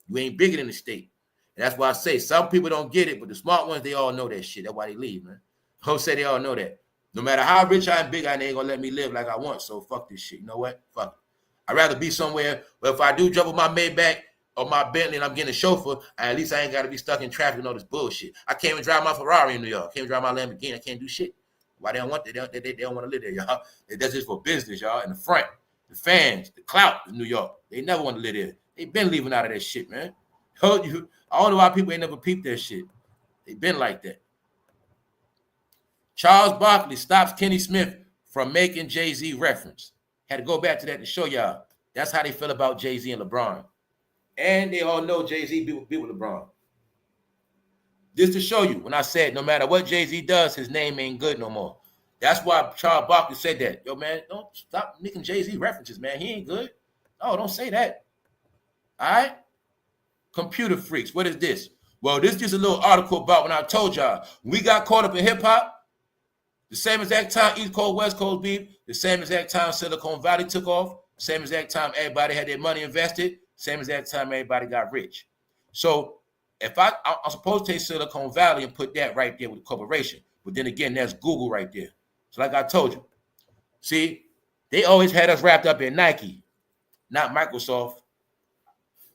You ain't bigger than the state. And that's why I say some people don't get it, but the smart ones, they all know that shit. That's why they leave, man. I'll say they all know that. No matter how rich I am, big I am, they ain't gonna let me live like I want. So fuck this shit. You know what? Fuck it. I'd rather be somewhere where if I do jump on my Maybach or my Bentley and I'm getting a chauffeur, at least I ain't gotta be stuck in traffic and all this bullshit. I can't even drive my Ferrari in New York. I can't even drive my Lamborghini. I can't do shit. Why they don't want that? They don't want to live there, y'all. That's just for business, y'all. In the front, the fans, the clout in New York. They never want to live there. They been leaving out of that shit, man. I don't know why people ain't never peeped that shit. They been like that. Charles Barkley stops Kenny Smith from making Jay-Z reference. Had to go back to that to show y'all. That's how they feel about Jay-Z and LeBron. And they all know Jay-Z be with LeBron. Just to show you, when I said no matter what Jay-Z does, his name ain't good no more. That's why Charles Barkley said that. Yo, man, don't stop making Jay-Z references, man. He ain't good. Oh, don't say that. All right? Computer freaks. What is this? Well, this is just a little article about when I told y'all. We got caught up in hip-hop. The same exact time East Coast, West Coast beef. The same exact time Silicon Valley took off. Same exact time everybody had their money invested. Same exact time everybody got rich. So if I'm supposed to take Silicon Valley and put that right there with the corporation. But then again, there's Google right there. So like I told you. See, they always had us wrapped up in Nike, not Microsoft.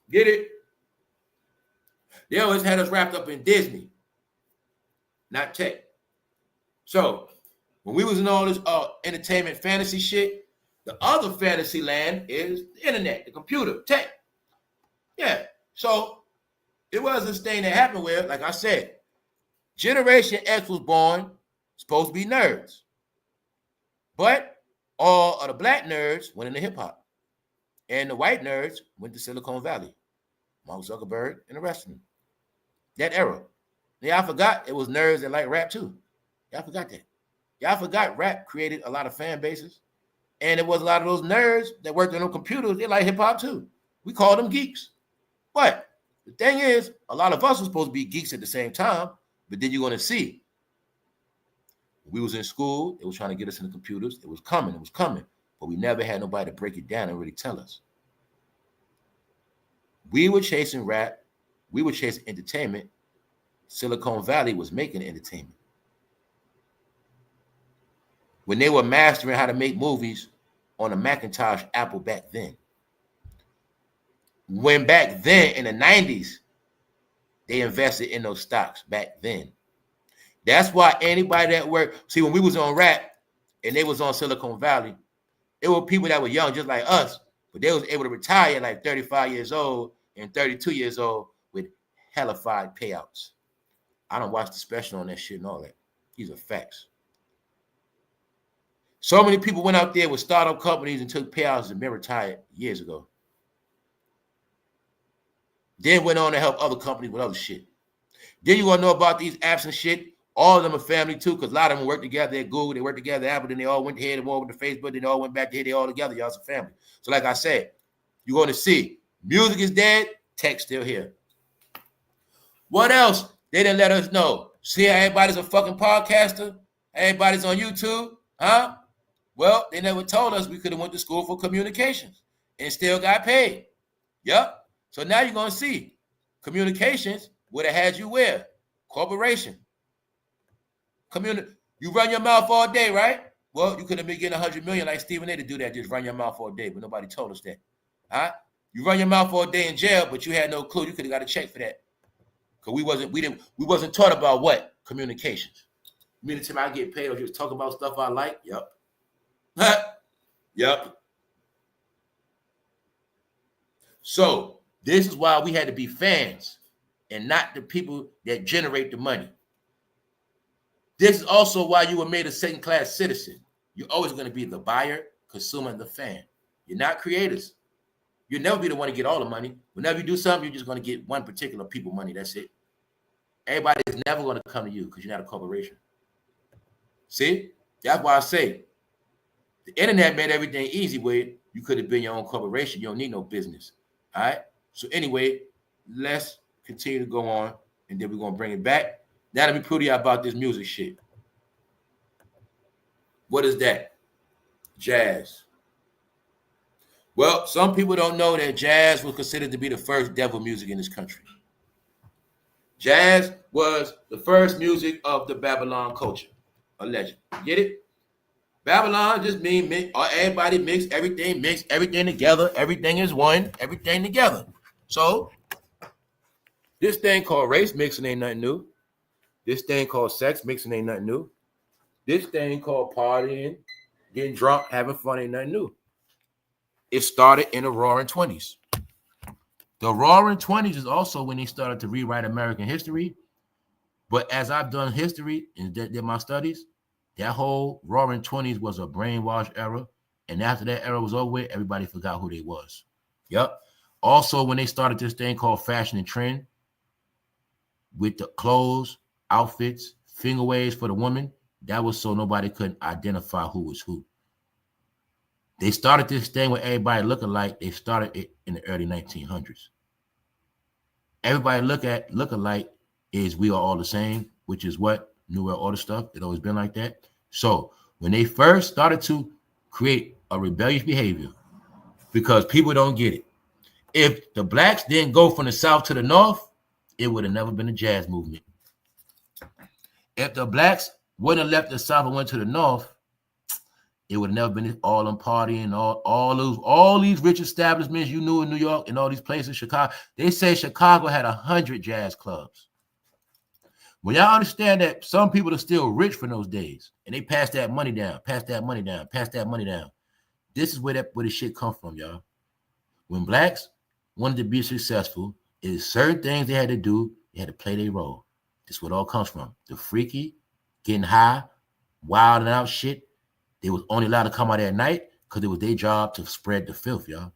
Get it? They always had us wrapped up in Disney, not tech. So when we was in all this entertainment fantasy shit, the other fantasy land is the internet, the computer, tech. Yeah. So it was this thing that happened where, like I said, Generation X was born supposed to be nerds. But all of the black nerds went into hip-hop. And the white nerds went to Silicon Valley. Mark Zuckerberg and the rest of them. That era. Y'all forgot it was nerds that like rap too. Y'all forgot that. Y'all forgot rap created a lot of fan bases. And it was a lot of those nerds that worked on them computers. They like hip-hop too. We call them geeks. But the thing is, a lot of us were supposed to be geeks at the same time. But then you're going to see. We was in school. They was trying to get us in the computers. It was coming. But we never had nobody to break it down and really tell us. We were chasing rap. We were chasing entertainment. Silicon Valley was making entertainment. When they were mastering how to make movies on a Macintosh Apple back then. When back then in the 90s, they invested in those stocks back then. That's why anybody that worked, see, when we was on rap and they was on Silicon Valley, there were people that were young just like us, but they was able to retire at like 35 years old and 32 years old with hellified payouts. I don't watch the special on that shit and all that. These are facts. So many people went out there with startup companies and took payouts and been retired years ago. Then went on to help other companies with other shit. Then you want to know about these apps and shit. All of them are family too, because a lot of them work together at Google, they work together at Apple, then they all went here, they all went to Facebook, then they all went back here, they all together. Y'all's a family. So like I said, you're going to see music is dead, tech still here. What else? They didn't let us know. See how everybody's a fucking podcaster? Everybody's on YouTube, huh? Well, they never told us we could have went to school for communications and still got paid. Yep. So now you're going to see communications would have had you where? Corporation. You run your mouth all day, right? Well, you could have been getting 100 million like Stephen A to do that, just run your mouth all day, but nobody told us that. All right? You run your mouth all day in jail, but you had no clue. You could have got a check for that. Because we wasn't taught about what? Communications. You mean the time I get paid or just talk about stuff I like? Yep. Yep. So this is why we had to be fans and not the people that generate the money. This is also why you were made a second-class citizen. You're always going to be the buyer, consumer, and the fan. You're not creators. You'll never be the one to get all the money. Whenever you do something, you're just going to get one particular people money. That's it. Everybody is never going to come to you because you're not a corporation. See? That's why I say the internet made everything easy where you could have been your own corporation. You don't need no business. All right? So anyway, let's continue to go on, and then we're going to bring it back. Now let me prove to you about this music shit. What is that? Jazz. Well, some people don't know that jazz was considered to be the first devil music in this country. Jazz was the first music of the Babylon culture. Allegedly. Get it? Babylon just means everybody mix everything together. Everything is one, everything together. So, this thing called race mixing ain't nothing new. This thing called sex mixing ain't nothing new. This thing called partying, getting drunk, having fun ain't nothing new. It started in the Roaring 20s. The Roaring 20s is also when they started to rewrite American history. But as I've done history and did my studies, that whole Roaring 20s was a brainwash era. And after that era was over with, everybody forgot who they was. Yep. Also, when they started this thing called fashion and trend, with the clothes, outfits, finger waves for the woman, that was so nobody couldn't identify who was who. They started this thing with everybody looking like. They started it in the early 1900s. Everybody look alike is we are all the same, which is what New World Order stuff. It always been like that. So when they first started to create a rebellious behavior, because people don't get it. If the blacks didn't go from the South to the North, it would have never been a jazz movement. If the blacks wouldn't have left the South and went to the North, it would have never been all them partying, all these rich establishments you knew in New York and all these places, Chicago. They say Chicago had 100 jazz clubs. When y'all understand that some people are still rich from those days, and they pass that money down, pass that money down, pass that money down. This is where this shit come from, y'all. When blacks wanted to be successful, it is certain things they had to do. They had to play their role. This is where it all comes from. The freaky, getting high, wilding out shit. They was only allowed to come out at night because it was their job to spread the filth, y'all.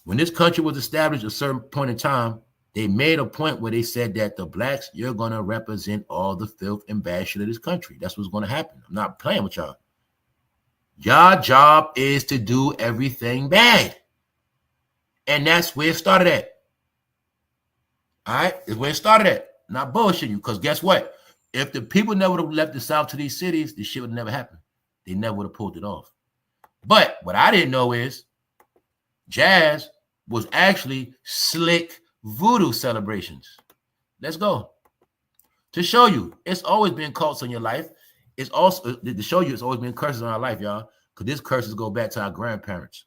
When this country was established at a certain point in time, they made a point where they said that the blacks, you're going to represent all the filth and bad shit of this country. That's what's going to happen. I'm not playing with y'all. Your job is to do everything bad. And that's where it started at. All right? It's where it started at. Not bullshit you, because guess what? If the people never would have left the South to these cities, this shit would have never happened. They never would have pulled it off. But what I didn't know is jazz was actually slick voodoo celebrations. Let's go. To show you, it's always been cults in your life. It's also to show you it's always been curses in our life, y'all. Because these curses go back to our grandparents.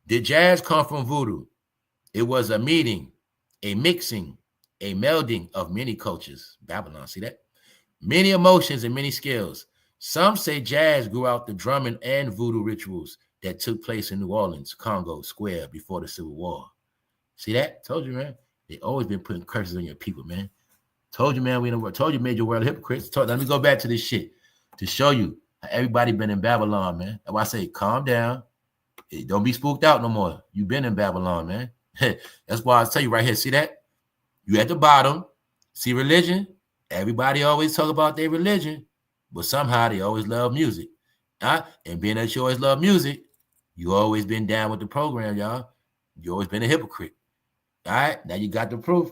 Did jazz come from voodoo? It was a meeting, a mixing, a melding of many cultures. Babylon, see that? Many emotions and many skills. Some say jazz grew out the drumming and voodoo rituals that took place in New Orleans, Congo Square before the Civil War. See that? Told you, man. They always been putting curses on your people, man. Told you, man. Told you, made your world hypocrites. Let me go back to this shit to show you how everybody been in Babylon, man. That's why I say, calm down. Hey, don't be spooked out no more. You been in Babylon, man. That's why I tell you right here. See that? You at the bottom. See religion? Everybody always talk about their religion, but somehow they always love music. And being that you always love music, you always been down with the program, y'all. You always been a hypocrite. All right? Now you got the proof.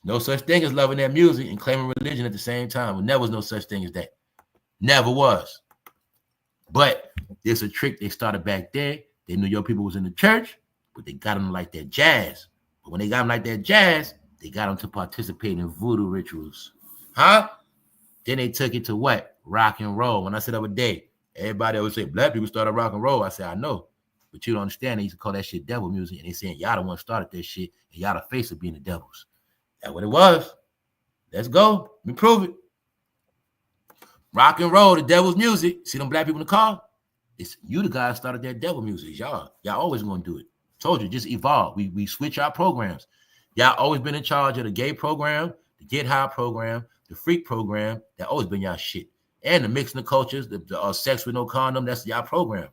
No such thing as loving that music and claiming religion at the same time. There never was no such thing as that. Never was. But there's a trick they started back there. They knew your people was in the church, but they got them like that jazz. But when they got them like that jazz, they got them to participate in voodoo rituals. Huh? Then they took it to what? Rock and roll. When I said the other day, everybody always say, black people started rock and roll. I said, I know. But you don't understand. They used to call that shit devil music. And they saying, y'all the one started that shit. And y'all the face of being the devils. That's what it was. Let's go. Let me prove it. Rock and roll, the devil's music. See them black people in the car? It's you the guys started that devil music. Y'all always gonna do it. Told you, just evolve. We switch our programs. Y'all always been in charge of the gay program, the get high program, the freak program. That always been y'all shit. And the mixing the cultures, the sex with no condom, that's y'all program.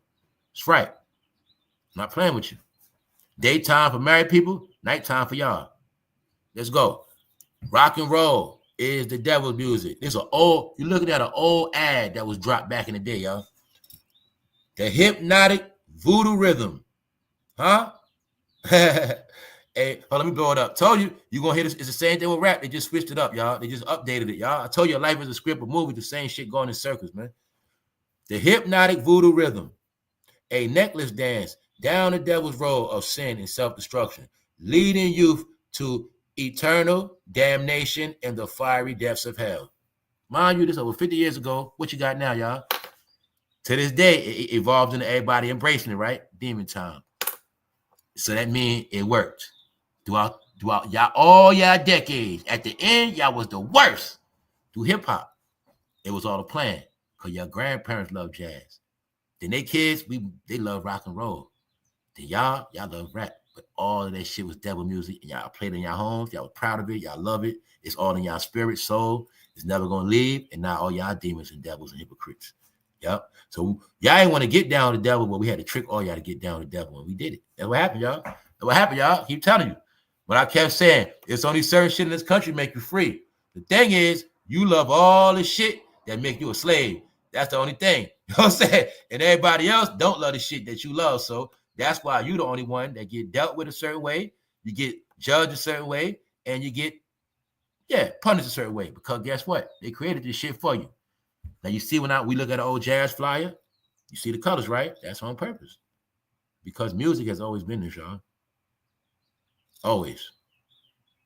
That's right. I'm not playing with you. Daytime for married people, nighttime for y'all. Let's go. Rock and roll is the devil's music. This you're looking at an old ad that was dropped back in the day, y'all. The hypnotic voodoo rhythm. Huh? Hey, let me blow it up. Told you, you're going to hear this. It's the same thing with rap. They just switched it up, y'all. They just updated it, y'all. I told you life is a script of movie. The same shit going in circles, man. The hypnotic voodoo rhythm. A necklace dance down the devil's road of sin and self-destruction, leading youth to eternal damnation and the fiery depths of hell. Mind you, this over 50 years ago. What you got now, y'all? To this day, it evolved into everybody embracing it, right? Demon time. So that means it worked. Throughout y'all, all y'all decades. At the end, y'all was the worst. Through hip-hop. It was all a plan. Because your grandparents love jazz. Then they kids, they love rock and roll. Then y'all love rap. But all of that shit was devil music. And y'all played in your homes. Y'all was proud of it. Y'all love it. It's all in y'all spirit, soul. It's never going to leave. And now all y'all demons and devils and hypocrites. Yep. So y'all ain't want to get down with the devil, but we had to trick all y'all to get down with the devil. And we did it. That's what happened, y'all. That's what happened, y'all. Keep telling you. But I kept saying, it's only certain shit in this country make you free. The thing is, you love all the shit that make you a slave. That's the only thing. You know what I'm saying? And everybody else don't love the shit that you love. So that's why you the only one that get dealt with a certain way. You get judged a certain way. And you get, punished a certain way. Because guess what? They created this shit for you. Now, you see when we look at an old jazz flyer, you see the colors, right? That's on purpose. Because music has always been this, y'all. Always.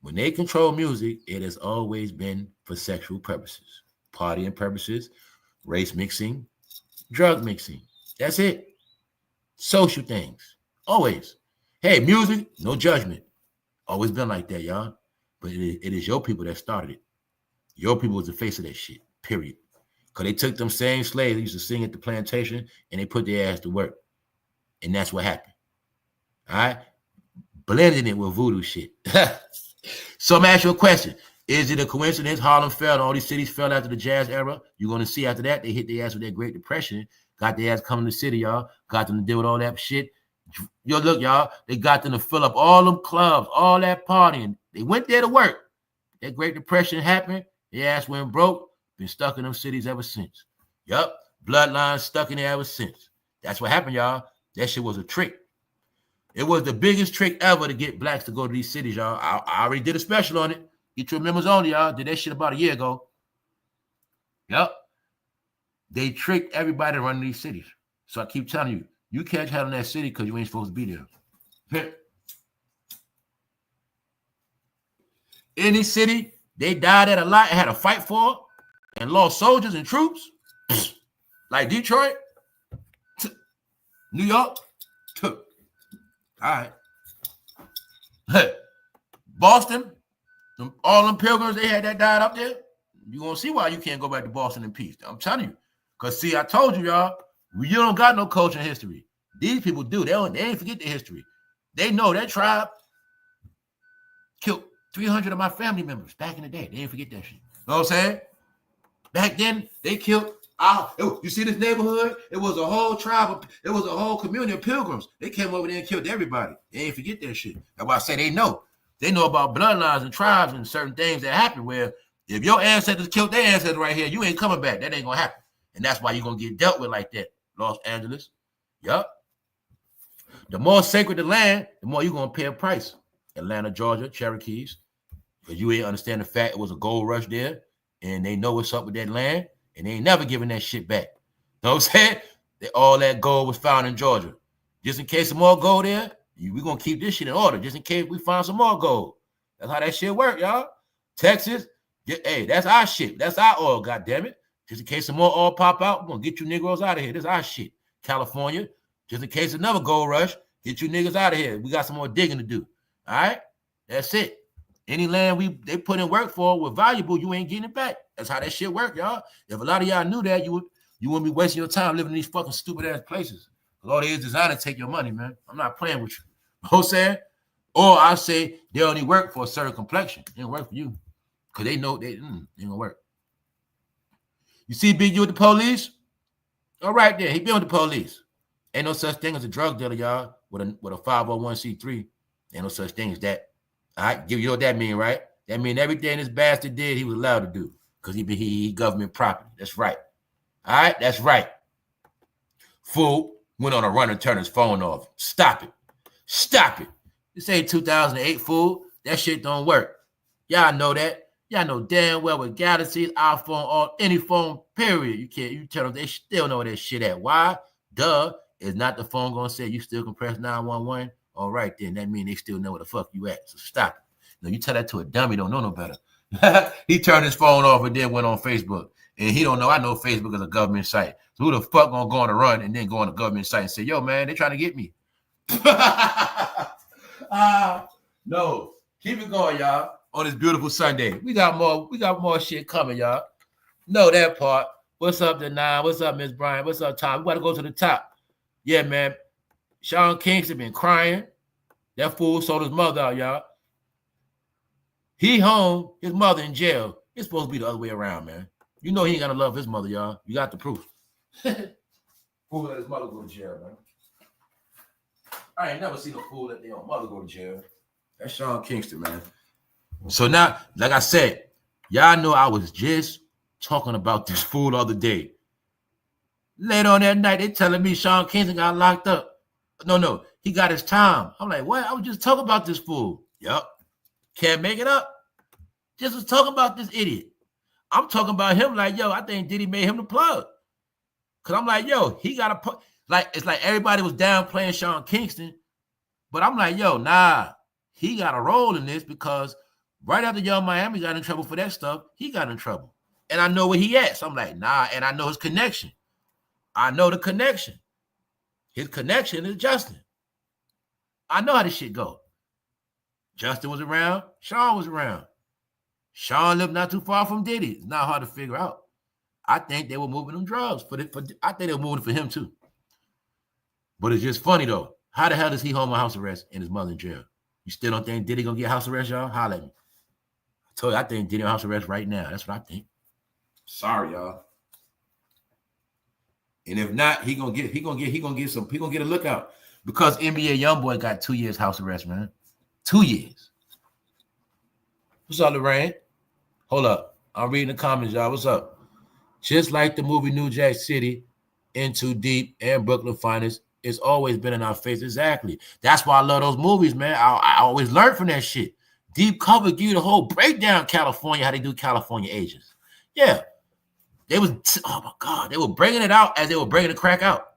When they control music, it has always been for sexual purposes. Partying purposes, race mixing, drug mixing. That's it. Social things. Always. Hey, music, no judgment. Always been like that, y'all. But it is your people that started it. Your people was the face of that shit, period. Because they took them same slaves that used to sing at the plantation and they put their ass to work. And that's what happened. All right? Blending it with voodoo shit. So I'm going to ask you a question. Is it a coincidence Harlem fell and all these cities fell after the jazz era? You're going to see after that, they hit their ass with that Great Depression. Got their ass coming to the city, y'all. Got them to deal with all that shit. Yo, look, y'all. They got them to fill up all them clubs, all that partying. They went there to work. That Great Depression happened. Their ass went broke. Been stuck in them cities ever since. Yup. Bloodlines stuck in there ever since. That's what happened, y'all. That shit was a trick. It was the biggest trick ever to get blacks to go to these cities, y'all. I already did a special on it. Get your members only, y'all. Did that shit about a year ago. Yup. They tricked everybody to run these cities. So I keep telling you, you can't handle that city because you ain't supposed to be there. Any city, they died at a lot and had to fight for and lost soldiers and troops. Like Detroit, New York. All right. Boston, all them pilgrims they had that died up there. You're going to see why you can't go back to Boston in peace. I'm telling you. Because, see, I told you, y'all, you don't got no culture and history. These people do. They ain't forget their history. They know that tribe killed 300 of my family members back in the day. They ain't forget that shit. You know what I'm saying? Back then, they killed. You see this neighborhood? It was a whole tribe. It was a whole community of pilgrims. They came over there and killed everybody. They ain't forget that shit. That's why I say they know. They know about bloodlines and tribes and certain things that happen where if your ancestors killed their ancestors right here, you ain't coming back. That ain't going to happen. And that's why you're going to get dealt with like that. Los Angeles. Yup. The more sacred the land, the more you're going to pay a price. Atlanta, Georgia, Cherokees. Because you ain't understand the fact it was a gold rush there. And they know what's up with that land. And they ain't never giving that shit back. You know what I'm saying? All that gold was found in Georgia. Just in case some more gold there, We're going to keep this shit in order just in case we find some more gold. That's how that shit work, y'all. Texas, hey, that's our shit. That's our oil, goddammit. Just in case some more oil pop out, we're going to get you Negroes out of here. This is our shit. California, just in case another gold rush, get you niggas out of here. We got some more digging to do. All right? That's it. Any land they put in work for was valuable, you ain't getting it back. That's how that shit work, y'all. If a lot of y'all knew that, you wouldn't be wasting your time living in these fucking stupid-ass places. Because all they is designed to take your money, man. I'm not playing with you. You know what I'm saying? Or I say they only work for a certain complexion. They don't work for you. Because they know they ain't gonna work. You see Bigu with the police? All right there. He been with the police. Ain't no such thing as a drug dealer, y'all, with a 501c3. Ain't no such thing as that. All right? You know what that mean, right? That mean everything this bastard did, he was allowed to do. Because he government property. That's right. All right? That's right. Fool went on a run and turned his phone off. Stop it. Stop it. This ain't 2008, fool. That shit don't work. Y'all know that. Y'all know damn well with Galaxies, iPhone, or any phone, period. You tell them they still know where that shit at. Why? Duh. Is not the phone gonna say you still can press 911? All right, then. That means they still know where the fuck you at. So stop it. No, you tell that to a dummy, don't know no better. He turned his phone off and then went on Facebook. And he don't know. I know Facebook is a government site. So who the fuck gonna go on a run and then go on a government site and say, yo, man, they trying to get me. No. Keep it going, y'all. On this beautiful Sunday. We got more shit coming, y'all. Know that part. What's up, Denai? What's up, Miss Bryant? What's up, Tom? We got to go to the top. Yeah, man. Sean Kingston been crying. That fool sold his mother out, y'all. He home, his mother in jail. It's supposed to be the other way around, man. You know he ain't got to love his mother, y'all. You got the proof. Fool let his mother go to jail, man. I ain't never seen a fool let their own mother go to jail. That's Sean Kingston, man. So now, like I said, y'all know I was just talking about this fool the other day. Later on that night, they telling me Sean Kingston got locked up. No, he got his time. I'm like, what? I was just talking about this fool. Yup. Can't make it up. Just was talking about this idiot. I'm talking about him like, yo, I think Diddy made him the plug. Because I'm like, yo, he got to put, like, it's like everybody was downplaying Sean Kingston. But I'm like, yo, nah, he got a role in this because right after Yungmiami got in trouble for that stuff, he got in trouble. And I know where he at. So I'm like, nah, and I know his connection. I know the connection. His connection is Justin. I know how this shit go. Justin was around. Sean was around. Sean lived not too far from Diddy. It's not hard to figure out. I think they were moving them drugs. I think they were moving for him too. But it's just funny though. How the hell is he home on house arrest and his mother in jail? You still don't think Diddy gonna get house arrest, y'all? Holla at me. I told you, I think Diddy on house arrest right now. That's what I think. Sorry, y'all. And if not, he gonna get a lookout because NBA YoungBoy got 2 years house arrest, man. 2 years. What's up, Lorraine? Hold up. I'm reading the comments, y'all. What's up? Just like the movie New Jack City, In Too Deep, and Brooklyn Finest, it's always been in our face. Exactly. That's why I love those movies, man. I always learn from that shit. Deep Cover give you the whole breakdown California, how they do California agents. Yeah. They was, oh my God, they were bringing it out as they were bringing the crack out.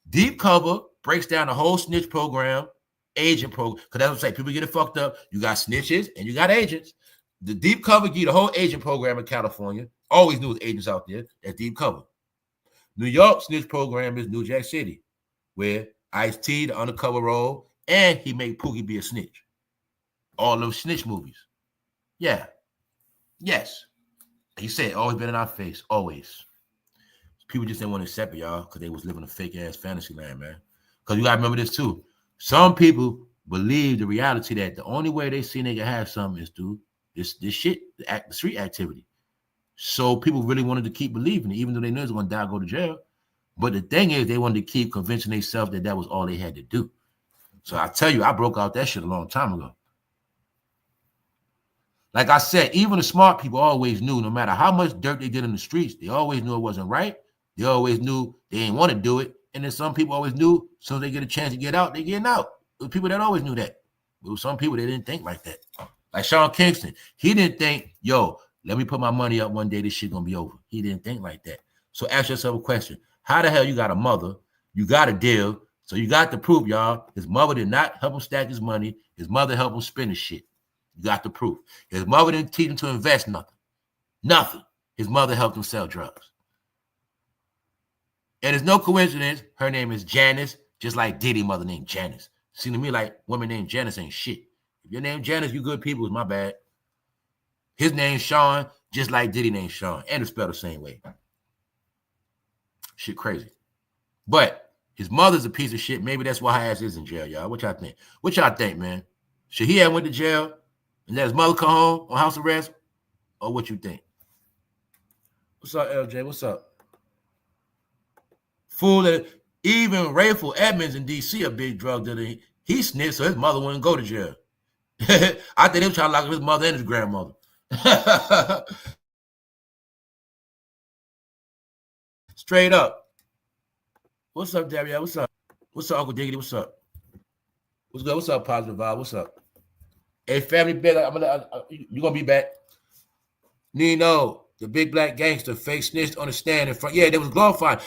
Deep Cover breaks down the whole snitch program, agent program. Because that's what I'm saying. People get it fucked up. You got snitches and you got agents. The Deep Cover give you the whole agent program in California. Always knew agents out there. That's Deep Cover. New York snitch program is New Jack City, where Ice-T, the undercover role, and he made Pookie be a snitch. All those snitch movies. Yeah. Yes. He said, always been in our face, always. People just didn't want to accept it, y'all, because they was living a fake-ass fantasy land, man. Because you got to remember this, too. Some people believe the reality that the only way they see they can have something is through this shit, the street activity. So people really wanted to keep believing it, even though they knew it was going to die, go to jail. But the thing is, they wanted to keep convincing themselves that that was all they had to do. So I tell you, I broke out that shit a long time ago. Like I said, even the smart people always knew, no matter how much dirt they did in the streets, they always knew it wasn't right. They always knew they didn't want to do it. And then some people always knew, so they get a chance to get out, they getting out. There were people that always knew that. There were some people that didn't think like that. Like Sean Kingston, he didn't think, yo, let me put my money up one day, this shit gonna be over. He didn't think like that. So ask yourself a question. How the hell you got a mother, you got a deal, So you got the proof, y'all. His mother did not help him stack his money. His mother helped him spend his shit. You got the proof. His mother didn't teach him to invest nothing. Nothing. His mother helped him sell drugs. And it's no coincidence her name is Janice, just like Diddy mother named Janice. Seems to me like woman named Janice ain't shit. If your name Janice, you good people, it's my bad. His name's Sean, just like Diddy named Sean. And it's spelled the same way. Shit crazy. But his mother's a piece of shit. Maybe that's why her ass is in jail, y'all. What y'all think? What y'all think, man? Should he have went to jail and let his mother come home on house arrest? Or what you think? What's up, LJ? What's up? Fool that even Rayful Edmonds in D.C. a big drug dealer. He snitched so his mother wouldn't go to jail. I think they were trying to lock up his mother and his grandmother. Straight up. What's up, Debbie? What's up? What's up, Uncle Diggity? What's up? What's good? What's up, Positive Vibe? What's up? Hey, family, you gonna be back? Nino, the big black gangster, fake snitched on the stand in front. Yeah, they was glorified.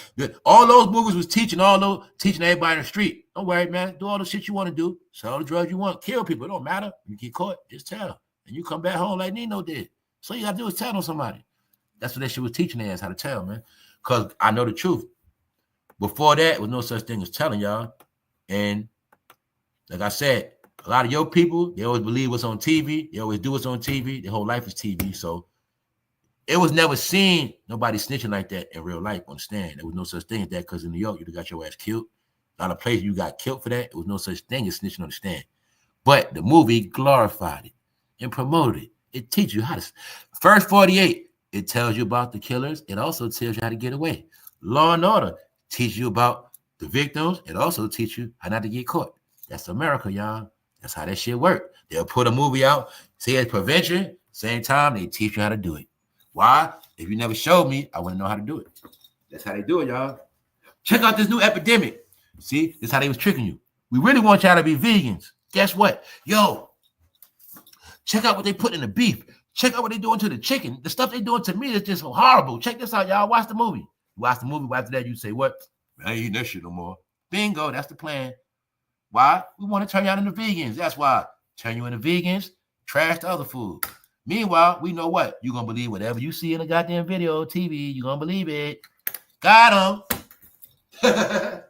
All those movies was teaching everybody in the street. Don't worry, man. Do all the shit you want to do. Sell all the drugs you want. Kill people. It don't matter. You get caught, just tell. And you come back home like Nino did. So all you gotta do is tell on somebody. That's what that shit was teaching their ass how to tell, man. Because I know the truth. Before that, there was no such thing as telling, y'all. And like I said, a lot of your people, they always believe what's on TV. They always do what's on TV. Their whole life is TV. So it was never seen nobody snitching like that in real life on the stand. There was no such thing as that because in New York, you'd have got your ass killed. A lot of places you got killed for that. There was no such thing as snitching on the stand. But the movie glorified it and promoted it. It teaches you how to. First 48, it tells you about the killers. It also tells you how to get away. Law and Order teaches you about the victims. It also teaches you how not to get caught. That's America, y'all. That's how that shit work. They'll put a movie out, say it's prevention. Same time, they teach you how to do it. Why? If you never showed me, I wouldn't know how to do it. That's how they do it, y'all. Check out this new epidemic. See, this is how they was tricking you. We really want y'all to be vegans. Guess what? Yo, check out what they put in the beef. Check out what they doing to the chicken. The stuff they doing to me is just horrible. Check this out, y'all. Watch the movie. Watch the movie. After that, you say, what? I ain't eating that shit no more. Bingo. That's the plan. Why? We want to turn y'all into vegans. That's why. Turn you into vegans, trash the other food. Meanwhile, we know what? You're going to believe whatever you see in a goddamn video, TV. You're going to believe it. Got him.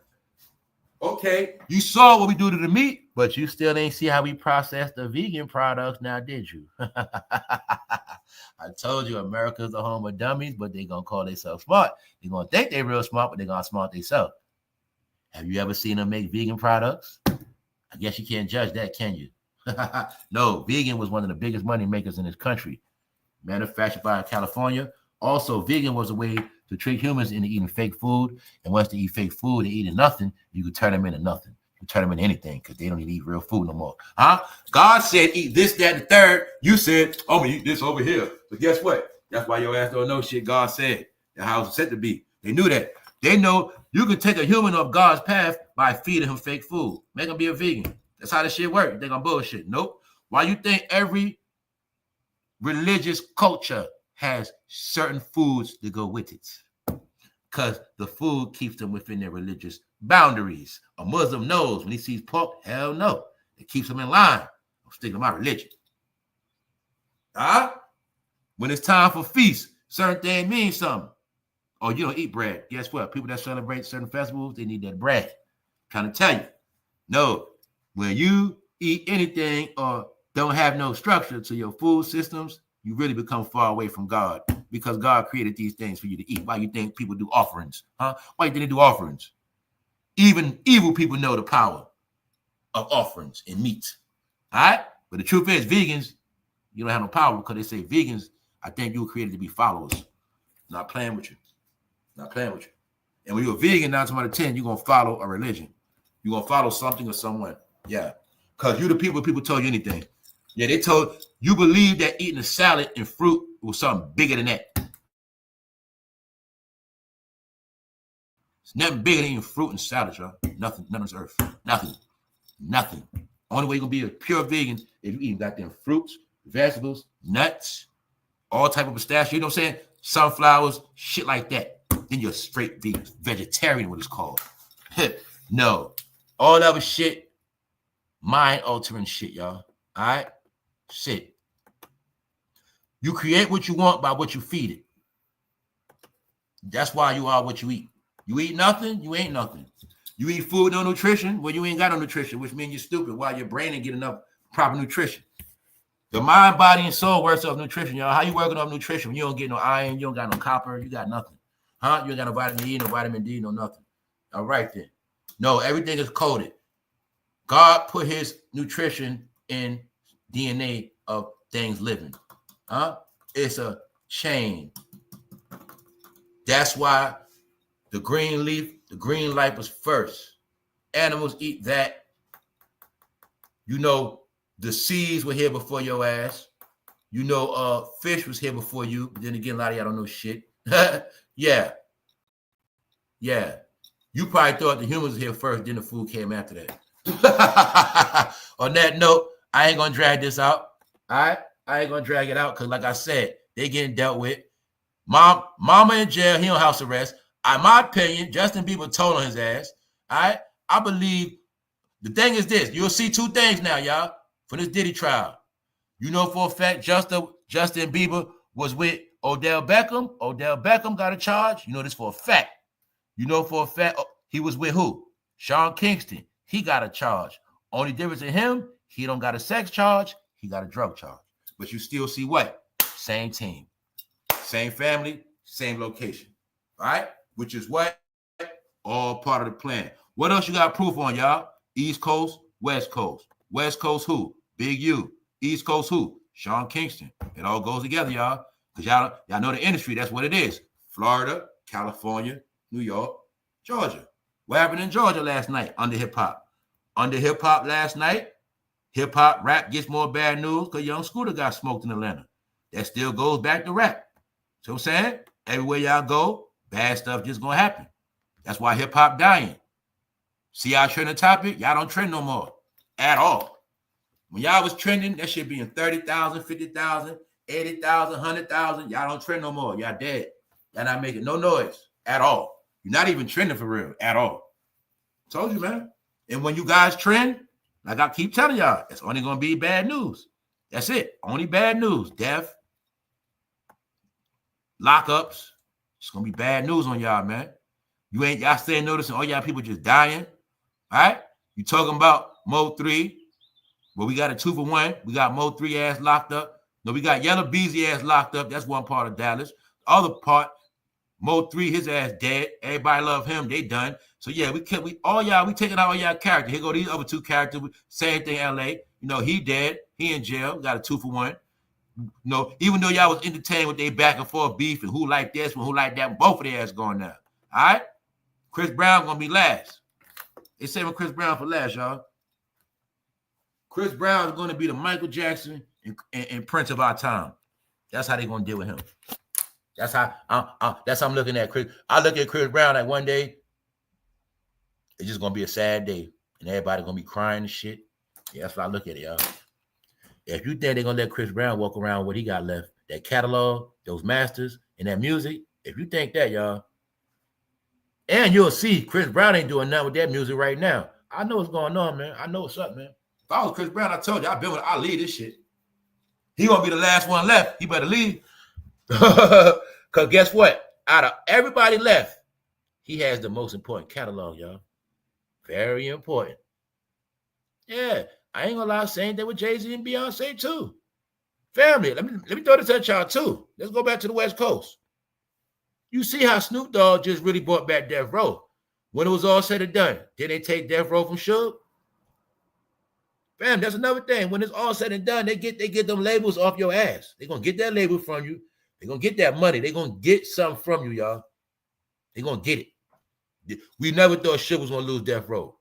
Okay. You saw what we do to the meat, but you still ain't see how we process the vegan products now, did you? I told you America's the home of dummies, but they're going to call themselves smart. They're going to think they're real smart, but they're going to smart themselves. Have you ever seen them make vegan products? I guess you can't judge that, can you? No, vegan was one of the biggest money makers in this country. Manufactured by California. Also, vegan was a way to trick humans into eating fake food. And once they eat fake food, they eat nothing. You can turn them into nothing. You can turn them into anything because they don't even eat real food no more. Huh? God said eat this, that, and the third. You said, I'm going to eat this over here. But guess what? That's why your ass don't know shit God said. That's how it's set to be. They knew that. They know you can take a human off God's path by feeding him fake food. Make him be a vegan. That's how this shit works. You think I'm bullshit? Nope. Why you think every religious culture has certain foods that go with it? Because the food keeps them within their religious boundaries. A Muslim knows when he sees pork, hell no. It keeps them in line. I'm sticking to my religion. When it's time for feast, certain thing means something. Oh, you don't eat bread. Guess what? People that celebrate certain festivals, they need that bread. Trying to tell you. No. When you eat anything or don't have no structure to your food systems, you really become far away from God because God created these things for you to eat. Why you think people do offerings? Huh? Why you think they do offerings? Even evil people know the power of offerings and meat. All right? But the truth is, vegans, you don't have no power because they say vegans, I think you were created to be followers. Not playing with you. Not playing with you. And when you're a vegan, 9 times out of 10, you're going to follow a religion. You're going to follow something or someone. Yeah. Because you're the people told you anything. Yeah, they told you believe that eating a salad and fruit was something bigger than that. It's nothing bigger than eating fruit and salad, y'all. Nothing on this earth. Nothing. Only way you're going to be a pure vegan if you eat goddamn fruits, vegetables, nuts, all type of pistachio, you know what I'm saying? Sunflowers, shit like that. Then you're straight vegan, vegetarian, what it's called. No. All other shit, mind-altering shit, y'all. All right? Shit. You create what you want by what you feed it. That's why you are what you eat. You eat nothing, you ain't nothing. You eat food, no nutrition, well, you ain't got no nutrition, which means you're stupid while your brain ain't get enough proper nutrition. The mind, body, and soul works off nutrition, y'all. How you working off nutrition when you don't get no iron, you don't got no copper, you got nothing? Huh? You ain't got no vitamin E, no vitamin D, no nothing. All right, then. No, everything is coded. God put his nutrition in DNA of things living. Huh? It's a chain. That's why the green leaf, the green light was first. Animals eat that. You know, the seeds were here before your ass. You know, fish was here before you. But then again, a lot of y'all don't know shit. Yeah. Yeah. You probably thought the humans were here first, then the food came after that. On that note, I ain't gonna drag this out. All right? I ain't gonna drag it out because, like I said, they getting dealt with. Mama in jail, he on house arrest. In my opinion, Justin Bieber told on his ass. All right? I believe the thing is this. You'll see two things now, y'all, for this Diddy trial. You know for a fact Justin Bieber was with Odell Beckham. Odell Beckham got a charge. You know this for a fact. You know for a fact he was with who? Sean Kingston. He got a charge. Only difference in him, he don't got a sex charge. He got a drug charge. But you still see what? Same team. Same family, same location. All right? Which is what? All part of the plan. What else you got proof on, y'all? East Coast, West Coast. West Coast who? bigu. East Coast who? Sean Kingston. It all goes together, y'all. Because y'all know the industry. That's what it is. Florida, California, New York, Georgia. What happened in Georgia last night under hip-hop? Under hip-hop last night, hip-hop rap gets more bad news because Young Scooter got smoked in Atlanta. That still goes back to rap. So I'm saying, everywhere y'all go, bad stuff just gonna happen. That's why hip-hop dying. See y'all trending topic? Y'all don't trend no more at all. When y'all was trending, that shit being 30,000, 50,000, 80,000, 100,000. Y'all don't trend no more. Y'all dead. Y'all not making no noise at all. You're not even trending for real at all. Told you, man. And when you guys trend, like I keep telling y'all, it's only gonna be bad news. That's it. Only bad news. Death, lockups. It's gonna be bad news on y'all, man. Y'all still noticing all y'all people just dying. All right? You talking about Mo 3. Well, we got a 2-for-1. We got Mo 3 ass locked up. No, we got yellabeezy ass locked up. That's one part of Dallas. The other part, Mo 3, his ass dead. Everybody love him. They done. So yeah, we taking out all y'all characters. Here go these other two characters. Same thing, LA. You know, he dead. He in jail. Got a 2-for-1. You know, even though y'all was entertained with their back and forth beef and who like this and who like that, both of their ass going now. All right? Chris Brown gonna be last. They saving Chris Brown for last, y'all. Chris Brown is going to be the Michael Jackson and Prince of our time. That's how they gonna deal with him. That's how I'm looking at Chris. I look at Chris Brown like one day, it's just gonna be a sad day, and everybody gonna be crying and shit. Yeah, that's what I look at it, y'all. If you think they're gonna let Chris Brown walk around with what he got left, that catalog, those masters, and that music, if you think that, y'all, and you'll see Chris Brown ain't doing nothing with that music right now. I know what's going on, man. I know what's up, man. If I was Chris Brown, I told you I'll leave this shit. He gonna be the last one left. He better leave. Because guess what? Out of everybody left, he has the most important catalog, y'all. Very important. Yeah, I ain't gonna lie, same thing with Jay-Z and Beyonce too. Family, let me throw this at y'all too. Let's go back to the West Coast. You see how Snoop Dogg just really brought back Death Row. When it was all said and done, did they take Death Row from Suge? Fam, that's another thing. When it's all said and done, they get them labels off your ass. They're gonna get that label from you. They're gonna get that money. They're gonna get something from you, y'all. They're gonna get it. We never thought Suge was gonna lose Death Row.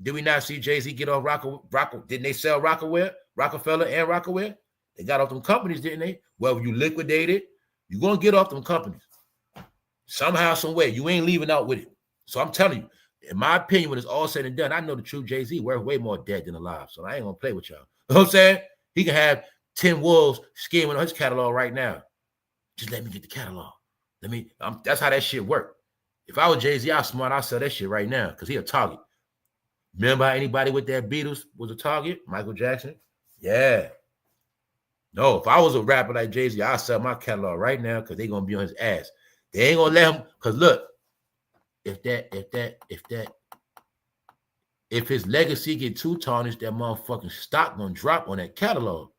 Did we not see Jay-Z get off Rockefeller? Didn't they sell Rockefeller and Rockefeller? They got off them companies, didn't they? Well, you liquidated, you're gonna get off them companies. Somehow, some way. You ain't leaving out with it. So I'm telling you, in my opinion, when it's all said and done, I know the true Jay-Z, we're way more dead than alive. So I ain't gonna play with y'all. You know what I'm saying? He can have 10 wolves scheming on his catalog right now. Just let me get the catalog. That's how that shit work. If I was Jay-Z, I'd sell that shit right now because he a target. Remember how anybody with that Beatles was a target? Michael Jackson? Yeah. No, if I was a rapper like Jay-Z, I'd sell my catalog right now because they're gonna be on his ass. They ain't gonna let him, because look, if his legacy get too tarnished, that motherfucking stock gonna drop on that catalog.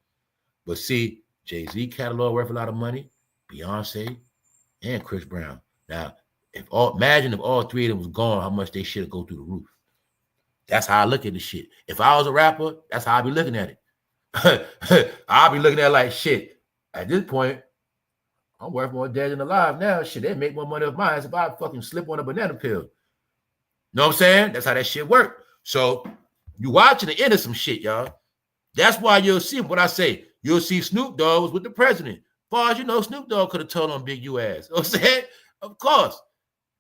But see, Jay-Z catalog worth a lot of money, Beyonce, and Chris Brown. Now, imagine if all three of them was gone, how much they should go through the roof. That's how I look at the shit. If I was a rapper, that's how I'd be looking at it. I'll be looking at it like, shit, at this point, I'm worth more dead than alive now. Shit, they make more money of mine if I fucking slip on a banana pill. Know what I'm saying? That's how that shit work. So you watching the end of some shit, y'all. That's why you'll see what I say. You'll see Snoop Dogg was with the president. As far as you know, Snoop Dogg could have told on Big U ass. You know what I'm saying? Of course.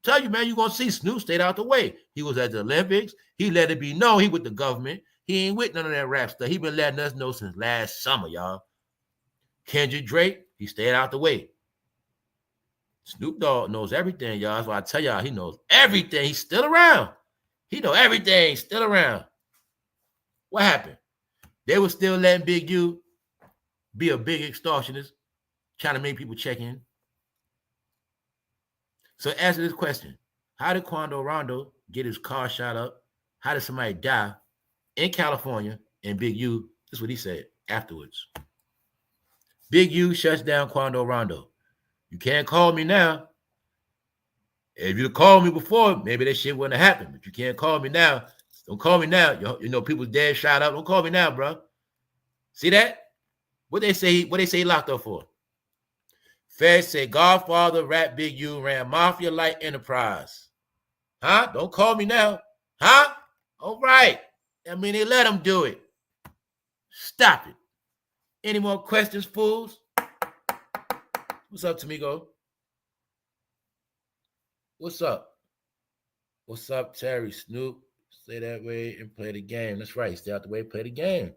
Tell you, man, you're going to see Snoop stayed out the way. He was at the Olympics. He let it be known he with the government. He ain't with none of that rap stuff. He been letting us know since last summer, y'all. Kendrick Drake, he stayed out the way. Snoop Dogg knows everything, y'all. That's why I tell y'all he knows everything. He's still around. He know everything. He's still around. What happened? They were still letting Big U be a big extortionist, trying to make people check in. So answer this question. How did Quando Rondo get his car shot up? How did somebody die in California? And Big U, this is what he said afterwards. Big U shuts down Quando Rondo. You can't call me now. If you'd called me before, maybe that shit wouldn't have happened. But you can't call me now. Don't call me now. You know, people's dead shot up. Don't call me now, bro. See that? What they say he locked up for? Feds say Godfather rap Big U ran mafia-like enterprise. Huh? Don't call me now. Huh? All right. I mean, they let him do it. Stop it. Any more questions, fools? What's up, Tamigo? What's up? What's up, Terry? Snoop? Stay that way and play the game. That's right. Stay out the way, play the game.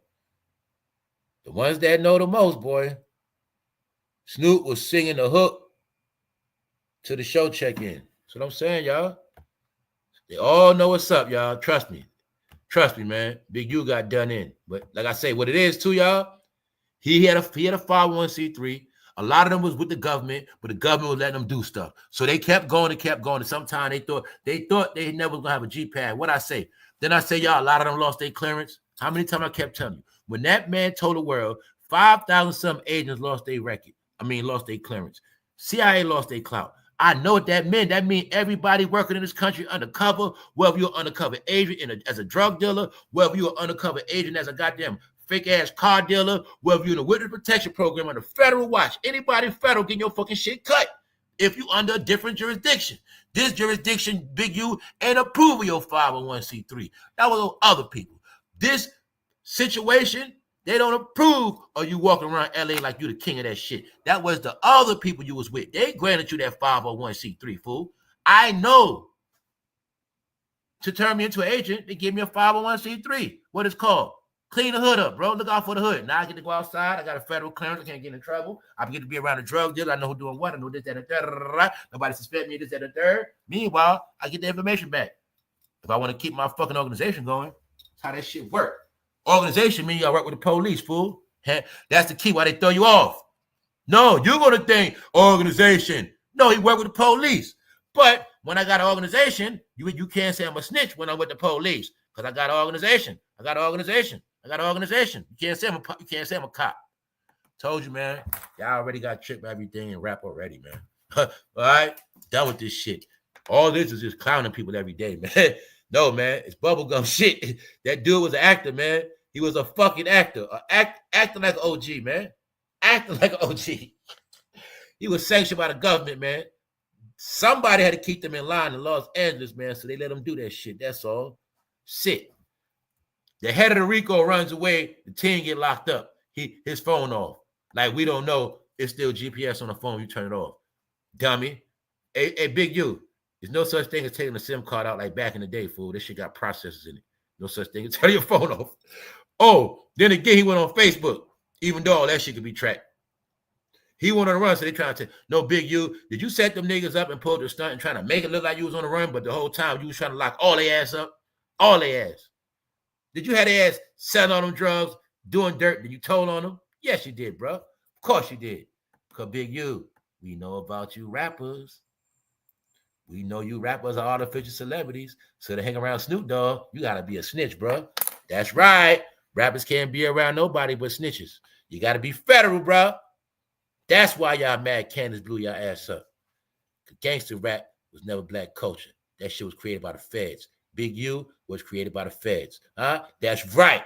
The ones that know the most, boy. Snoop was singing the hook to the show check-in. That's what I'm saying, y'all. They all know what's up, y'all. Trust me. Trust me, man. Big U got done in. But like I say, what it is too, y'all, he had a 501c3. A lot of them was with the government, but the government was letting them do stuff. So they kept going and kept going. And sometimes they thought they never was gonna have a G-pad. What I say? Then I say, y'all, a lot of them lost their clearance. How many times I kept telling you? When that man told the world, 5,000 some agents lost their record. Lost their clearance. CIA lost their clout. I know what that meant. That means everybody working in this country undercover, whether you're an undercover agent as a drug dealer, whether you're an undercover agent as a goddamn fake-ass car dealer, whether you're in a witness protection program under federal watch, anybody federal getting your fucking shit cut if you under a different jurisdiction. This jurisdiction, Big U, ain't approve of your 501c3. That was other people. This situation, they don't approve of you walking around LA like you the king of that shit. That was the other people you was with. They granted you that 501c3, fool. I know. To turn me into an agent, they give me a 501c3. What it's called? Clean the hood up, bro. Look out for the hood. Now I get to go outside. I got a federal clearance. I can't get in trouble. I get to be around a drug dealer. I know who's doing what. I know this, that, and third. Nobody suspect me this, that, and third. Meanwhile, I get the information back. If I want to keep my fucking organization going, that's how that shit work. Organization means y'all work with the police, fool. That's the key why they throw you off. No, you're going to think organization. No, he worked with the police. But when I got an organization, you can't say I'm a snitch when I'm with the police because I got an organization. I got an organization. You can't say I'm a cop. Told you, man. Y'all already got tricked by everything and rap already, man. All right? Done with this shit. All this is just clowning people every day, man. No, man. It's bubblegum shit. That dude was an actor, man. He was a fucking actor. Acting like an OG, man. Acting like an OG. He was sanctioned by the government, man. Somebody had to keep them in line in Los Angeles, man, so they let him do that shit. That's all. Sit. The head of the RICO runs away. The team get locked up. His phone off. Like, we don't know. It's still GPS on the phone. You turn it off. Dummy. Hey, Big U. There's no such thing as taking a SIM card out like back in the day, fool. This shit got processors in it. No such thing as turning your phone off. Oh, then again, he went on Facebook, even though all that shit could be tracked. He went on a run, so they trying to say, no, Big U, did you set them niggas up and pull the stunt and trying to make it look like you was on the run, but the whole time you was trying to lock all their ass up? All their ass. Did you have their ass selling on them drugs, doing dirt? Did you told on them? Yes, you did, bro. Of course you did. Because Big U, we know about you rappers. We know you rappers are artificial celebrities. So to hang around Snoop Dogg, you got to be a snitch, bro. That's right. Rappers can't be around nobody but snitches. You got to be federal, bro. That's why y'all mad Candace blew your ass up. Gangster rap was never black culture. That shit was created by the feds. Big U was created by the feds. Huh? That's right.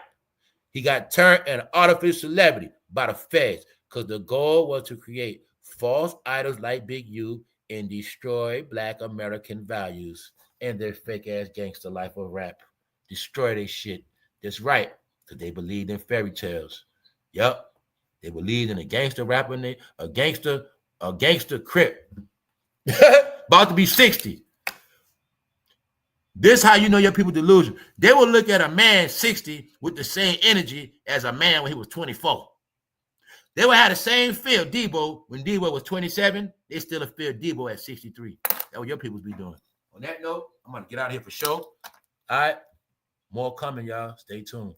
He got turned an artificial celebrity by the feds because the goal was to create false idols like Big U and destroy Black American values and their fake-ass gangster life of rap. Destroy their shit. That's right, because they believed in fairy tales. Yup. They believed in a gangster rapper, a gangster crip. About to be 60. This how you know your people delusion. They will look at a man 60 with the same energy as a man when he was 24. They will have the same feel Debo when Debo was 27. They still feel Debo at 63. That's what your people be doing. On that note, I'm going to get out of here for sure. All right. More coming, y'all. Stay tuned.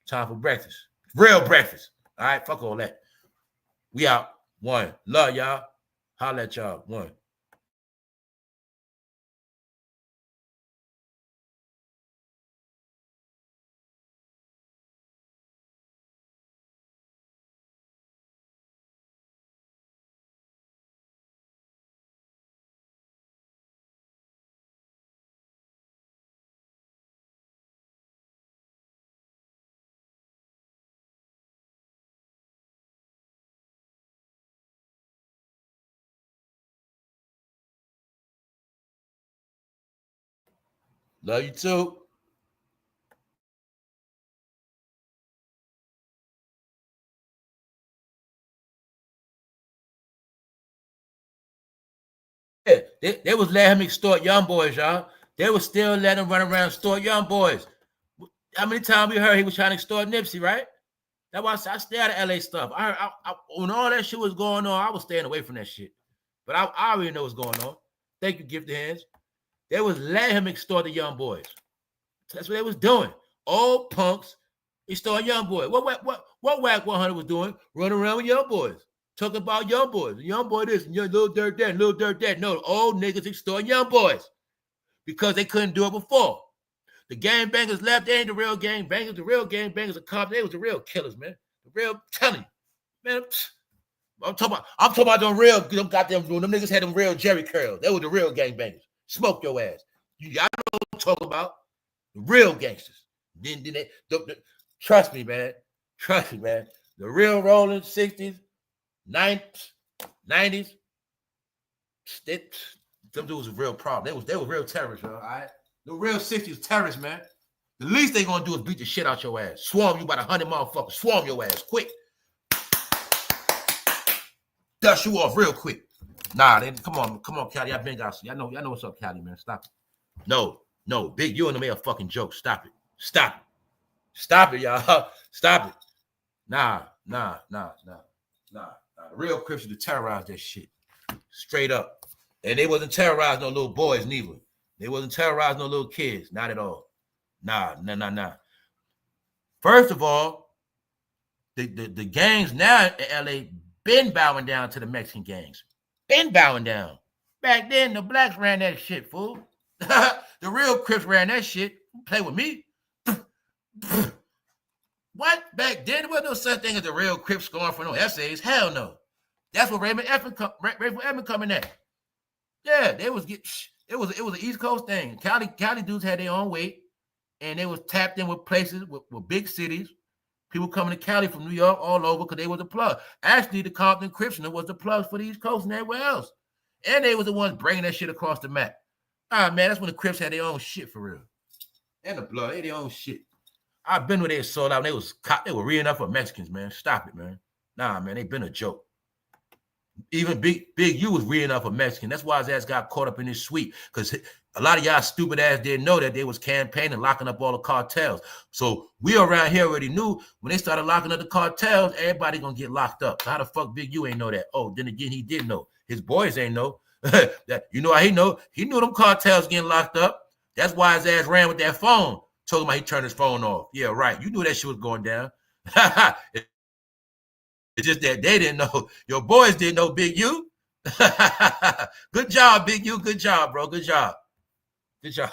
Time for breakfast. Real breakfast. All right. Fuck all that. We out. One. Love y'all. Holla at y'all. One. Love you too. Yeah, they was letting him extort young boys, y'all. They was still letting him run around and extort young boys. How many times we heard he was trying to extort Nipsey, right? That's why I stay out of LA stuff. I when all that shit was going on, I was staying away from that shit. But I already know what's going on. Thank you, Gift Hands. They was letting him extort the young boys. That's what they was doing. Old punks extort young boys. What Whack 100 was doing? Running around with young boys. Talking about young boys. Young boy this, and young little dirt that, little dirt that. No, old niggas extorting young boys because they couldn't do it before. The gangbangers left. They ain't the real gangbangers. The real gangbangers are cops. They was the real killers, man. The real, telling you, man. I'm talking about them real. Them goddamn them niggas had them real Jerry curls. They were the real gangbangers. Smoke your ass. Y'all know what I'm talking about. The real gangsters. Then trust me, man. Trust me, man. The real rolling 60s, 90s. Them dudes were real problem. They were real terrorists, bro. All right. The real 60s terrorists, man. The least they gonna do is beat the shit out your ass. Swarm you about 100 motherfuckers. Swarm your ass quick. Dust you off real quick. Nah, come on, Cali. I've been got y'all know what's up, Cali, man. Stop it. No, Big U and them made a fucking joke. Stop it, y'all. Stop it. Nah. The real Christians to terrorize that shit. Straight up. And they wasn't terrorizing no little boys neither. They wasn't terrorizing no little kids. Not at all. Nah. First of all, the gangs now in LA been bowing down to the Mexican gangs. Been bowing down. Back then, the blacks ran that shit, fool. The real Crips ran that shit. Play with me. What? Back then, there was no such thing as the real Crips scoring for no essays. Hell no. That's what Raymond Edmond coming at. Yeah, it was an East Coast thing. Cali dudes had their own weight, and they was tapped in with places with big cities. People coming to Cali from New York all over because they was the plug. Actually, the Compton Crips was the plugs for the East Coast and everywhere else. And they was the ones bringing that shit across the map. Man, that's when the Crips had their own shit for real. And the blood, they had their own shit. I've been where they sold out. They were reading up for Mexicans, man. Stop it, man. Nah, man, they been a joke. Even Big U was reading up for Mexican. That's why his ass got caught up in this suite. Because a lot of y'all stupid ass didn't know that they was campaigning, locking up all the cartels. So we around here already knew when they started locking up the cartels, everybody gonna get locked up. So how the fuck Big U ain't know that? Oh, then again, he did know. His boys ain't know. That you know how he know? He knew them cartels getting locked up. That's why his ass ran with that phone, Told him how he turned his phone off. Yeah, right. You knew that shit was going down. It's just that they didn't know. Your boys didn't know, Big U. Good job, Big U. Good job, bro. Good job. Good job.